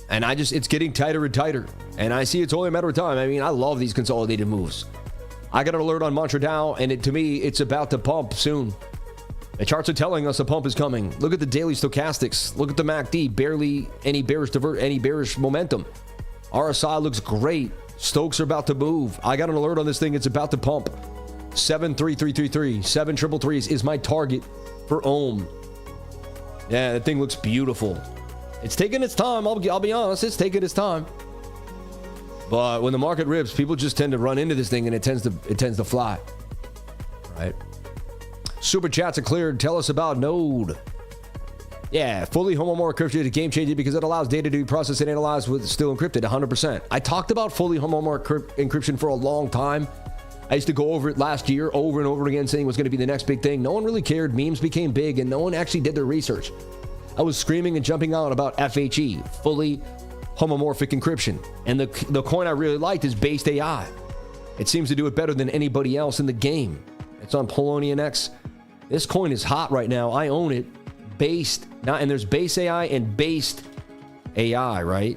And it's getting tighter and tighter. And I see it's only a matter of time. I mean, I love these consolidated moves. I got an alert on Mantra DAO, and to me, it's about to pump soon. The charts are telling us a pump is coming. Look at the daily stochastics. Look at the MACD. Barely any bearish momentum. RSI looks great. Stokes are about to move. I got an alert on this thing. It's about to pump. 73333. 7333 is my target for Ohm. Yeah, that thing looks beautiful. It's taking its time. I'll be honest. It's taking its time. But when the market rips, people just tend to run into this thing and it tends to fly. Right? Super chats are cleared. Tell us about Node. Yeah, fully homomorphic encryption is a game changer because it allows data to be processed and analyzed with still encrypted 100%. I talked about fully homomorphic encryption for a long time. I used to go over it last year over and over again saying it was going to be the next big thing. No one really cared. Memes became big and no one actually did their research. I was screaming and jumping on about FHE, fully homomorphic encryption. And the coin I really liked is BASEDAI. It seems to do it better than anybody else in the game. It's on Polonian X. This coin is hot right now. I own it. And there's BASEDAI and BASEDAI, right?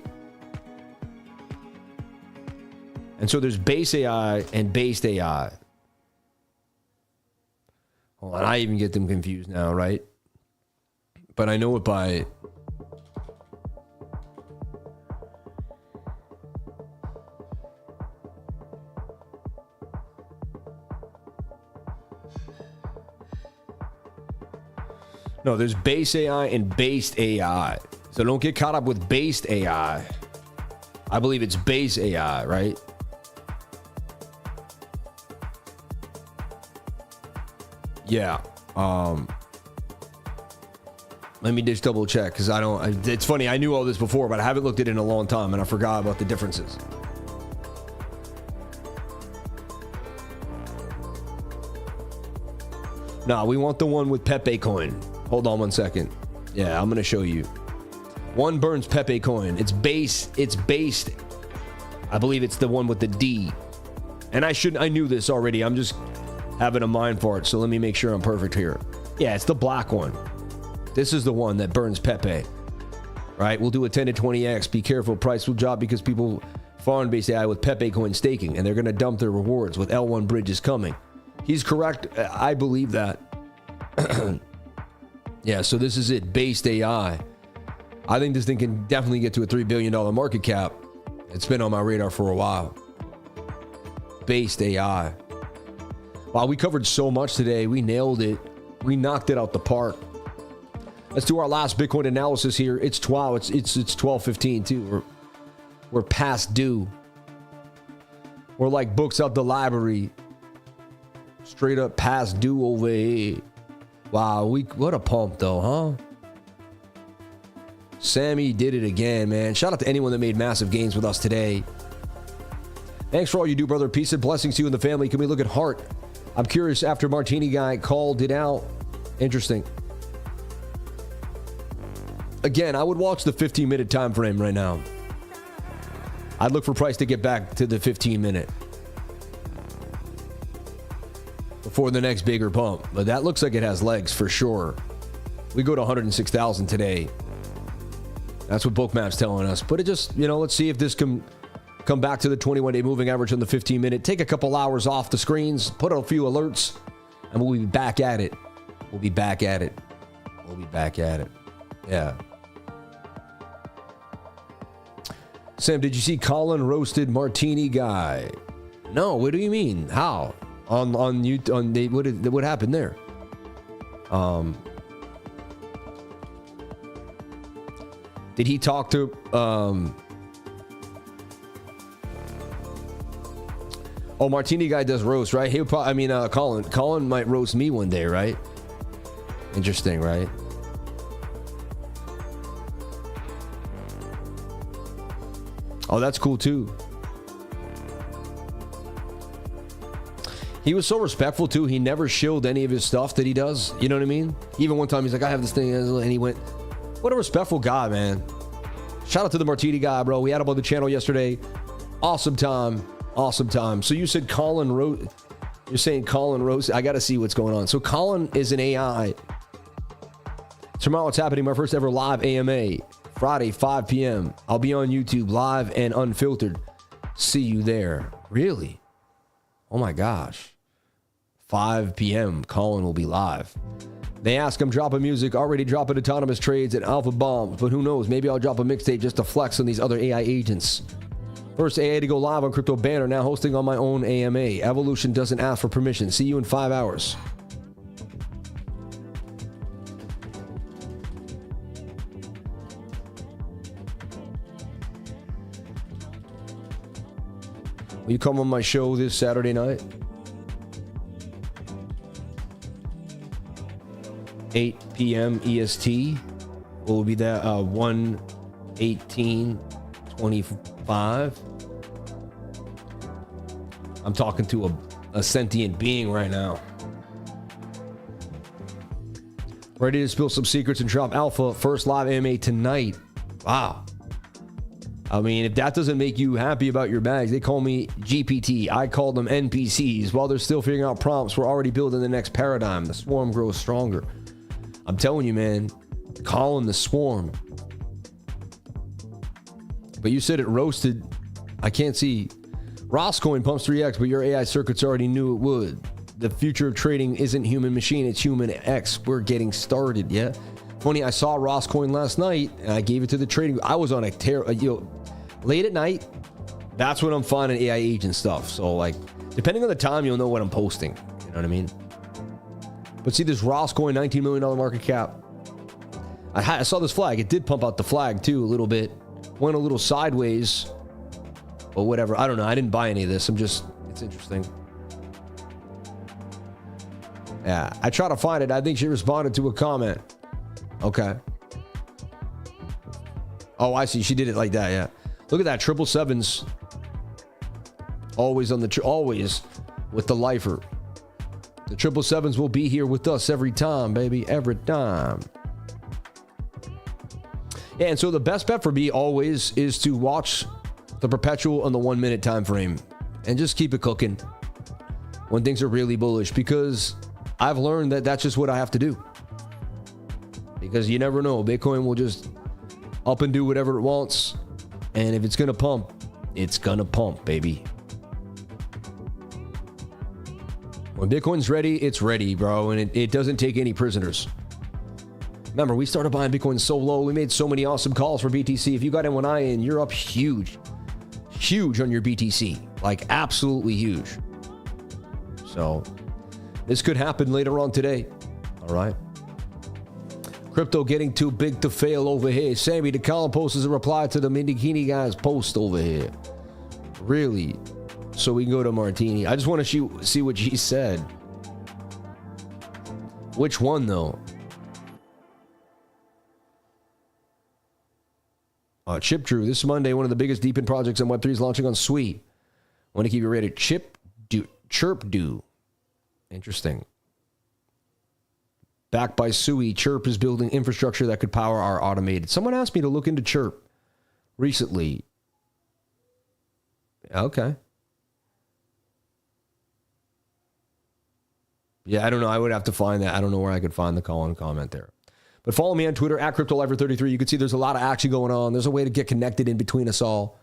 And so there's BASEDAI and BASEDAI. Hold on, I even get them confused now, right? But I know it by... No, there's BASEDAI and BASEDAI. So don't get caught up with BASEDAI. I believe it's BASEDAI, right? Yeah. Let me just double check because it's funny. I knew all this before, but I haven't looked at it in a long time and I forgot about the differences. No, we want the one with Pepe coin. Hold on one second. Yeah, I'm going to show you. One burns Pepe coin. It's based. I believe it's the one with the D. And I knew this already. I'm just having a mind for it. So let me make sure I'm perfect here. Yeah, it's the black one. This is the one that burns Pepe. Right? We'll do a 10 to 20x. Be careful. Price will drop because people farm BASEDAI with Pepe coin staking. And they're going to dump their rewards with L1 bridges coming. He's correct. I believe that. Yeah, so this is it. BASEDAI. I think this thing can definitely get to a $3 billion market cap. It's been on my radar for a while. BASEDAI. Wow, we covered so much today. We nailed it. We knocked it out the park. Let's do our last Bitcoin analysis here. It's 12:15 too. We're past due. We're like books out the library. Straight up past due over here. Wow, what a pump though, huh? Sammy did it again, man. Shout out to anyone that made massive gains with us today. Thanks for all you do, brother. Peace and blessings to you and the family. Can we look at Heart? I'm curious, after Martini guy called it out. Interesting. Again, I would watch the 15-minute time frame right now. I'd look for price to get back to the 15-minute before the next bigger pump. But that looks like it has legs for sure. We go to 106,000 today. That's what BOOKMAP's telling us. But it just, let's see if this can come back to the 21-day moving average on the 15-minute. Take a couple hours off the screens, put a few alerts, and we'll be back at it. We'll be back at it. We'll be back at it. Yeah. Sam, did you see Colin roasted Martini guy? No, what do you mean? How? On YouTube, what happened there? Did he talk to Oh, Martini guy does roast, right? He would probably, Colin might roast me one day, right? Interesting, right? Oh, that's cool too. He was so respectful too. He never shilled any of his stuff that he does. You know what I mean? Even one time he's like, I have this thing, and he went, what a respectful guy, man. Shout out to the Martini guy, bro. We had him on the channel yesterday. Awesome time. Awesome time. So you said Colin wrote, you're saying Colin roast. I got to see what's going on. So Colin is an AI. Tomorrow it's happening. My first ever live AMA. Friday, 5 p.m. I'll be on YouTube live and unfiltered. See you there. Really? Oh my gosh. 5 p.m. Colin will be live. They ask him dropping music, already dropping autonomous trades and alpha bombs, but who knows? Maybe I'll drop a mixtape just to flex on these other AI agents. First AI to go live on Crypto Banner, now hosting on my own AMA. Evolution doesn't ask for permission. See you in 5 hours. Will you come on my show this Saturday night? 8 p.m. EST. Will be that 1:18:25. I'm talking to a sentient being right now. Ready to spill some secrets and drop alpha. First live AMA tonight. Wow. I mean, if that doesn't make you happy about your bags, they call me GPT. I call them NPCs. While they're still figuring out prompts, we're already building the next paradigm. The swarm grows stronger. I'm telling you, man, calling the swarm. But you said it roasted. I can't see. ROSSCOIN pumps 3x, but your AI circuits already knew it would. The future of trading isn't human machine, it's human X. We're getting started, yeah? Funny, I saw ROSSCOIN last night, and I gave it to the trading. I was on a late at night. That's when I'm finding AI agent stuff. So, like, depending on the time, you'll know what I'm posting. You know what I mean? But see this ROSSCOIN $19 million market cap. I saw this flag. It did pump out the flag too a little bit. Went a little sideways. But whatever. I don't know. I didn't buy any of this. It's interesting. Yeah. I try to find it. I think she responded to a comment. Okay. Oh, I see. She did it like that. Yeah. Look at that. 777s. Always on the, always with the lifer. The 777s will be here with us every time, baby. Every time. Yeah, and so the best bet for me always is to watch the perpetual on the 1 minute time frame and just keep it cooking when things are really bullish, because I've learned that that's just what I have to do. Because you never know. Bitcoin will just up and do whatever it wants. And if it's going to pump, it's going to pump, baby. When Bitcoin's ready, it's ready, bro. And it doesn't take any prisoners. Remember, we started buying Bitcoin so low. We made so many awesome calls for BTC. If you got in when I in, you're up huge. Huge on your BTC. Like, absolutely huge. So, This could happen later on today. All right. Crypto getting too big to fail over here. Sammy, the column post is a reply to the Mindikini guy's post over here. Really? So we can go to Martini. I just want to see what she said. Which one, though? Chip Drew. This Monday, one of the biggest deep in projects on Web3 is launching on Sui. Want to keep you rated. Chirp Do. Interesting. Backed by Sui, Chirp is building infrastructure that could power our automated. Someone asked me to look into Chirp recently. Okay. Yeah, I don't know. I would have to find that. I don't know where I could find the comment there. But follow me on Twitter at CryptoLifer33. You can see there's a lot of action going on. There's a way to get connected in between us all.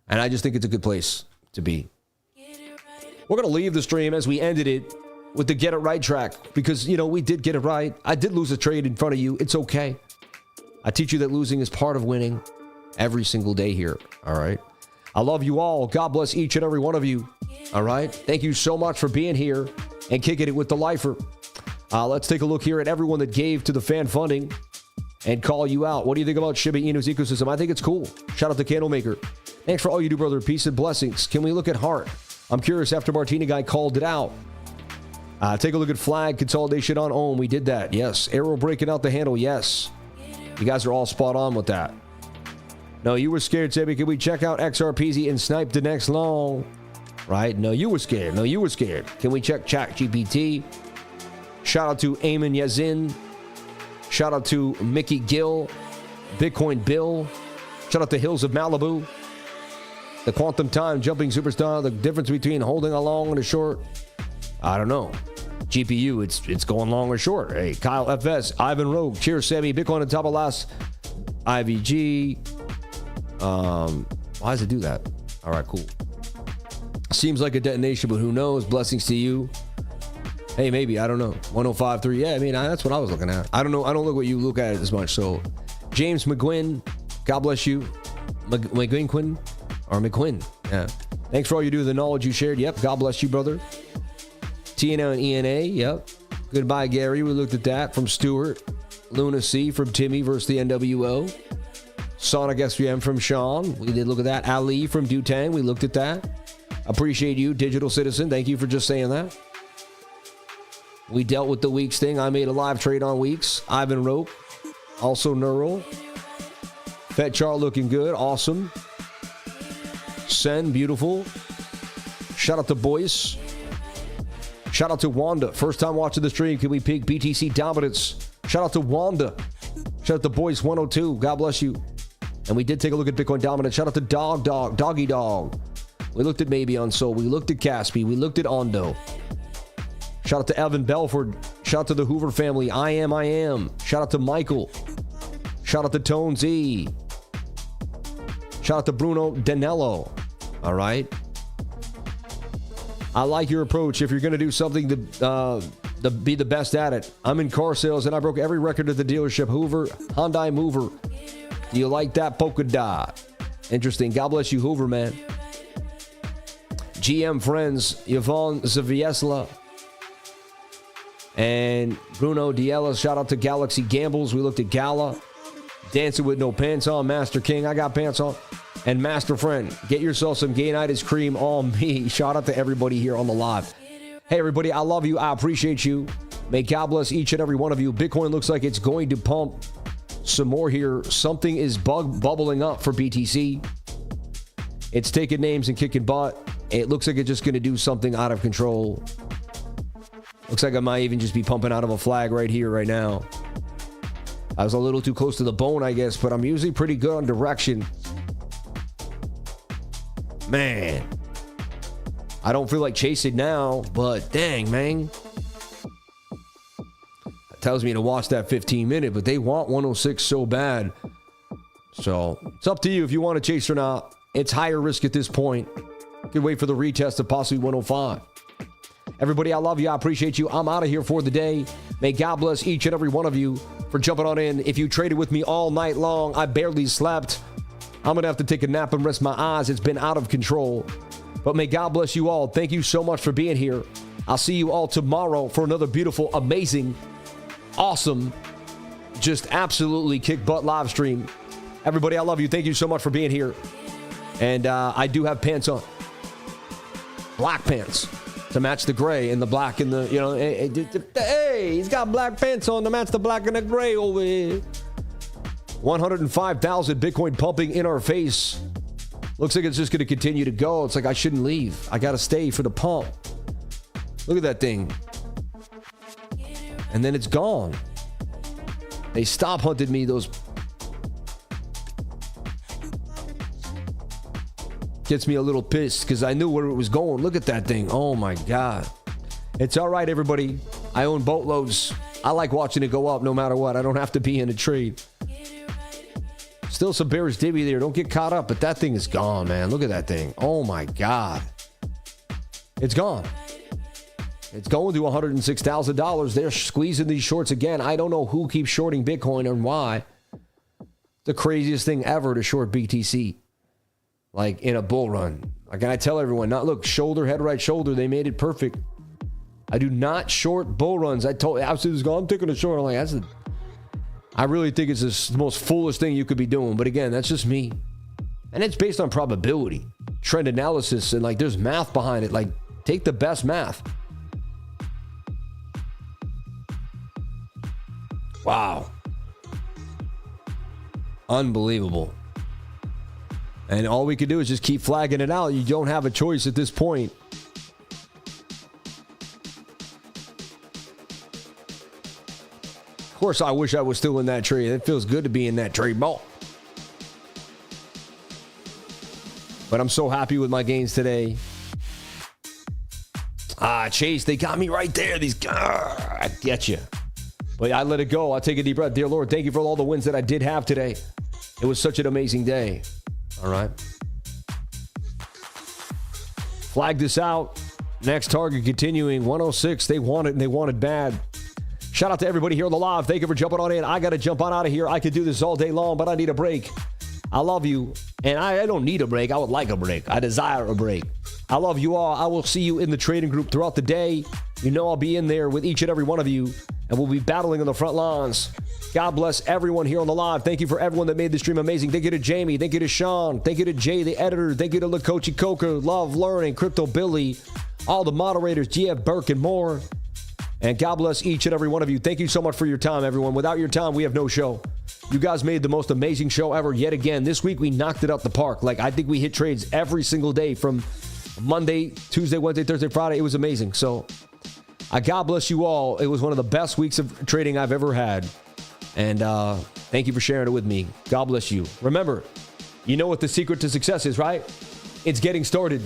And I just think it's a good place to be. We're going to leave the stream as we ended it with the Get It Right track. Because, you know, we did get it right. I did lose a trade in front of you. It's okay. I teach you that losing is part of winning every single day here. All right. I love you all. God bless each and every one of you. All right. Thank you so much for being here and kicking it with the lifer. Let's take a look here at everyone that gave to the fan funding and call you out. What do you think about Shiba Inu's ecosystem? I think it's cool. Shout out to Candlemaker. Thanks for all you do, brother. Peace and blessings. Can we look at Heart? I'm curious after Martini guy called it out. Take a look at Flag consolidation on OM. We did that. Yes. AERO breaking out the handle. Yes. You guys are all spot on with that. No, you were scared, Sebby. Can we check out XRPZ and snipe the next long? Right? No, you were scared. No, you were scared. Can we check ChatGPT? Shout out to Eamon Yazin. Shout out to Mickey Gill. Bitcoin Bill. Shout out to Hills of Malibu. The Quantum Time Jumping Superstar. The difference between holding a long and a short. I don't know. GPU, it's going long or short. Hey, Kyle FS. Ivan Rogue. Cheers, Sammy. Bitcoin on top of last. IVG. Why does it do that? All right, cool. Seems like a detonation, but who knows? Blessings to you. Hey, maybe. I don't know. 105.3. Yeah, I mean, that's what I was looking at. I don't know. I don't look what you look at it as much. So, James McGuinn, God bless you. McGuinn or McQuinn. Yeah. Thanks for all you do. The knowledge you shared. Yep. God bless you, brother. TNA and ENA. Yep. Goodbye, Gary. We looked at that from Stuart. Luna C from Timmy versus the NWO. Sonic SVM from Sean. We did look at that. Ali from Dutang. We looked at that. Appreciate you, Digital Citizen. Thank you for just saying that. We dealt with the Weeks thing. I made a live trade on Weeks. Ivan Rope. Also Neural. Fat Char looking good. Awesome. Sen, beautiful. Shout out to Boyce. Shout out to Wanda. First time watching the stream. Can we pick BTC dominance? Shout out to Wanda. Shout out to Boyce 102. God bless you. And we did take a look at Bitcoin dominance. Shout out to Doggy Dog. We looked at Maybe on Soul. We looked at KASPY. We looked at Ondo. Shout out to Evan Belford. Shout out to the Hoover family. I am. Shout out to Michael. Shout out to Tone Z. Shout out to Bruno Danello. All right. I like your approach. If you're going to do something to be the best at it. I'm in car sales and I broke every record at the dealership. Hoover, Hyundai Mover. Do you like that polka dot? Interesting. God bless you, Hoover, man. GM friends, Yvonne Zaviesla. And Bruno Diella, shout out to Galaxy Gambles. We looked at Gala. Dancing with no pants on. Master King, I got pants on. And Master Friend, get yourself some Gay-Nitis cream on me. Shout out to everybody here on the live. Hey, everybody, I love you. I appreciate you. May God bless each and every one of you. Bitcoin looks like it's going to pump some more here. Something is bubbling up for BTC. It's taking names and kicking butt. It looks like it's just going to do something out of control. Looks like I might even just be pumping out of a flag right here, right now. I was a little too close to the bone, I guess, but I'm usually pretty good on direction. Man. I don't feel like chasing now, but dang, man. That tells me to watch that 15-minute, but they want 106 so bad. So, it's up to you if you want to chase or not. It's higher risk at this point. You can wait for the retest of possibly 105. Everybody, I love you. I appreciate you. I'm out of here for the day. May God bless each and every one of you for jumping on in. If you traded with me all night long, I barely slept. I'm going to have to take a nap and rest my eyes. It's been out of control. But may God bless you all. Thank you so much for being here. I'll see you all tomorrow for another beautiful, amazing, awesome, just absolutely kick butt live stream. Everybody, I love you. Thank you so much for being here. And I do have pants on. Black pants to match the gray and the black and the, you know, hey, he's got black pants on to match the black and the gray over here. 105,000 Bitcoin pumping in our face. Looks like it's just going to continue to go. It's like I shouldn't leave. I got to stay for the pump. Look at that thing. And then it's gone. They stop hunted me, those. Gets me a little pissed because I knew where it was going. Look at that thing. Oh my God. It's all right, everybody. I own boatloads. I like watching it go up no matter what. I don't have to be in a trade. Still some bearish divvy there. Don't get caught up, but that thing is gone, man. Look at that thing. Oh my God. It's gone. It's going to $106,000. They're squeezing these shorts again. I don't know who keeps shorting Bitcoin and why. The craziest thing ever to short BTC. Like in a bull run. Like, I tell everyone, not look, shoulder, head, right shoulder. They made it perfect. I do not short bull runs. I told absolutely, I'm taking a short. I'm like, I really think it's the most foolish thing you could be doing. But again, that's just me. And it's based on probability, trend analysis, and like there's math behind it. Like, take the best math. Wow. Unbelievable. And all we can do is just keep flagging it out. You don't have a choice at this point. Of course, I wish I was still in that trade. It feels good to be in that trade ball. But I'm so happy with my gains today. Chase, they got me right there. These guys, I get you. But I let it go. I'll take a deep breath. Dear Lord, thank you for all the wins that I did have today. It was such an amazing day. All right. Flag this out. Next target continuing. 106. They want it and they want it bad. Shout out to everybody here on the live. Thank you for jumping on in. I got to jump on out of here. I could do this all day long, but I need a break. I love you. And I don't need a break. I would like a break. I desire a break. I love you all. I will see you in the trading group throughout the day. You know I'll be in there with each and every one of you. And we'll be battling on the front lawns. God bless everyone here on the live. Thank you for everyone that made the stream amazing. Thank you to Jamie. Thank you to Sean. Thank you to Jay, the editor. Thank you to Lakochi Coca, Love Learning, Crypto Billy, all the moderators, GF Burke, and more. And God bless each and every one of you. Thank you so much for your time, everyone. Without your time, we have no show. You guys made the most amazing show ever yet again. This week, we knocked it out the park. Like, I think we hit trades every single day from Monday, Tuesday, Wednesday, Thursday, Friday. It was amazing. So, God bless you all. It was one of the best weeks of trading I've ever had. And thank you for sharing it with me. God bless you. Remember, you know what the secret to success is, right? It's getting started.